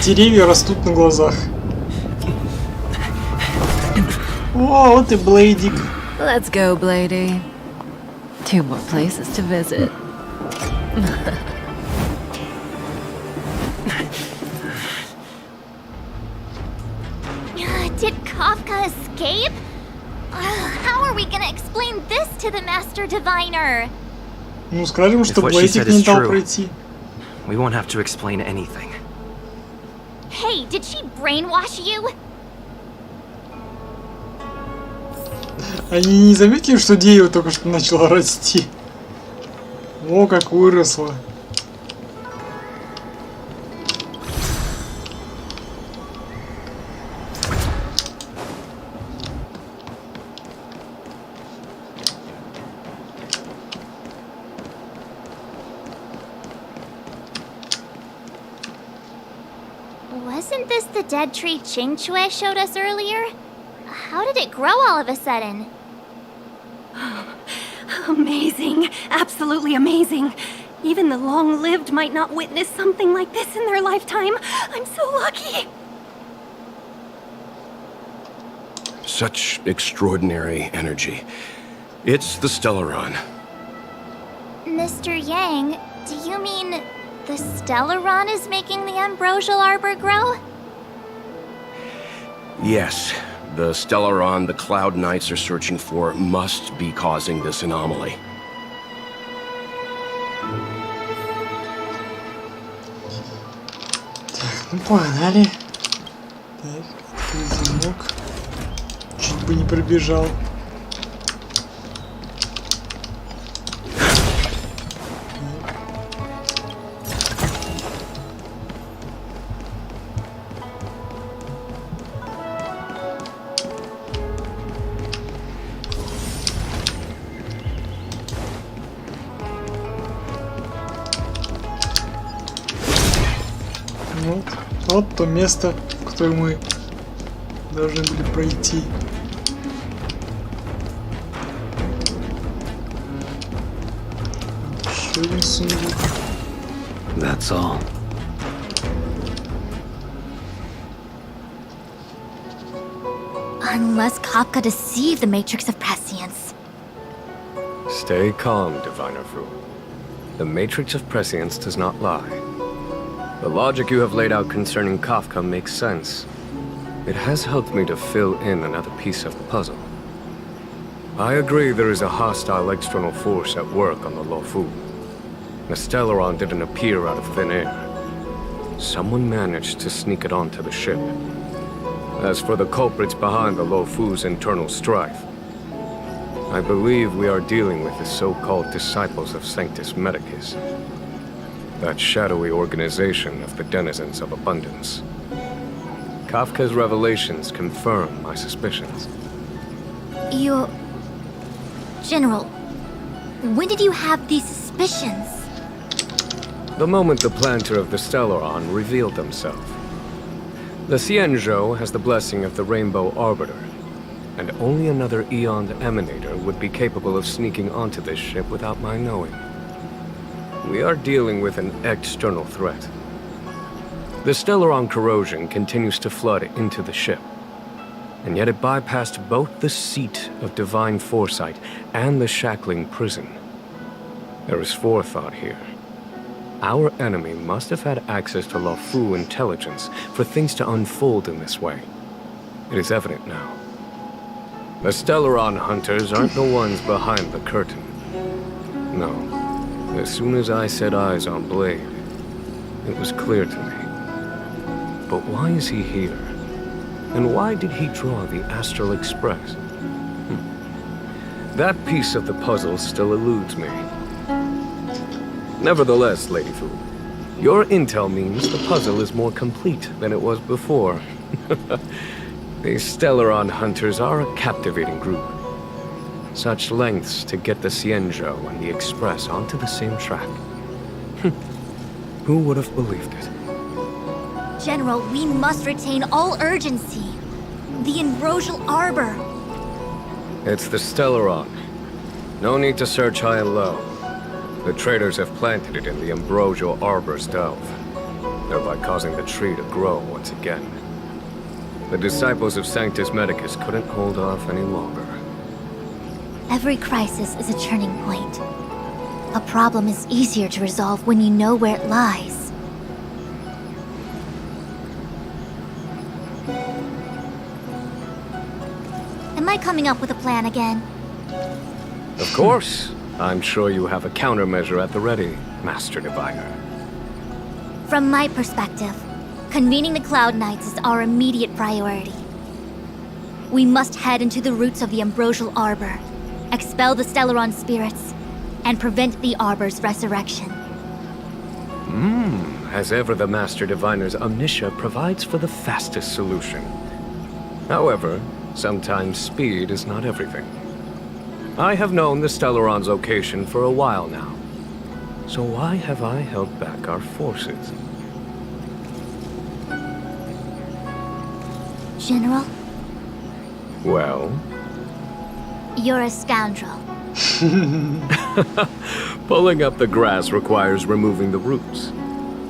Деревья растут на глазах. О, вот и Блейдик. Let's go, Blady. 2 more places to visit. Did Kafka escape? How are we gonna explain this to the Master Diviner? Ну, скажем, что If what she Блейдик said не is дал true, пройти. we won't have to explain anything. Hey, did she brainwash you? Они не заметили, что дерево только что начало расти? О, как выросло. Wasn't this the dead tree Qingchui showed us earlier? How did it grow all of a sudden? Amazing. Absolutely amazing. Even the long-lived might not witness something like this in their lifetime. I'm so lucky. Such extraordinary energy. It's the Stellaron. Mr. Yang, do you mean the Stellaron is making the Ambrosial Arbor grow? Yes, the Stellaron the Cloud Knights are searching for must be causing this anomaly. Так, ну погнали. Так, открыть замок. Чуть бы не пробежал. Вот то место, в которое мы должны были пройти. Еще один сундук. That's all. Unless Kafka deceived the Matrix of Prescience. Stay calm, Diviner Fu. The Matrix of Prescience does not lie. The logic you have laid out concerning Kafka makes sense. It has helped me to fill in another piece of the puzzle. I agree there is a hostile external force at work on the Luofu. The Stellaron didn't appear out of thin air. Someone managed to sneak it onto the ship. As for the culprits behind the Luofu's internal strife, I believe we are dealing with the so-called disciples of Sanctus Medicus. That shadowy organization of the denizens of abundance. Kafka's revelations confirm my suspicions. You... General, when did you have these suspicions? the moment the planter of the Stellaron revealed himself. The Xianzhou has the blessing of the Rainbow Arbiter, and only another Eon Emanator would be capable of sneaking onto this ship without my knowing. We are dealing with an external threat. The Stellaron corrosion continues to flood into the ship, and yet it bypassed both the seat of divine foresight and the shackling prison. There is forethought here. Our enemy must have had access to Luofu intelligence for things to unfold in this way. It is evident now. The Stellaron hunters aren't the ones behind the curtain. No. As soon as I set eyes on Blade, it was clear to me. But why is he here? And why did he draw the Astral Express? That piece of the puzzle still eludes me. Nevertheless, Lady Fu, your intel means the puzzle is more complete than it was before. These Stellaron hunters are a captivating group. Such lengths to get the Xianzhou and the Express onto the same track. Who would have believed it? General, we must retain all urgency. The Ambrosial Arbor. It's the Stellaron. No need to search high and low. The traders have planted it in the Ambrosial Arbor's delve, thereby causing the tree to grow once again. The disciples of Sanctus Medicus couldn't hold off any longer. Every crisis is a turning point. A problem is easier to resolve when you know where it lies. Am I coming up with a plan again? Of course. I'm sure you have a countermeasure at the ready, Master Diviner. From my perspective, convening the Cloud Knights is our immediate priority. We must head into the roots of the Ambrosial Arbor, expel the Stellaron spirits, and prevent the Arbor's resurrection. As ever, the Master Diviner's omniscia provides for the fastest solution. However, sometimes speed is not everything. I have known the Stellaron's location for a while now. So why have I held back our forces? General? Well? You're a scoundrel. Pulling up the grass requires removing the roots.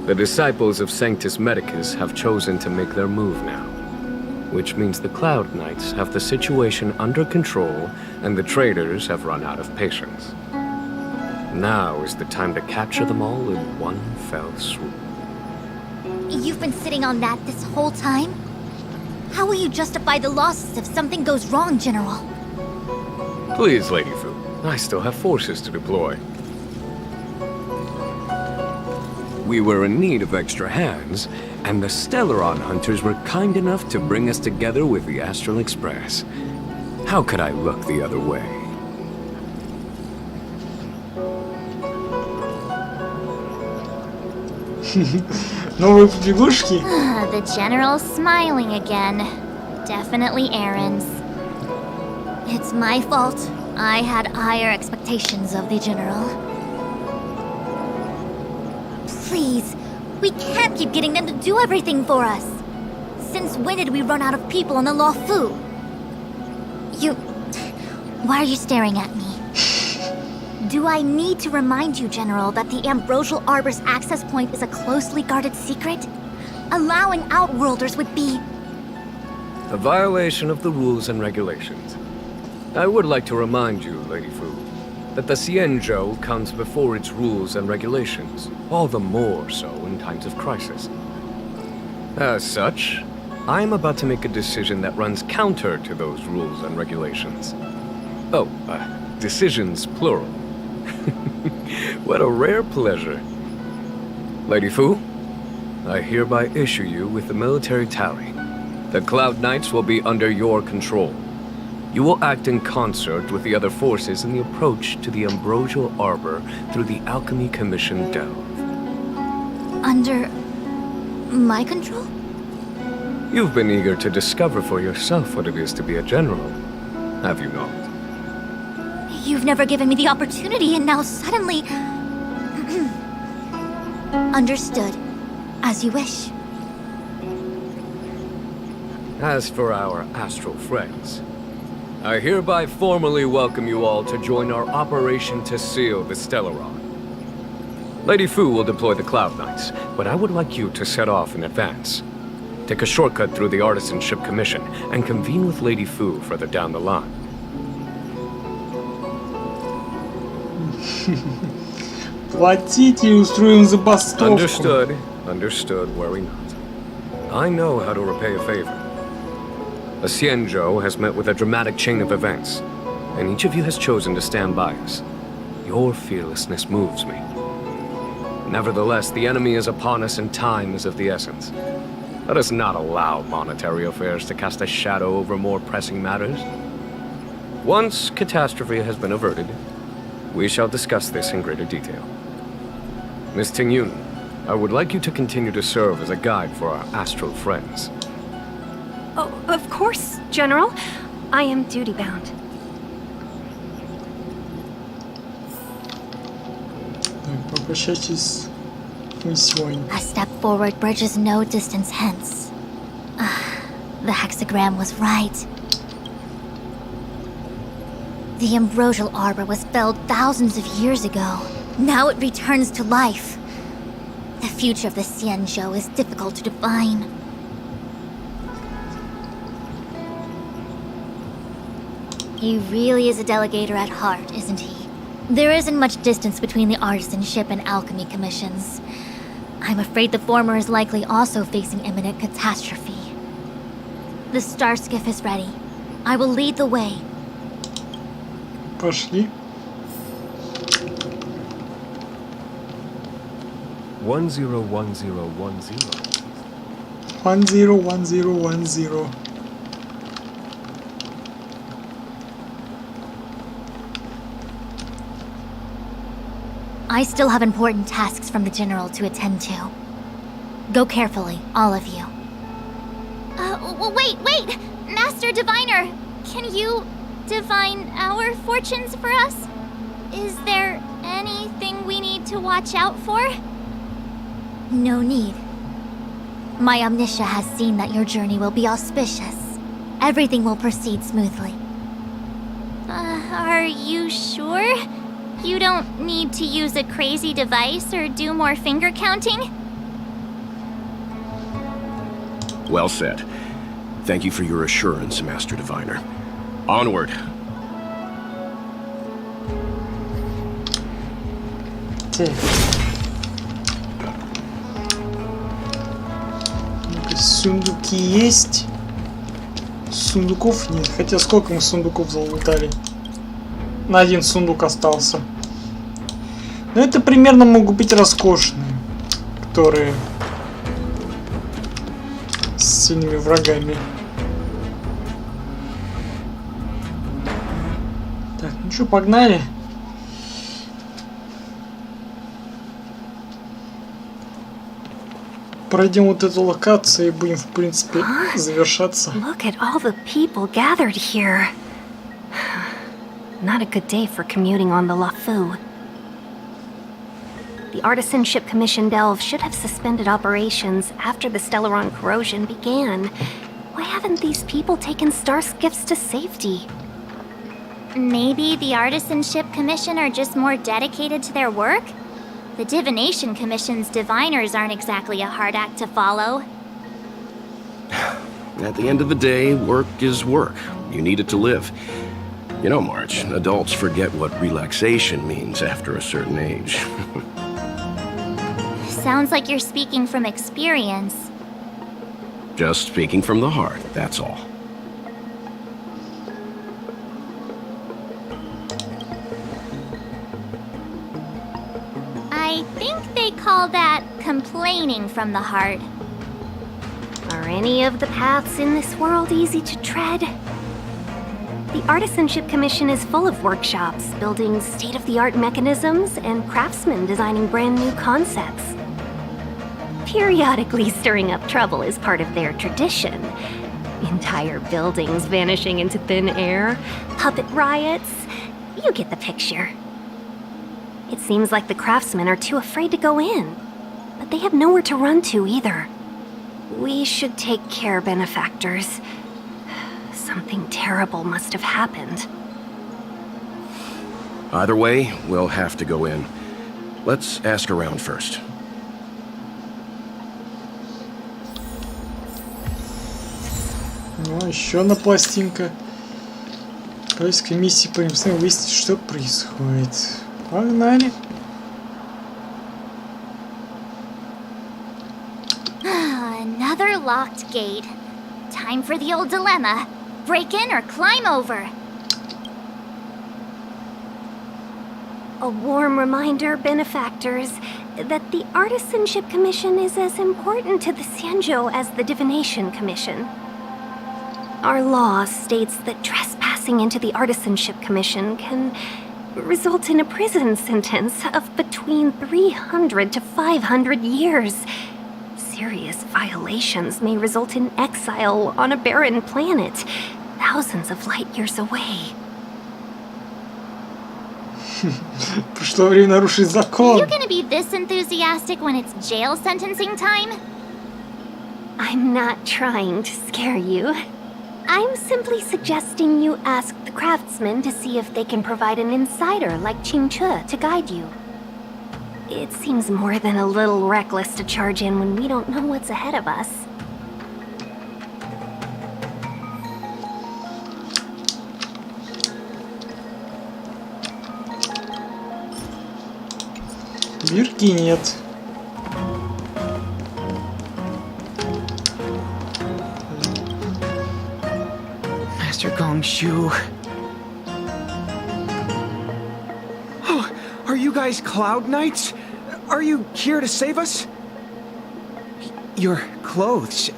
The disciples of Sanctus Medicus have chosen to make their move now, which means the Cloud Knights have the situation under control and the traders have run out of patience. Now is the time to capture them all in one fell swoop. You've been sitting on that this whole time? How will you justify the losses if something goes wrong, General? Please, Lady Fu, I still have forces to deploy. We were in need of extra hands, and the Stellaron hunters were kind enough to bring us together with the Astral Express. How could I look the other way? Новые побегушки? The General's smiling again. Definitely Aaron's. It's my fault. I had higher expectations of the General. Please, we can't keep getting them to do everything for us. Since when did we run out of people on the Luofu? Why are you staring at me? Do I need to remind you, General, that the Ambrosial Arbor's access point is a closely guarded secret? Allowing Outworlders would be... A violation of the rules and regulations. I would like to remind you, Lady Fu, that the Xianzhou comes before its rules and regulations, all the more so in times of crisis. As such, I am about to make a decision that runs counter to those rules and regulations. Oh, decisions plural. What a rare pleasure. Lady Fu, I hereby issue you with the military tally. The Cloud Knights will be under your control. You will act in concert with the other forces in the approach to the Ambrosial Arbor through the Alchemy Commission delve. Under... my control? You've been eager to discover for yourself what it is to be a general, have you not? You've never given me the opportunity, and now suddenly... Understood. As you wish. As for our astral friends, I hereby formally welcome you all to join our operation to seal the Stellaron. Lady Fu will deploy the Cloud Knights, but I would like you to set off in advance. Take a shortcut through the Artisanship Commission and convene with Lady Fu further down the line. Платите и устроим забастовку. Understood. Understood. Worry not. I know how to repay a favor. A Xianzhou has met with a dramatic chain of events, and each of you has chosen to stand by us. Your fearlessness moves me. Nevertheless, the enemy is upon us and time is of the essence. Let us not allow monetary affairs to cast a shadow over more pressing matters. Once catastrophe has been averted, we shall discuss this in greater detail. Miss Tingyun, I would like you to continue to serve as a guide for our astral friends. Oh, of course, General. I am duty-bound. Попрощайтесь с миссионью. A step forward bridges no distance hence. The hexagram was right. The ambrosial arbor was felled thousands of years ago. Now it returns to life. The future of the Xianzhou is difficult to define. He really is a delegator at heart, isn't he? There isn't much distance between the Artisanship and Alchemy Commissions. I'm afraid the former is likely also facing imminent catastrophe. The star skiff is ready. I will lead the way. Пошли. 101010. 101010. I still have important tasks from the General to attend to. Go carefully, all of you. Wait! Master Diviner! Can you divine our fortunes for us? Is there anything we need to watch out for? No need. My Omniscia has seen that your journey will be auspicious. Everything will proceed smoothly. Are you sure? You don't need to use a crazy device or do more finger counting? Well said. Thank you for your assurance, Master Diviner. Onward. Сундуки есть. Сундуков нет. Хотя сколько мы сундуков залутали? На один сундук остался. Но это примерно могут быть роскошные, которые с сильными врагами. Так, ну что, погнали. Пройдем вот эту локацию и будем, в принципе, завершаться. Look at all the people gathered here. Not a good day for commuting on the Lafu. The Artisanship Commission Delve should have suspended operations after the Stellaron corrosion began. Why haven't these people taken star skiffs to safety? Maybe the Artisanship Commission are just more dedicated to their work? The Divination Commission's diviners aren't exactly a hard act to follow. At the end of the day, work is work. You need it to live. You know, March, adults forget what relaxation means after a certain age. Sounds like you're speaking from experience. Just speaking from the heart, that's all. I think they call that complaining from the heart. Are any of the paths in this world easy to tread? The Artisanship Commission is full of workshops, building state-of-the-art mechanisms, and craftsmen designing brand new concepts. Periodically stirring up trouble is part of their tradition. Entire buildings vanishing into thin air, puppet riots. You get the picture. It seems like the craftsmen are too afraid to go in. but they have nowhere to run to either. We should take care, benefactors. Something terrible must have happened. Either way, we'll have to go in. Let's ask around first. Ну, еще одна пластинка. Поиск миссии по выяснить, что происходит. Погнали. Another locked gate. Time for the old dilemma. Break in or climb over. A warm reminder, benefactors, that the Artisanship Commission is as important to the Xianzhou as the Divination Commission. Our law states that trespassing into the Artisanship Commission can result in a prison sentence of between 300 to 500 years. Serious violations may result in exile on a barren planet, thousands of light years away. Пришло время нарушить закон. You gonna be this enthusiastic when it's jail sentencing time? I'm not trying to scare you. I'm simply suggesting you ask the craftsmen to see if they can provide an insider like Qingche to guide you. It seems more than a little reckless to charge in when we don't know what's ahead of us. Дверки нет. Master Gongshu. Oh, are you guys Cloud Knights? Are you here to save us? Your clothes.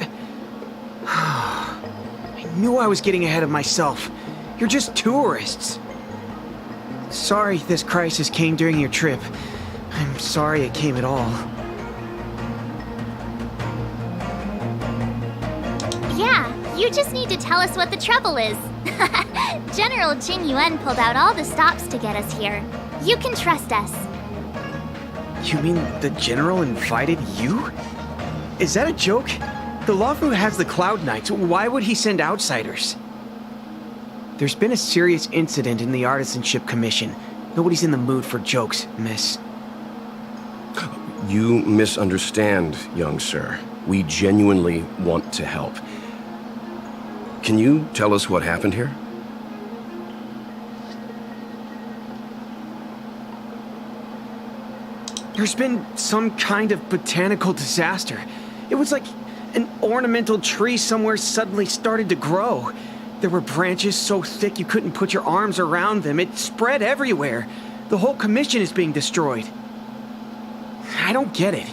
I knew I was getting ahead of myself. You're just tourists. Sorry this crisis came during your trip. I'm sorry it came at all. Yeah, you just need to tell us what the trouble is. General Jing Yuan pulled out all the stops to get us here. You can trust us. You mean the General invited you? Is that a joke? The Luofu has the Cloud Knights. Why would he send outsiders? There's been a serious incident in the Artisanship Commission. Nobody's in the mood for jokes, miss. You misunderstand, young sir. We genuinely want to help. Can you tell us what happened here? There's been some kind of botanical disaster. It was like an ornamental tree somewhere suddenly started to grow. There were branches so thick you couldn't put your arms around them. It spread everywhere. The whole commission is being destroyed. I don't get it.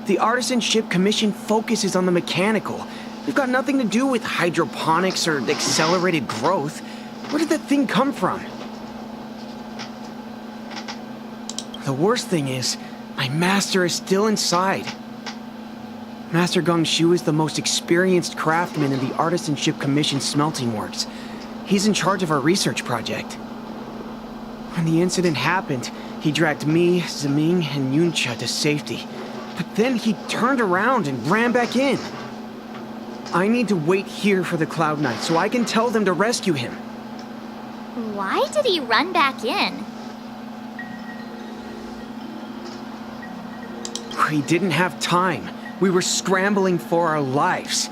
The Artisanship Commission focuses on the mechanical. We've got nothing to do with hydroponics or accelerated growth. Where did that thing come from? The worst thing is, my master is still inside. Master Gongshu is the most experienced craftsman in the Artisanship Commission smelting works. He's in charge of our research project. When the incident happened, he dragged me, Zeming, and Yuncha to safety. But then he turned around and ran back in. I need to wait here for the Cloud Knight so I can tell them to rescue him. Why did he run back in? We didn't have time. We were scrambling for our lives.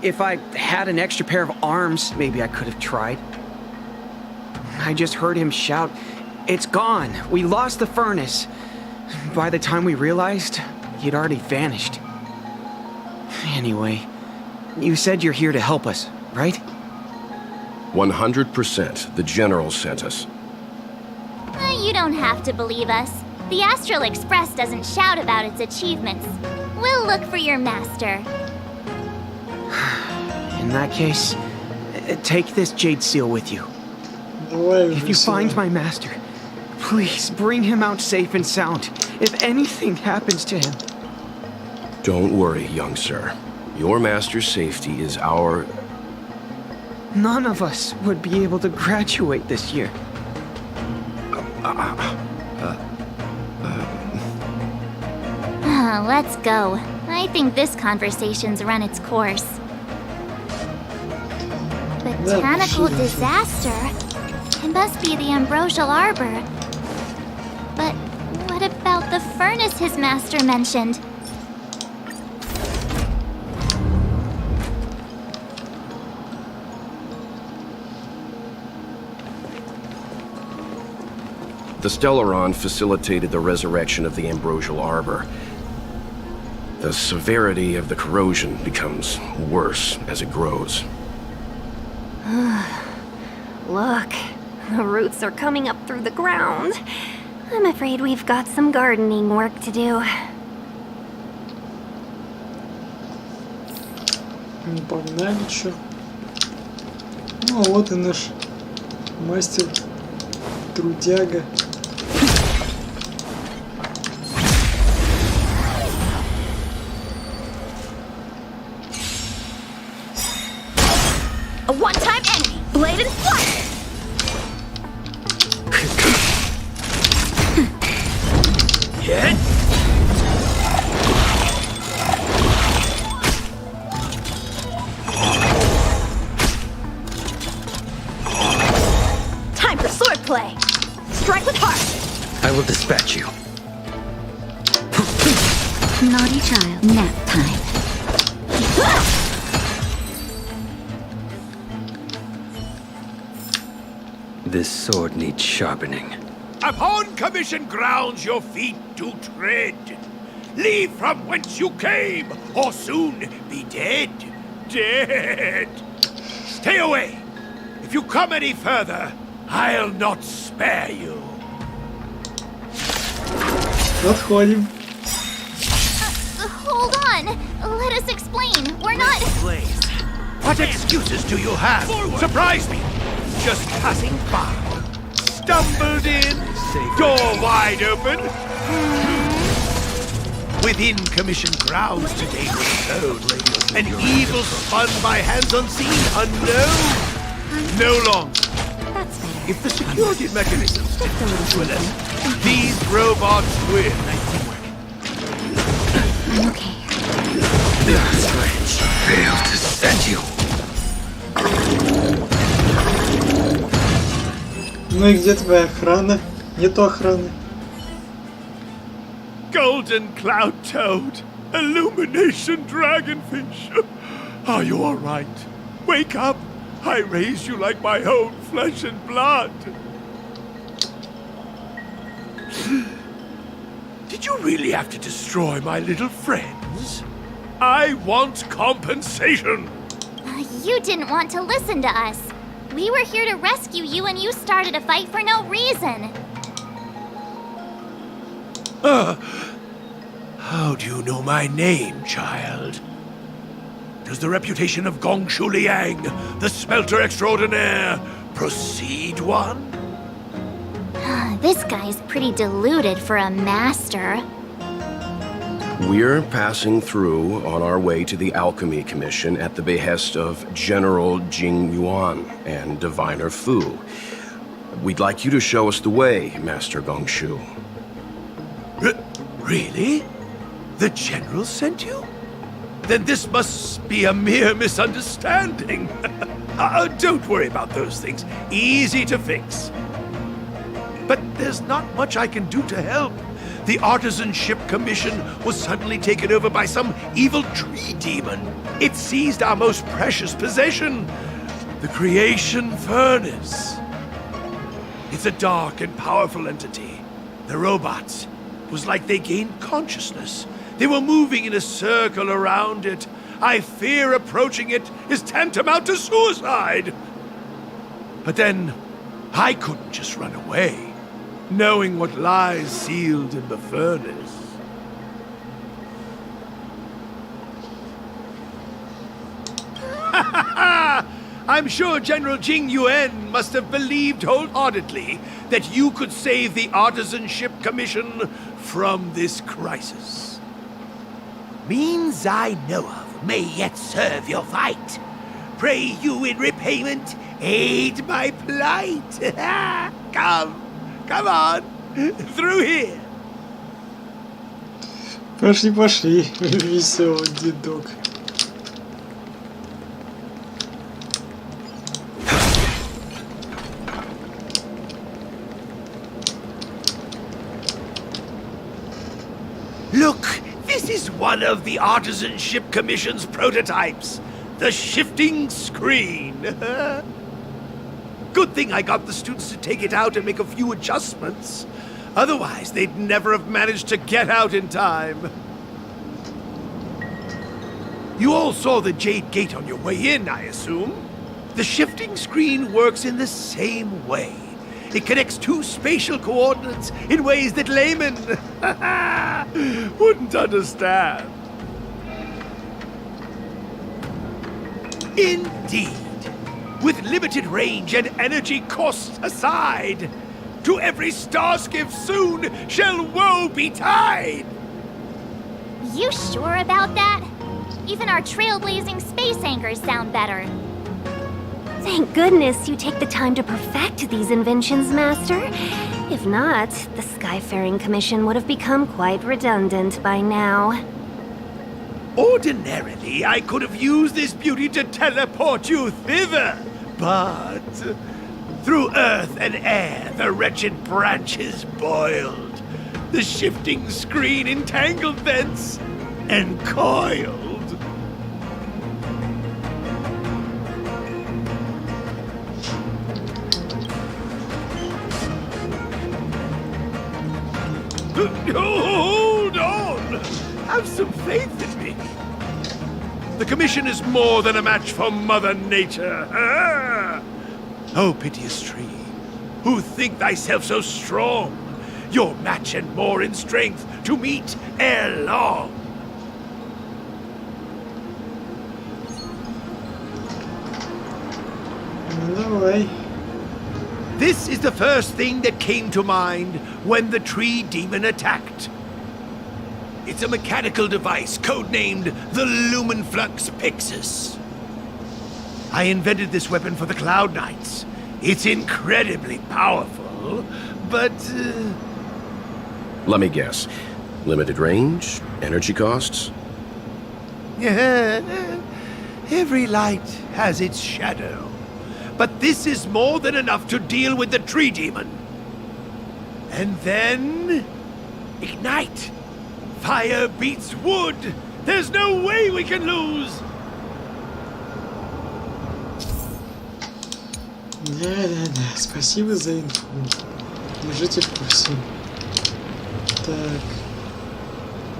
If I had an extra pair of arms, maybe I could have tried. I just heard him shout, "It's gone! We lost the furnace!" By the time we realized, he'd already vanished. Anyway, you said you're here to help us, right? 100%. The General sent us. You don't have to believe us. The Astral Express doesn't shout about its achievements. We'll look for your master. In that case, take this jade seal with you. If you find my master, please bring him out safe and sound. If anything happens to him. Don't worry, young sir. Your master's safety is our... None of us would be able to graduate this year. Let's go. I think this conversation's run its course. Botanical disaster? It must be the ambrosial arbor. But what about the furnace his master mentioned? The Stellaron facilitated the resurrection of the ambrosial arbor. The severity of the corrosion becomes worse as it grows. Look, the roots are coming up through the ground. I'm afraid we've got some gardening work to do. Погнали, чё? Ну, а вот и наш мастер, трудяга. A one-time enemy, blade and flight! Hit! Time for swordplay! Strike with heart! I will dispatch you. Naughty child, nap time. This sword needs sharpening. Upon commission grounds your feet do tread. Leave from whence you came, or soon be dead. Dead. Stay away. If you come any further, I'll not spare you. Отходим. Hold on. Let us explain. We're not... What excuses do you have? Surprise me. Just passing by. Stumbled in, door wide open. Within commission grounds today was sown. An evil spun by hands unseen, unknown. No longer. If the security mechanisms will us, these robots win. I'm okay. This wrench failed to set you. Ну и где твоя охрана? Нету охраны. Golden cloud toad, illumination dragonfish. Are you all right? Wake up. I raised you like my own flesh and blood. Did you really have to destroy my little friends? I want compensation. You didn't want to listen to us. We were here to rescue you and you started a fight for no reason. How do you know my name, child? Does the reputation of Gongshu Liang, the smelter extraordinaire, precede one? This guy's pretty deluded for a master. We're passing through on our way to the Alchemy Commission at the behest of General Jing Yuan and Diviner Fu. We'd like you to show us the way, Master Gongshu. Really? The General sent you? Then this must be a mere misunderstanding. Don't worry about those things. Easy to fix. But there's not much I can do to help. The Artisanship Commission was suddenly taken over by some evil tree demon. It seized our most precious possession, the Creation Furnace. It's a dark and powerful entity. The robots, it was like they gained consciousness. They were moving in a circle around it. I fear approaching it is tantamount to suicide. But then, I couldn't just run away, knowing what lies sealed in the furnace. I'm sure General Jing Yuan must have believed wholeheartedly that you could save the Artisanship Commission from this crisis. Means I know of may yet serve your fight. Pray you in repayment aid my plight. Come on, through here. Пошли, веселый дедок. Look, this is one of the Artisanship Commission's prototypes. The shifting screen. Good thing I got the students to take it out and make a few adjustments. Otherwise, they'd never have managed to get out in time. You all saw the Jade Gate on your way in, I assume? The shifting screen works in the same way. It connects two spatial coordinates in ways that laymen wouldn't understand. Indeed. With limited range and energy costs aside, to every starskiff soon shall woe betide! You sure about that? Even our trailblazing space anchors sound better. Thank goodness you take the time to perfect these inventions, Master. If not, the Skyfaring Commission would have become quite redundant by now. Ordinarily, I could have used this beauty to teleport you thither, but through earth and air, the wretched branches boiled. The shifting screen entangled thence and coiled. Hold on! Have some faith in me. The Commission is more than a match for Mother Nature. Oh, piteous tree, who think thyself so strong, your match and more in strength to meet ere long. No way. This is the first thing that came to mind when the tree demon attacked. It's a mechanical device codenamed the Lumenflux Pixis. I invented this weapon for the Cloud Knights. It's incredibly powerful, but... Let me guess. Limited range? Energy costs? Yeah, every light has its shadow. But this is more than enough to deal with the tree demon. And then... ignite! Fire beats wood! There's no way we can lose! Да, спасибо за инфу. Держите в курсе. Так.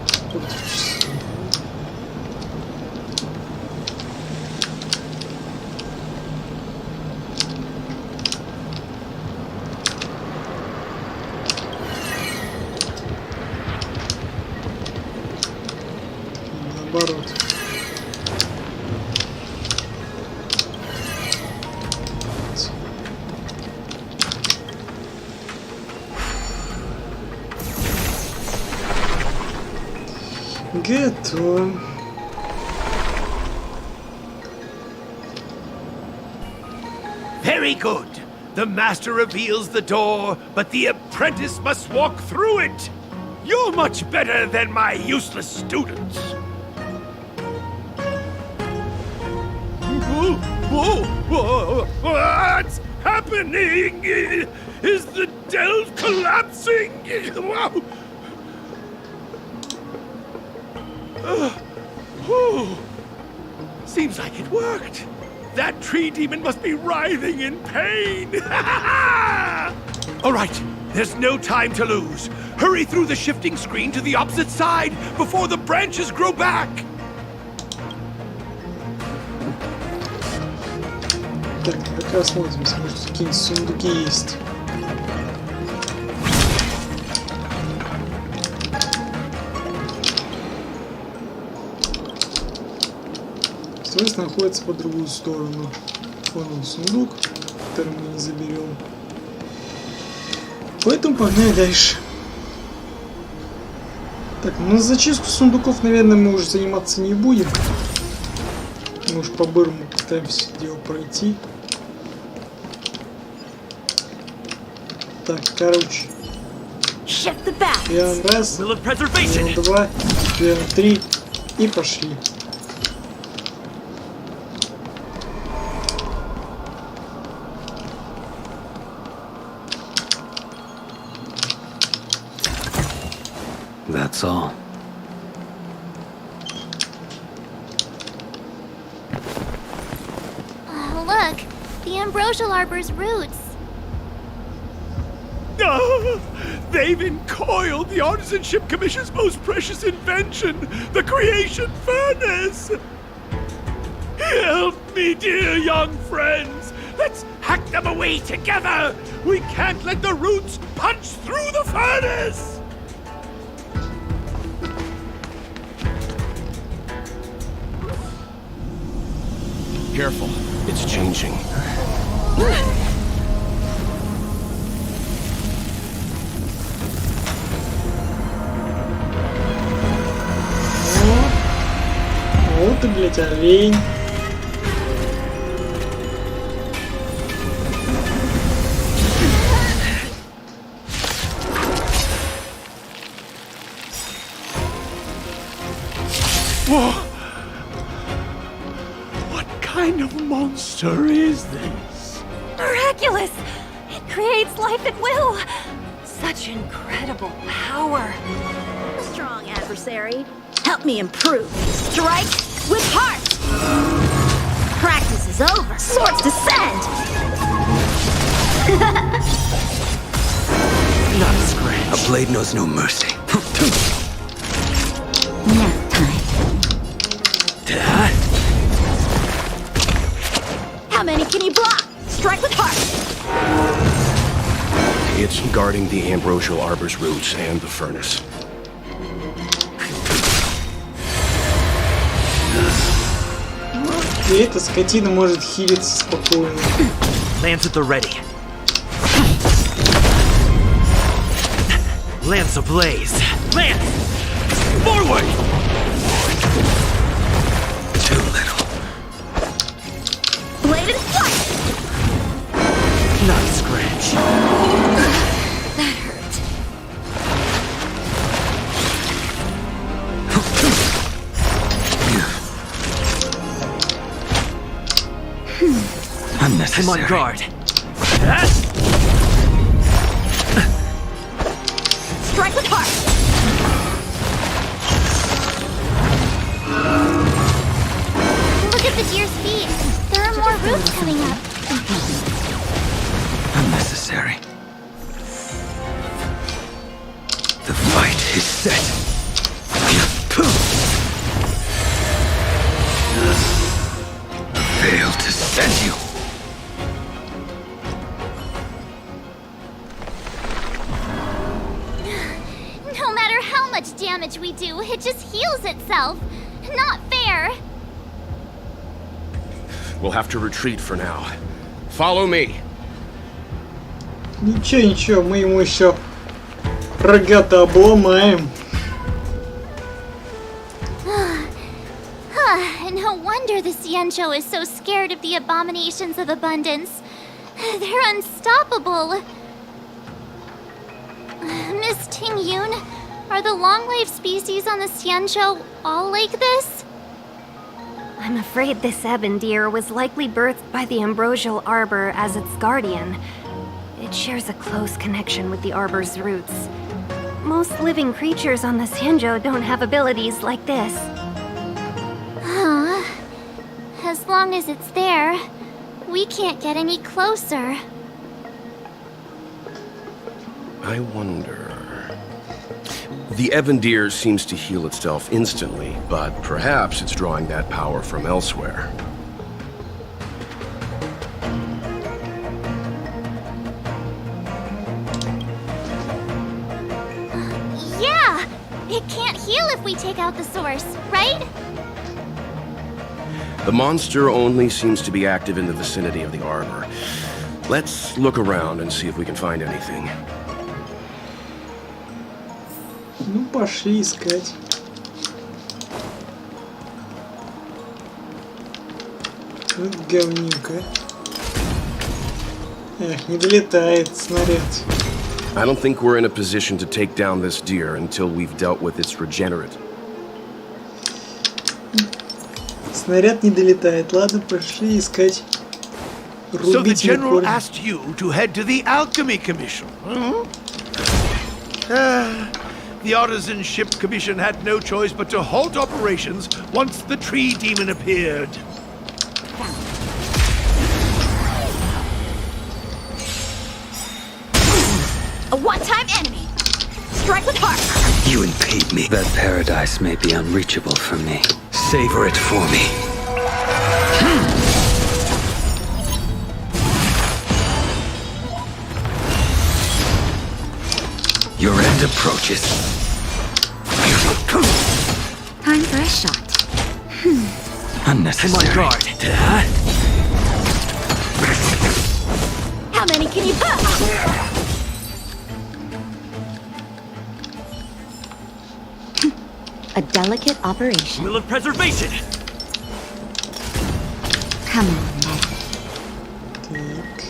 Сколько часов? Наоборот. Готово. Very good. The master reveals the door, but the apprentice must walk through it. You're much better than my useless students. Whoa, what's happening? Is the delve collapsing? Wow. Seems like it worked. That tree demon must be writhing in pain. All right, there's no time to lose. Hurry through the shifting screen to the opposite side before the branches grow back. Так, как раз смотримся, может какие-нибудь сундуки есть. Устройство находится по другую сторону. Вон он сундук, который мы не заберем. Поэтому погнали дальше. Так, ну на зачистку сундуков, наверное, мы уже заниматься не будем. Мы уж по-бырому пытаемся дело пройти. Так, короче. Shift the balance. Берем раз, берем два, берем три и пошли. That's all. Look, the ambrosial arbor's roots. They've encoiled the Artisanship Commission's most precious invention, the creation furnace! Help me, dear young friends! Let's hack them away together! We can't let the roots punch through the furnace! Careful, it's changing. Вот ты, блядь, олень. Whoa! What kind of monster is this? Miraculous! It creates life at will! Such incredible power! A strong adversary. Help me improve. Strike with heart. Practice is over. Swords descend. Not a scratch. A blade knows no mercy. Nap time. How many can you block? Strike with heart. It's guarding the ambrosial arbor's roots and the furnace. И эта скотина может хилиться спокойно. Lance at the ready. Lance ablaze. Lance! Forward! Too little. Blade and flight. Not a scratch. That hurt. Unnecessary. I'm on guard. Strike with heart. Look at the deer's feet. There are more roots coming up. Unnecessary. The fight is set. Failed to send you. No matter how much damage we do, it just heals itself. Not fair. We'll have to retreat for now. Follow me. Ничего, ничего, мы ему еще рога-то обломаем. No wonder the Xianzhou is so scared of the abominations of abundance. They're unstoppable. Miss Tingyun, are the long-lived species on the Xianzhou all like this? I'm afraid this ebon deer was likely birthed by the ambrosial arbor as its guardian. It shares a close connection with the arbor's roots. Most living creatures on the Xianzhou don't have abilities like this. Huh. As long as it's there, we can't get any closer. I wonder... The Ebon Deer seems to heal itself instantly, but perhaps it's drawing that power from elsewhere. Yeah! It can't heal if we take out the source, right? The monster only seems to be active in the vicinity of the arbor. Let's look around and see if we can find anything. Ну, пошли искать. Вот говнюка. Эх, не долетает снаряд. I don't think we're in a position to take down this deer until we've dealt with its regenerate. Снаряд не долетает. Ладно, пошли искать. So the general asked you to head to the Alchemy Commission. The Artisan Ship Commission had no choice but to halt operations once the tree demon appeared. A one-time enemy. Strike with heart. You impede me. That paradise may be unreachable for me. Savor it for me. Your end approaches. Time for a shot. Unnecessary. I'm on guard. How many can you put? A delicate operation. Will of preservation. Come on, Так.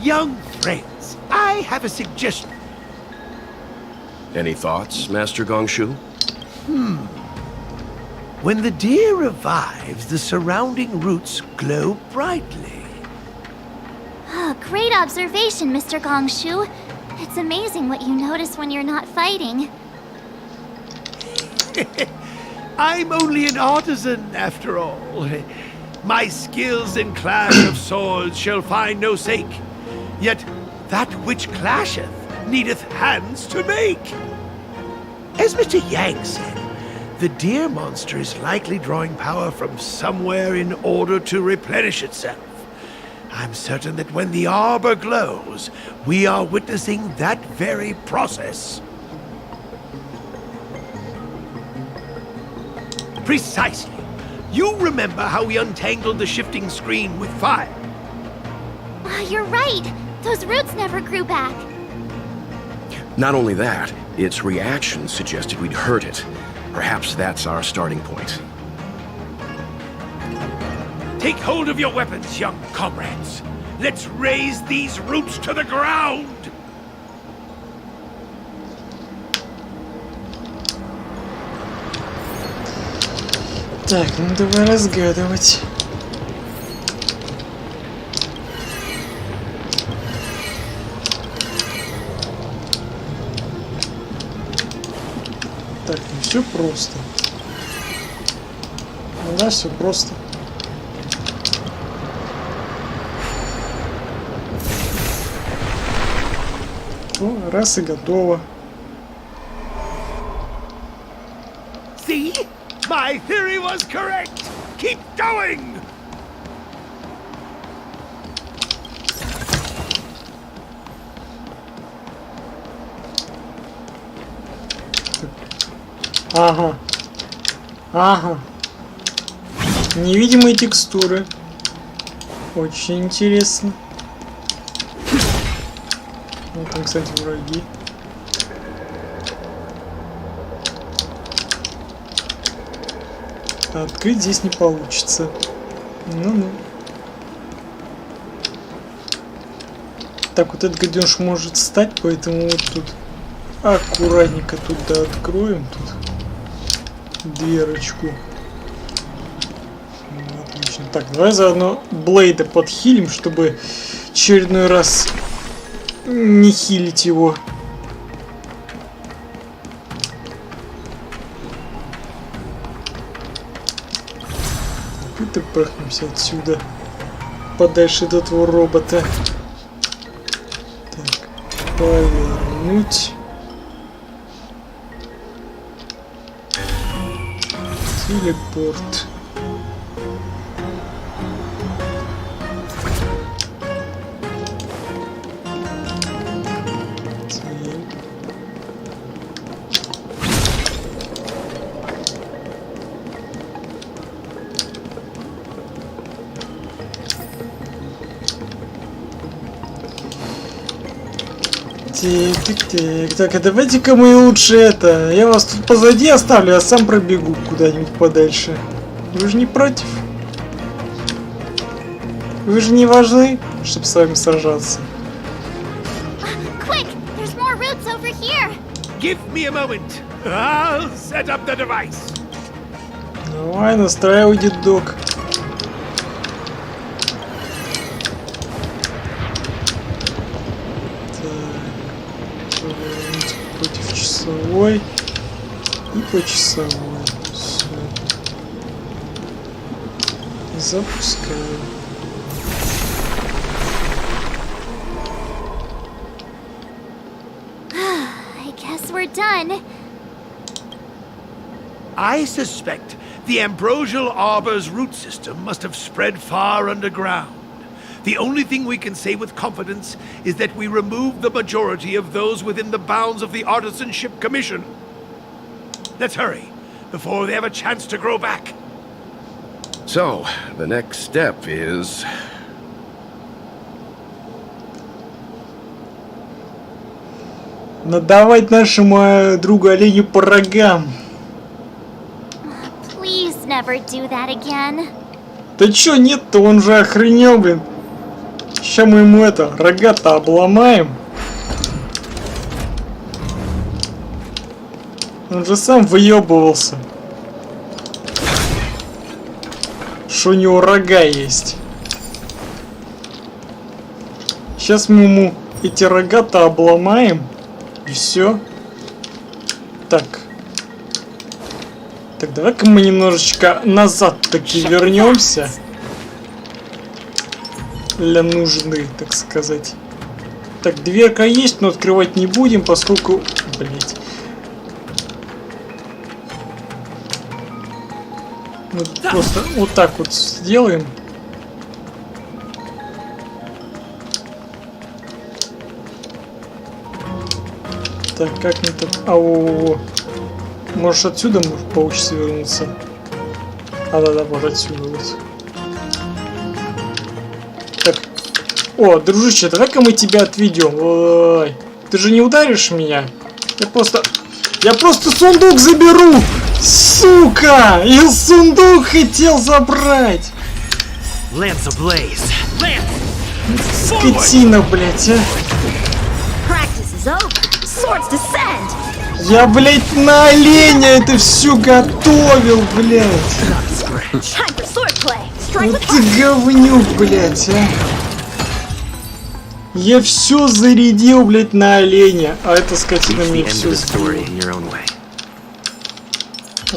Young friends, I have a suggestion. Any thoughts, Master Gongshu? When the deer revives, the surrounding roots glow brightly. Oh, great observation, Mr. Gongshu. It's amazing what you notice when you're not fighting. I'm only an artisan, after all. My skills in clash of swords shall find no sake. Yet that which clasheth needeth hands to make. As Mr. Yang said, the deer monster is likely drawing power from somewhere in order to replenish itself. I'm certain that when the arbor glows, we are witnessing that very process. Precisely. You remember how we untangled the shifting screen with fire? You're right. Those roots never grew back. Not only that, its reaction suggested we'd hurt it. Perhaps that's our starting point. Take hold of your weapons, young comrades. Let's raise these roots to the ground! Так, ну давай разгадывать. Так, ну все просто. Ну да, все просто. О, раз и готово. See? My theory was correct! Keep going! Ага. Ага. Невидимые текстуры. Очень интересно. Вот там, кстати, враги. А открыть здесь не получится. Ну-ну. Так, вот этот гаденыш может встать, поэтому вот тут аккуратненько туда откроем. Тут дверочку. Отлично. Так, давай заодно Блейда подхилим, чтобы в очередной раз не хилить его. И прыгнемся отсюда. Подальше от этого робота. Так, повернуть. Телепорт. Так, а давайте-ка мы лучше это. Я вас тут позади оставлю, а сам пробегу куда-нибудь подальше. Вы же не против? Вы же не важны, чтобы с вами сражаться. Quick! There's more routes over here! Give me a moment. I'll set up the device. Давай, настраивай, дедок. Так, против часовой и по часовой. Все. Запускаю. I guess we're done. I suspect the ambrosial arbor's root system must have spread far underground. The only thing we can say with confidence is that we removed the majority of those within the bounds of the Artisanship Commission. Let's hurry, before they have a chance to grow back. So, the next step is... Надавать нашему другу оленю по рогам. Please never do that again. Да чё нет-то, он же охренел, блин. Ща мы ему это, рога-то обломаем. Он же сам выебывался. Что у него рога есть. Сейчас мы ему эти рога-то обломаем. И все. Так. Так, давай-ка мы немножечко назад таки вернемся. Для нужны, так сказать. Так, дверка есть, но открывать не будем, поскольку... Блять. Мы просто вот так вот сделаем. Так, как мне так... Ау. Может отсюда получится вернуться? А, да, может отсюда вот. Так. О, дружище, давай-ка мы тебя отведем. Ой. Ты же не ударишь меня? Я просто сундук заберу! Сука! Я сундук хотел забрать! Скотина, блядь, а! Я, блядь, на оленя это все готовил, блядь! Вот ты говнюк, блядь, а! Я все зарядил, блядь, на оленя, а эта скотина мне все сбила.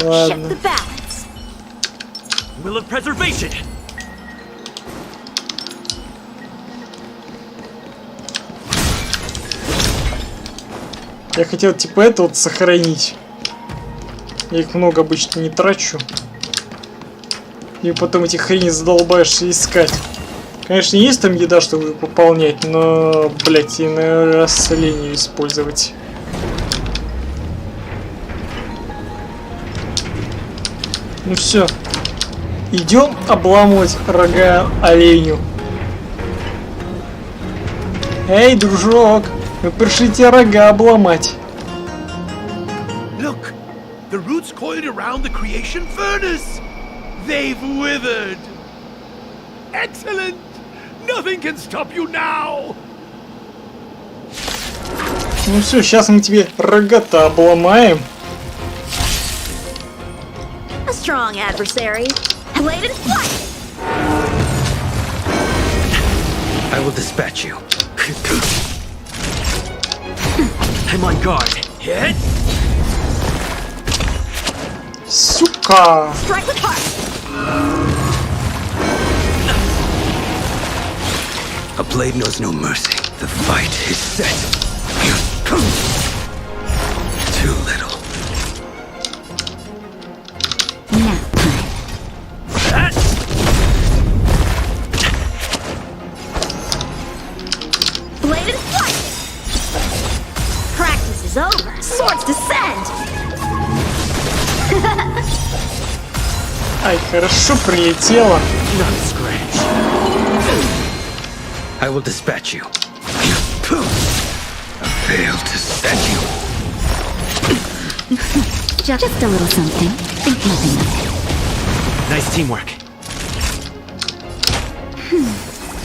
Ладно. Я хотел типа это вот сохранить. Я их много обычно не трачу. И потом эти хрени задолбаешься искать. Конечно, есть там еда, чтобы пополнять, но, блять, и на раз лень использовать. Ну все. Идем обламывать рога оленю. Эй, дружок, мы пришли тебе рога обломать. Look, the roots coiled around the creation furnace. They've withered. Excellent. Nothing can stop you now. Ну все, сейчас мы тебе рога-то обломаем. A strong adversary. Blade and flight. I will dispatch you. I'm on guard. Hit. Сука! Strike with heart. A blade knows no mercy. The fight is set. Too little. Blade and flight. Practice is over. Swords descend. Ай, хорошо прилетело. I will dispatch you. I failed to set you. Just a little something. Think nothing of it. Nice teamwork.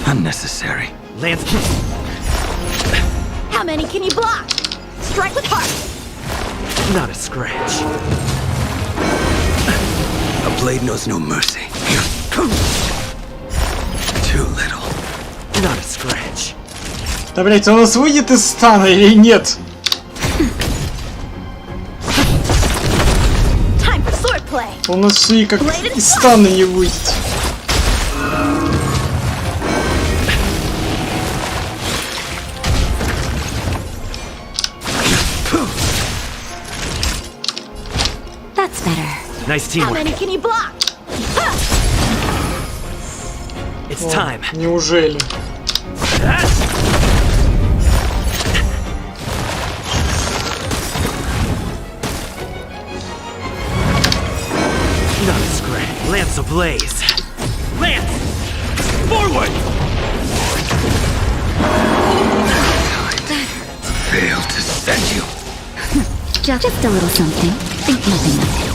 Unnecessary. Lance. How many can you block? Strike with heart. Not a scratch. A blade knows no mercy. Too little. Not a scratch. Да, блять, у нас выйдет из стана или нет? Time for swordplay. У нас все как из стана не выйдет. That's better. Nice How teamwork. many can you block? It's О, time. неужели? Not a scratch. Lance ablaze. Lance! Forward! Failed to send you. Just a little something. Think nothing of it.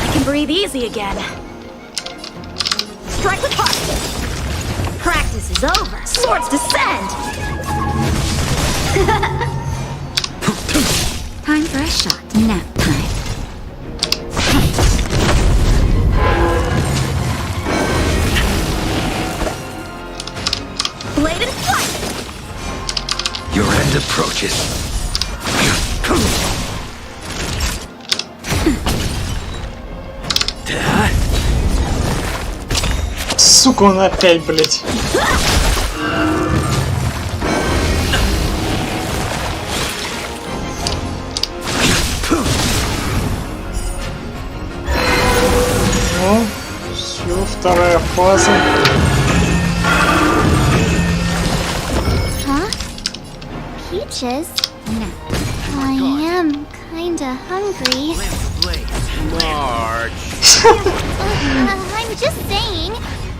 I can breathe easy again. Strike with heart. Practice is over. Swords descend. Time for a shot. Nap time. Blade and flight. Your end approaches. Сука, он опять, блять. Ну, все, вторая фаза. Huh? Peaches? No. I am kinda hungry. March. I'm just saying,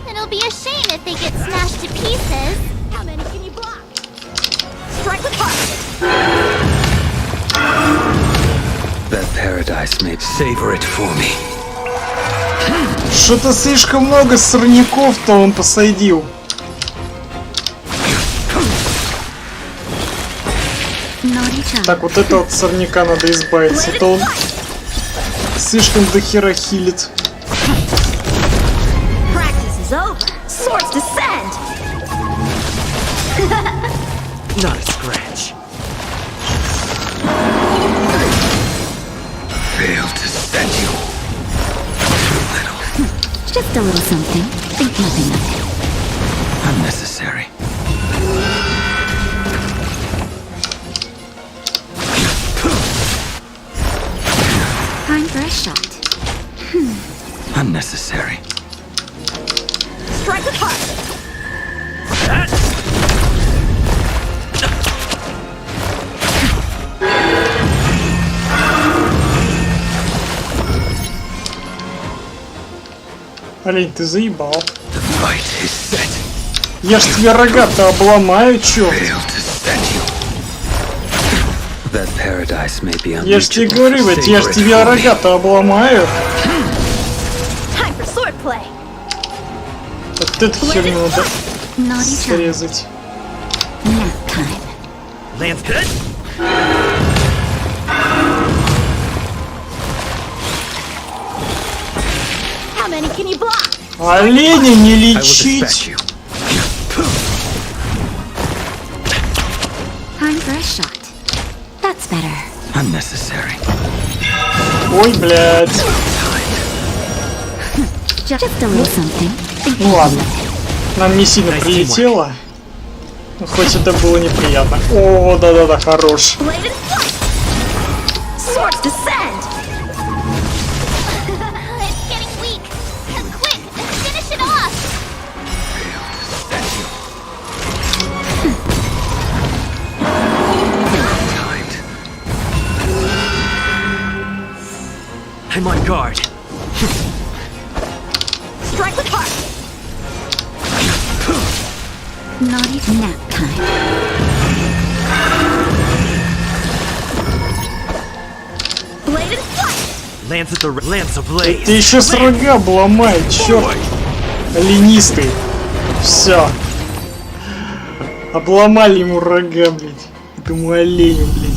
it'll be a shame if they get smashed to pieces. How many can you block? Strike with heart. That paradise may savor it for me. Что-то слишком много сорняков-то он посадил. Так, вот это от сорняка надо избавиться. Это он слишком дохера хилит. Practice is over. Swords descend. Not a scratch. Failed to send you. Too little. Just a little something. Think nothing of it. Unnecessary. Time for a shot. Unnecessary. Strike with heart. Олень, ты заебал. The fight is set. Я ж тебе рога-то обломаю, чё? Failed to send you. That paradise may be Я ж тебе unreachable. говорю, ведь я ж Savor it тебе for me. рога-то обломаю. Time for swordplay. Вот эту херню надо Naughty time. срезать. Nap time. Lance good? How many can you block? Оленя не I will лечить. dispatch you. Time for a shot. That's better. Unnecessary. Ой, блядь. Just a little something. Think Ну ладно. Нам не сильно прилетело. Ну, хоть это было неприятно. О, да-да-да, хорош. Blade and flight. Swords descend. It's getting weak. Quick, finish it off. I'm on guard. Strike with heart. Naughty nap time. Blade and flight. Lance at the Lance ablaze. Ты еще с рога обломай, черт. Ленистый. Все. Обломали ему рога, блядь. Этому оленю, блядь.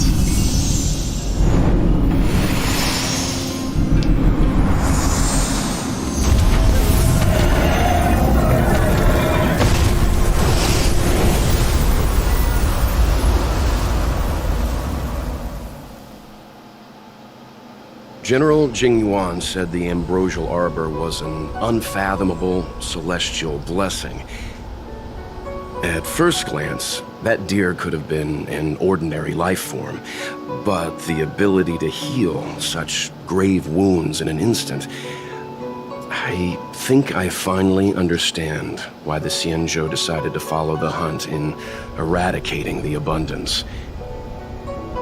General Jing Yuan said the ambrosial arbor was an unfathomable celestial blessing. At first glance, that deer could have been an ordinary life form, but the ability to heal such grave wounds in an instant... I think I finally understand why the Xianzhou decided to follow the hunt in eradicating the abundance.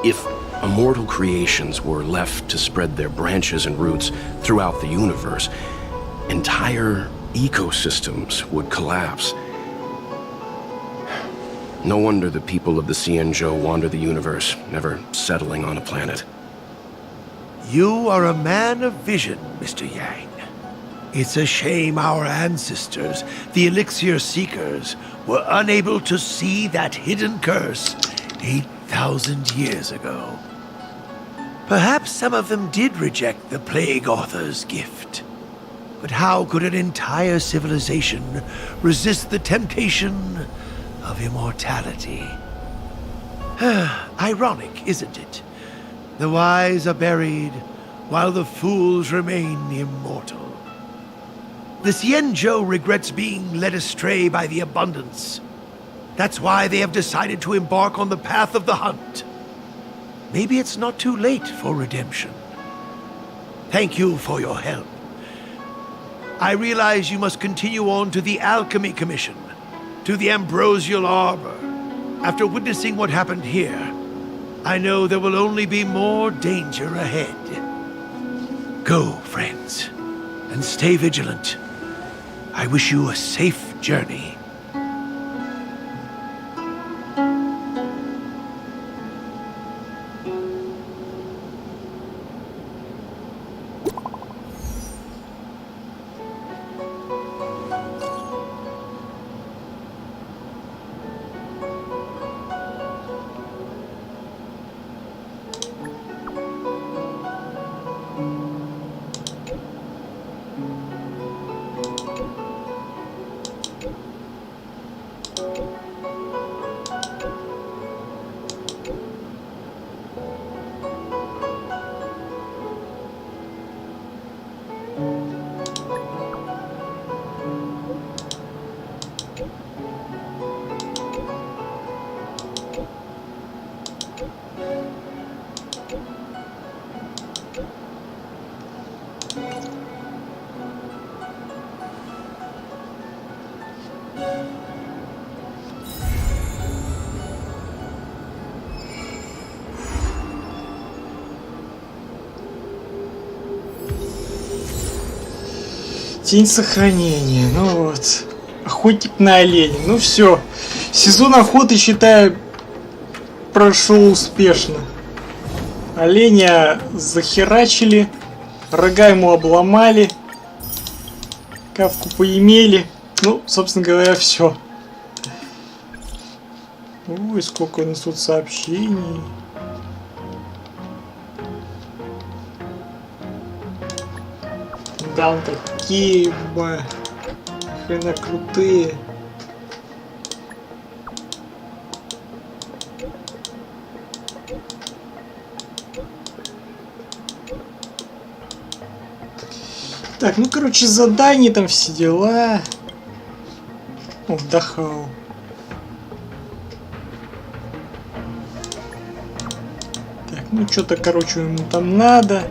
If immortal creations were left to spread their branches and roots throughout the universe, entire ecosystems would collapse. No wonder the people of the Xianzhou wander the universe, never settling on a planet. You are a man of vision, Mr. Yang. It's a shame our ancestors, the Elixir Seekers, were unable to see that hidden curse 8,000 years ago. Perhaps some of them did reject the Plague Author's gift. But how could an entire civilization resist the temptation of immortality? Ironic, isn't it? The wise are buried, while the fools remain immortal. The Xianzhou regrets being led astray by the abundance. That's why they have decided to embark on the path of the hunt. Maybe it's not too late for redemption. Thank you for your help. I realize you must continue on to the Alchemy Commission, to the Ambrosial Arbor. After witnessing what happened here, I know there will only be more danger ahead. Go, friends, and stay vigilant. I wish you a safe journey. Тень сохранения, ну вот. Охотник на оленя, ну все. Сезон охоты, считаю, прошел успешно. Оленя захерачили, рога ему обломали, кавку поимели. Ну, собственно говоря, все. Ой, сколько у нас тут сообщений. Да, такие, хрена крутые. Так, ну короче, задания там, все дела. О, вдохал. Так, ну что-то, короче, ему там надо.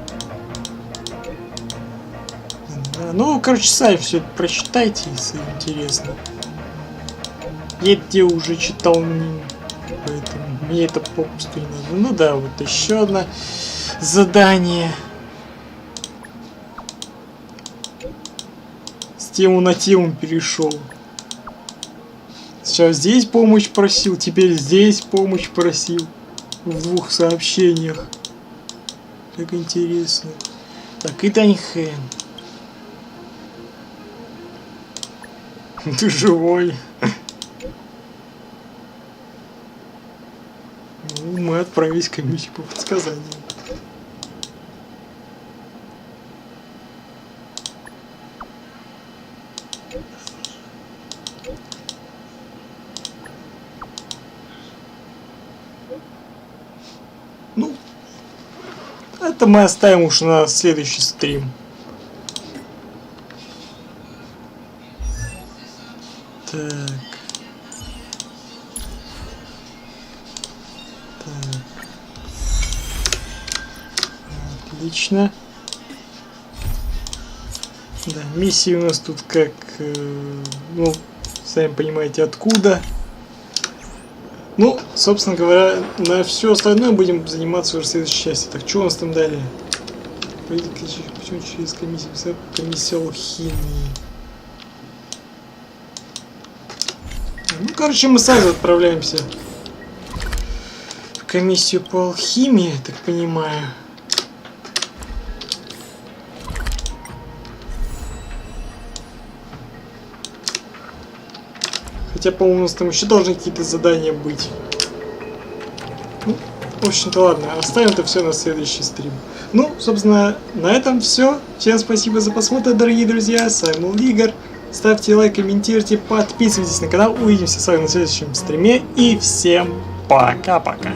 Ну, короче, сами все это прочитайте, если интересно. Я это где уже читал, поэтому мне это попусту не надо. Ну да, вот еще одно задание. С тему на тему перешел. Сейчас здесь помощь просил, теперь здесь помощь просил. В двух сообщениях. Как интересно. Так, и Таньхэн. Ты живой. мы отправились к комиссии по подсказаниям. Ну, это мы оставим уж на следующий стрим. Так. Отлично. Да, миссии у нас тут как, ну, сами понимаете, откуда. Ну, собственно говоря, на все остальное будем заниматься уже в следующей части. Так, что у нас там далее? Почему через комиссию алхимии? Ну, короче, мы сразу отправляемся в комиссию по алхимии, так понимаю. Хотя, по-моему, у нас там еще должны какие-то задания быть. Ну, в общем-то, ладно, оставим это все на следующий стрим. Ну, собственно, на этом все. Всем спасибо за просмотр, дорогие друзья. С вами был Игорь. Ставьте лайк, комментируйте, подписывайтесь на канал. Увидимся с вами на следующем стриме. И всем пока-пока.